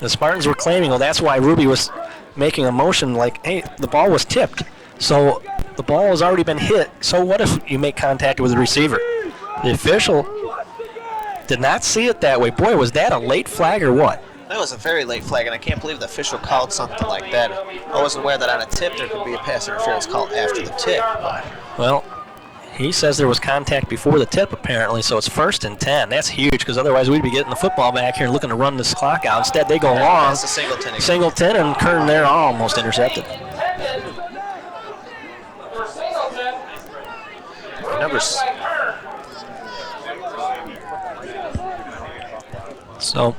The Spartans were claiming, well, that's why Ruby was making a motion like, hey, the ball was tipped. So the ball has already been hit. So what if you make contact with the receiver? The official did not see it that way. Boy, was that a late flag or what? That was a very late flag, and I can't believe the official called something like that. I wasn't aware that on a tip there could be a pass interference call after the tip. Well, he says there was contact before the tip, apparently, so it's 1st and 10. That's huge, because otherwise we'd be getting the football back here and looking to run this clock out. Instead, they go long. That's a Singleton. Singleton, and Kern there almost intercepted. Numbers. So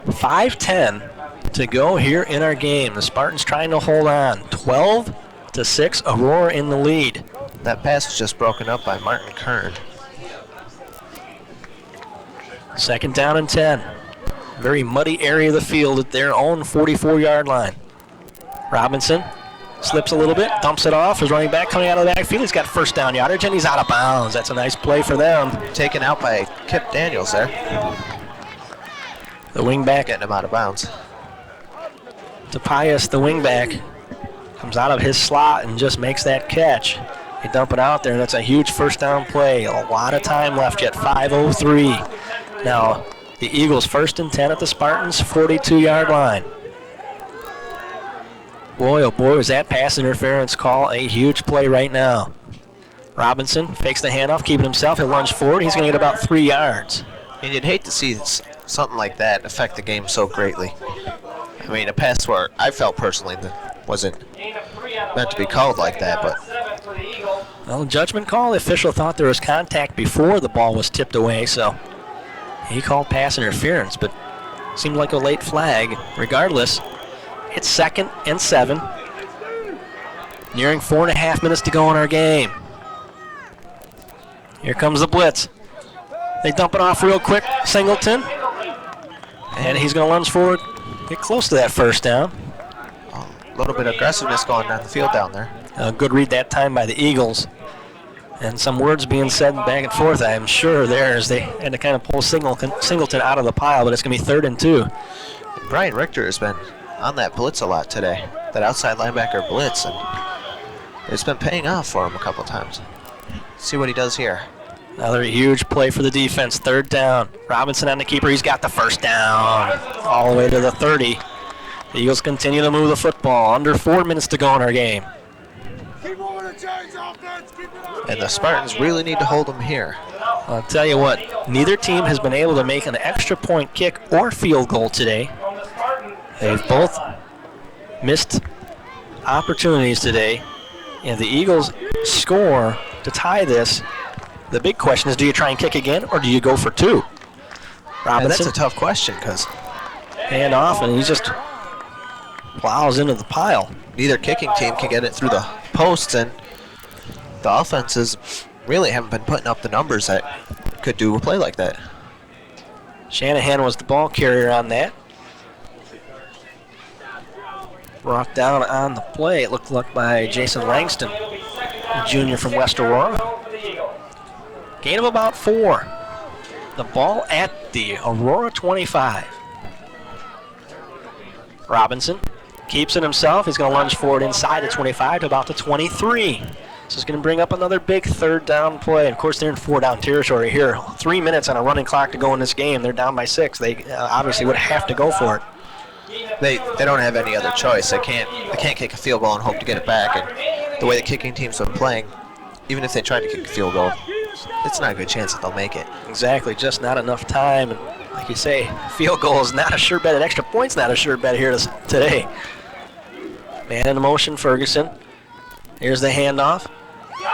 5:10 to go here in our game. The Spartans trying to hold on. 12-6, Aurora in the lead. That pass was just broken up by Martin Kern. 2nd down and 10. Very muddy area of the field at their own 44-yard line. Robinson slips a little bit, dumps it off. His running back coming out of the backfield. He's got 1st down yardage, and he's out of bounds. That's a nice play for them. Taken out by Kip Daniels there. The wingback getting him out of bounds. Topias, the wingback, comes out of his slot and just makes that catch. They dump it out there, and that's a huge 1st down play. A lot of time left yet, 5:03. Now, the Eagles 1st and 10 at the Spartans' 42-yard line. Boy, oh boy, was that pass interference call a huge play right now. Robinson fakes the handoff, keeping himself. He'll lunge forward. He's going to get about 3 yards. And you'd hate to see something like that affect the game so greatly. I mean, a pass where I felt personally that wasn't meant to be called like that, but... Well, judgment call. The official thought there was contact before the ball was tipped away, so he called pass interference, but seemed like a late flag. Regardless, it's 2nd and 7. Nearing 4.5 minutes to go in our game. Here comes the blitz. They dump it off real quick, Singleton. And he's going to lunge forward, get close to that first down. A little bit of aggressiveness going down the field down there. A good read that time by the Eagles. And some words being said back and forth, I'm sure, there as they had to kind of pull Singleton out of the pile, but it's going to be 3rd and 2. Brian Richter has been on that blitz a lot today, that outside linebacker blitz, and it's been paying off for him a couple times. See what he does here. Another huge play for the defense, 3rd down. Robinson on the keeper, he's got the first down. All the way to the 30. The Eagles continue to move the football. Under 4 minutes to go in our game. And the Spartans really need to hold them here. I'll tell you what, neither team has been able to make an extra point kick or field goal today. They've both missed opportunities today. And the Eagles score to tie this. The big question is, do you try and kick again, or do you go for 2? Robinson. And that's a tough question, because hand off, and he just plows into the pile. Neither kicking team can get it through the posts, and the offenses really haven't been putting up the numbers that could do a play like that. Shanahan was the ball carrier on that. Brought down on the play, it looked like by Jason Langston, junior from West Aurora. Gain of about 4. The ball at the Aurora 25. Robinson keeps it himself. He's going to lunge forward inside the 25 to about the 23. This is going to bring up another big 3rd down play. Of course, they're in 4-down territory here. 3 minutes on a running clock to go in this game. They're down by 6. They obviously would have to go for it. They don't have any other choice. They can't kick a field goal and hope to get it back. And the way the kicking teams have been playing, even if they try to kick a field goal, it's not a good chance that they'll make it. Exactly, just not enough time. And like you say, field goal is not a sure bet. An extra point's not a sure bet here today. Man in motion, Ferguson. Here's the handoff.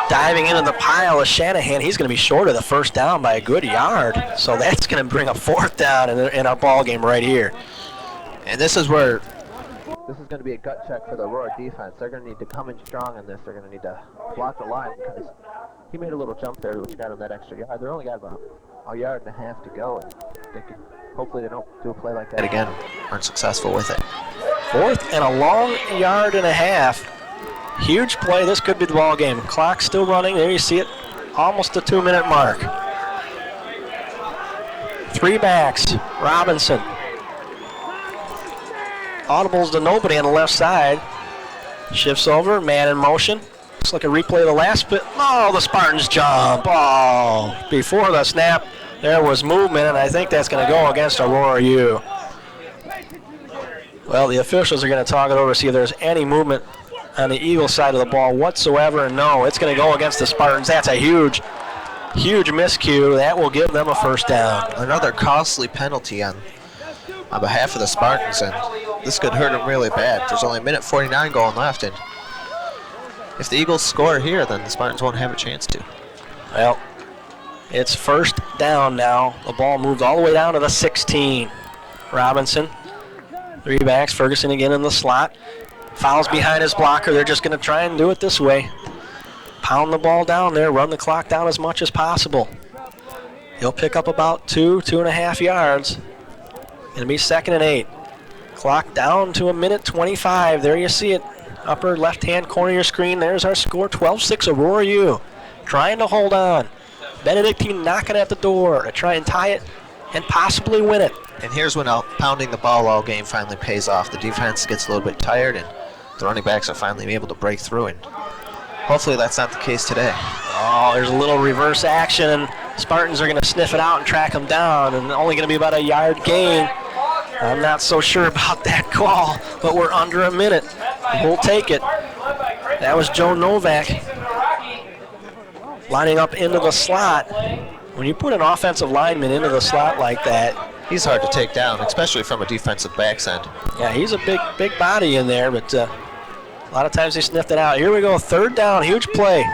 Diving into the pile is Shanahan. He's going to be short of the first down by a good yard. So that's going to bring a 4th down in our ball game right here. And this is where this is going to be a gut check for the Aurora defense. They're going to need to come in strong in this. They're going to need to block the line because he made a little jump there, which got him that extra yard. They only got about a yard and a half to go, and hopefully they don't do a play like that again. Aren't successful with it. 4th and a long yard and a half. Huge play. This could be the ball game. Clock still running. There you see it. Almost the 2-minute mark. 3 backs. Robinson. Audibles to nobody on the left side. Shifts over. Man in motion. Looks like a replay of the last bit. Oh, the Spartans jump. Oh, before the snap, there was movement, and I think that's going to go against Aurora U. Well, the officials are going to talk it over to see if there's any movement on the Eagles side of the ball whatsoever. And no, it's going to go against the Spartans. That's a huge miscue. That will give them a 1st down. Another costly penalty on behalf of the Spartans, and this could hurt them really bad. There's only 1:49 going left, and if the Eagles score here, then the Spartans won't have a chance to. Well, it's 1st down now. The ball moved all the way down to the 16. Robinson, 3 backs. Ferguson again in the slot. Fouls behind his blocker. They're just going to try and do it this way. Pound the ball down there. Run the clock down as much as possible. He'll pick up about 2.5 yards. It'll be 2nd and 8. Clock down to 1:25. There you see it. Upper left-hand corner of your screen. There's our score. 12-6 Aurora U. Trying to hold on. Benedictine knocking at the door to try and tie it and possibly win it. And here's when pounding the ball all game finally pays off. The defense gets a little bit tired, and the running backs are finally able to break through. And hopefully that's not the case today. Oh, there's a little reverse action, and Spartans are going to sniff it out and track them down, and only going to be about a yard gain. I'm not so sure about that call, but we're under a minute. We'll take it. That was Joe Novak lining up into the slot. When you put an offensive lineman into the slot like that, he's hard to take down, especially from a defensive back's end. Yeah, he's a big body in there, but a lot of times they sniffed it out. Here we go, third down, huge play.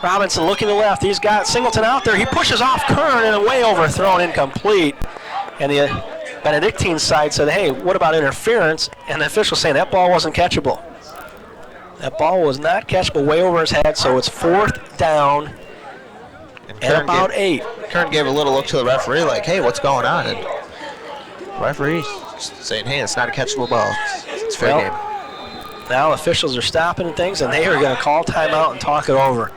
Robinson looking to the left. He's got Singleton out there. He pushes off Kern and away overthrown, incomplete. And the Benedictine side said, hey, what about interference? And the official saying that ball wasn't catchable. That ball was not catchable, way over his head, so it's fourth down and about 8. Kern gave a little look to the referee like, hey, what's going on? And referee saying, hey, it's not a catchable ball. It's fair game. Now officials are stopping things, and they are going to call timeout and talk it over.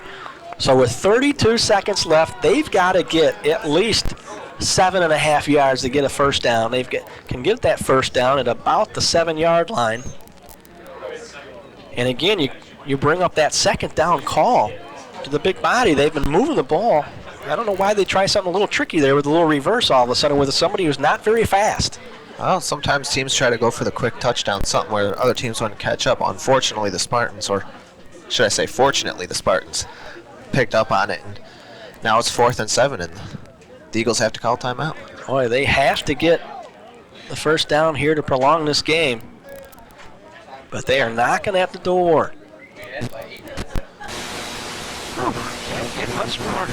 So with 32 seconds left, they've got to get at least 7.5 yards to get a first down. They can get that first down at about the 7-yard line. And again, you bring up that second down call to the big body. They've been moving the ball. I don't know why they try something a little tricky there with a little reverse all of a sudden with somebody who's not very fast. Well, sometimes teams try to go for the quick touchdown, something where other teams want to catch up. Unfortunately, the Spartans, or should I say fortunately, the Spartans picked up on it. And now it's 4th and 7, and the Eagles have to call timeout. Boy, they have to get the first down here to prolong this game. But they are knocking at the door. Can't get much more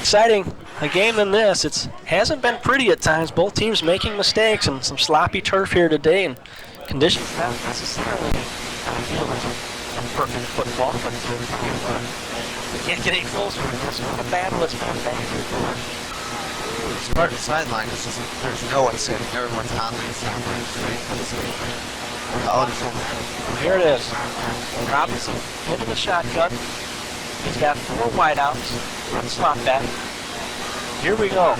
exciting a game than this. It hasn't been pretty at times. Both teams making mistakes and some sloppy turf here today, and conditions not necessarily ideal in perfect football, but we can't get any closer. The battle has been bad. Spartan sideline is just, there's no one sitting. Everyone's on the sideline. Here it is. Robinson into the shotgun. He's got 4 wideouts. Run slot back. Here we go.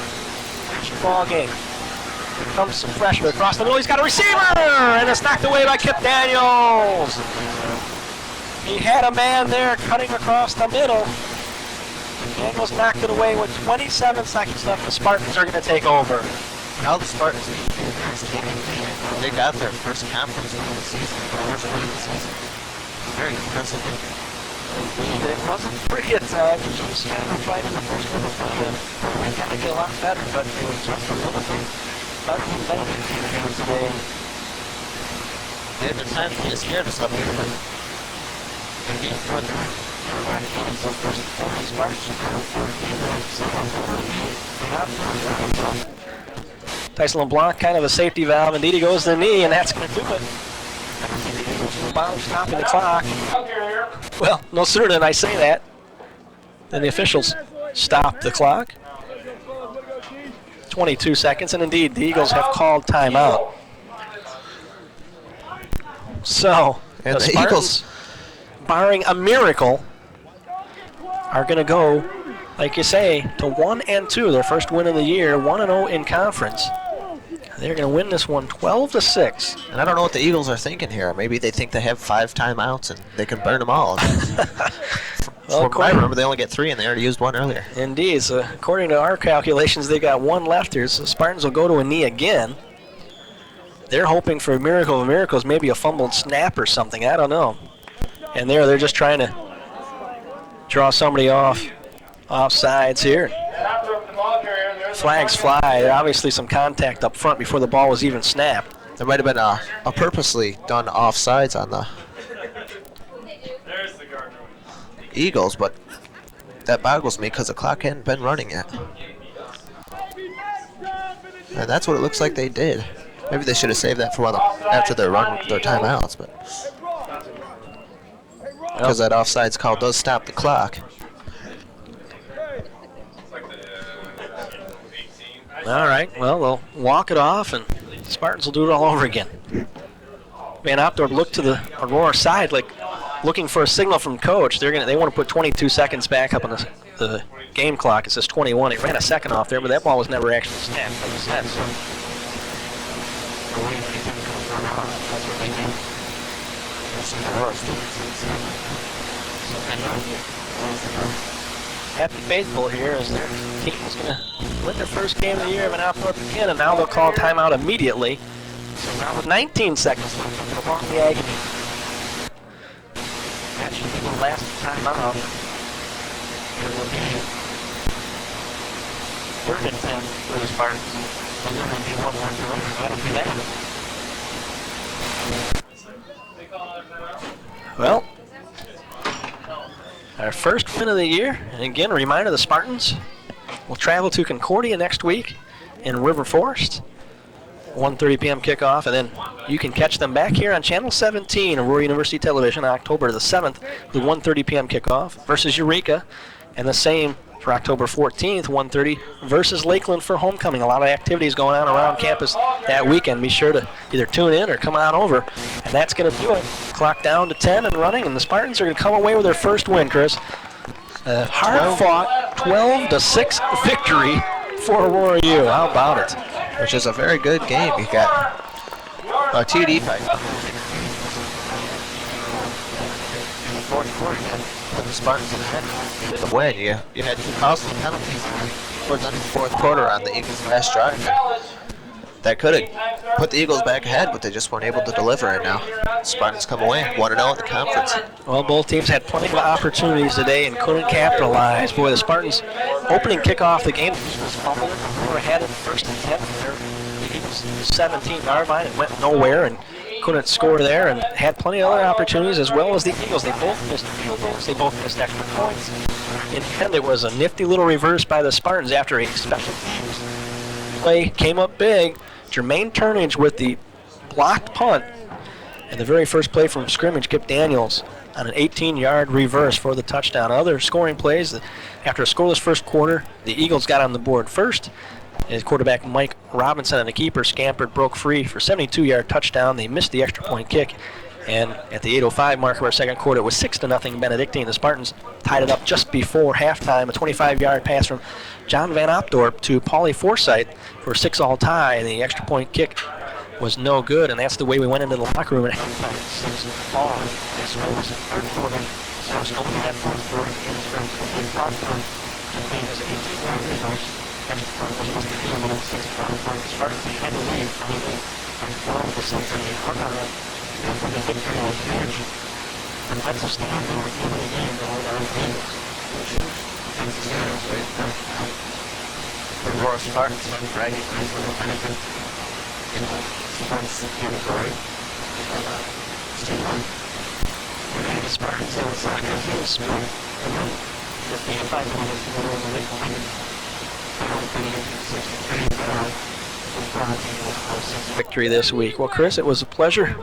Ball game. Here comes some freshman across the middle. He's got a receiver, and it's knocked away by Kip Daniels. He had a man there cutting across the middle. Daniels knocked it away with 27 seconds left. The Spartans are going to take over. Now the Spartans, they got their first conference of the season. Very impressive. It wasn't pretty at times. It was kind of fight in the first one. It got to get a lot better, but it was just a little bit better today. They had the time to get scared of something. Tyson LeBlanc, kind of a safety valve. Indeed, he goes to the knee, and that's going to do it. Stopping the clock. Well, no sooner than I say that, then the officials stop the clock. 22 seconds, and indeed, the Eagles have called timeout. So, and the Spartans, barring a miracle, are going to go, like you say, to 1-2, their first win of the year, 1-0 in conference. They're going to win this one 12-6. And I don't know what the Eagles are thinking here. Maybe they think they have 5 timeouts and they can burn them all. Well, from what I remember, they only get 3, and they already used 1 earlier. Indeed. So according to our calculations, they got 1 left here. So the Spartans will go to a knee again. They're hoping for a miracle of miracles, maybe a fumbled snap or something. I don't know. And they're just trying to draw somebody off sides here. Flags fly. Obviously some contact up front before the ball was even snapped. There might have been a purposely done offsides on the Eagles, but that boggles me because the clock hadn't been running yet. And that's what it looks like they did. Maybe they should have saved that for after their timeouts, but because that offsides call does stop the clock. All right, well, they'll walk it off, and the Spartans will do it all over again. Van Opdorp looked to the Aurora side, like looking for a signal from coach. They want to put 22 seconds back up on the game clock. It says 21. It ran a second off there, but that ball was never actually snapped. Happy faithful here as their team is going to win their first game of the year of an Opdorp again, and now they'll call timeout immediately. So now with 19 seconds left, along the agony. the last time out. It will be 3rd and 10 for the Spartans. And then there'll be one more to run. That'll be that. Well, our first win of the year. And again, a reminder, the Spartans will travel to Concordia next week in River Forest. 1:30 p.m. kickoff, and then you can catch them back here on Channel 17, Aurora University Television, October the 7th, the 1:30 p.m. kickoff versus Eureka, and the same for October 14th, 1:30 versus Lakeland for homecoming. A lot of activities going on around campus that weekend. Be sure to either tune in or come on over, and that's going to do it. Clock down to 10 and running, and the Spartans are going to come away with their first win, Chris. A hard-fought 12-6 victory for Aurora U. How about it? Which is a very good game. You got a TD fight. In the fourth quarter, Put the Spartans in the head. To win, you had 2 costly penalties towards the end of the fourth quarter on the Eagles' last drive. That could have put the Eagles back ahead, but they just weren't able to deliver it now. Spartans come away 1-0 in the conference. Well, both teams had plenty of opportunities today and couldn't capitalize. Boy, the Spartans opening kickoff the game was fumbled. They were ahead in the 1st and 10 from their Eagles' 17-yard line. It went nowhere and couldn't score there, and had plenty of other opportunities as well as the Eagles. They both missed field goals. They both missed extra points. In the end, it was a nifty little reverse by the Spartans after a special teams play came up big. Jermaine Turnage with the blocked punt, and the very first play from scrimmage, Kip Daniels on an 18-yard reverse for the touchdown. Other scoring plays, after a scoreless first quarter, the Eagles got on the board first. His quarterback Mike Robinson and the keeper scampered, broke free for a 72-yard touchdown. They missed the extra point kick, and at the 8:05 mark of our second quarter, it was 6-0 Benedictine. The Spartans tied it up just before halftime. A 25-yard pass from John Van Opdorp to Paulie Forsythe for a 6-all tie, and the extra point kick was no good, and that's the way we went into the locker room at halftime. Aurora Spartans, right? Victory this week. Well, Chris, it was a pleasure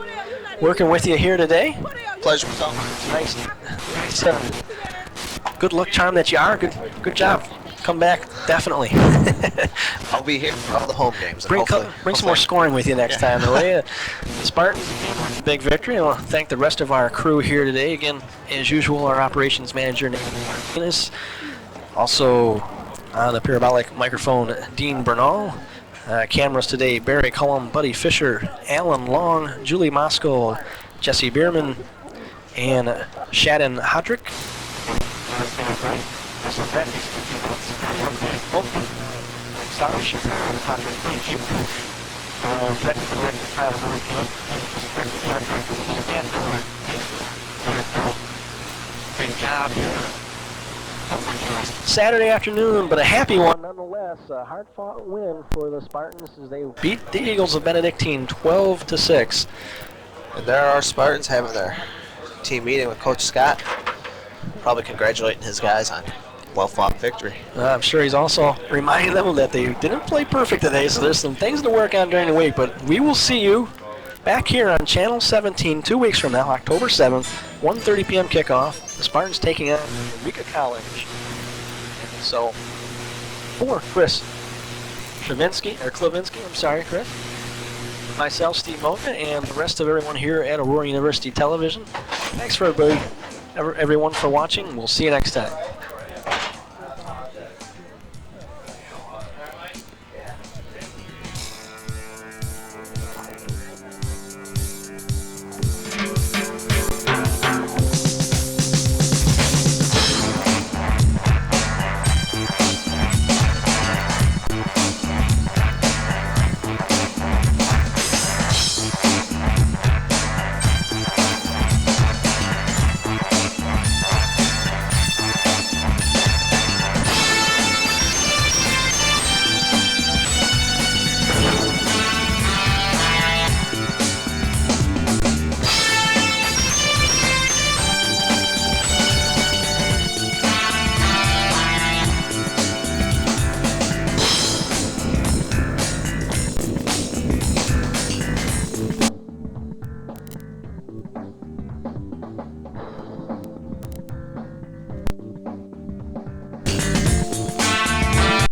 working with you here today. Pleasure was all Nice. Good luck charm that you are. Good job. Come back, definitely. I'll be here for all the home games. Bring some more scoring with you next time, will you? Spartans, big victory. I want to thank the rest of our crew here today. Again, as usual, our operations manager, Nick Guinness. Also, on the parabolic microphone, Dean Bernal. Cameras today, Barry Cullum, Buddy Fisher, Alan Long, Julie Moscow, Jesse Bierman, and Shadden Hodrick. Saturday afternoon, but a happy one nonetheless. A hard-fought win for the Spartans as they beat the Eagles of Benedictine 12-6. And there are Spartans having their team meeting with Coach Scott. Probably congratulating his guys on well-fought victory. I'm sure he's also reminding them that they didn't play perfect today, so there's some things to work on during the week. But we will see you back here on Channel 17 2 weeks from now, October 7th, 1:30 p.m. kickoff. The Spartans taking on Eureka College. So, for Chris Klavinsky, Chris, myself, Steve Mocha, and the rest of everyone here at Aurora University Television, thanks for everyone for watching. We'll see you next time.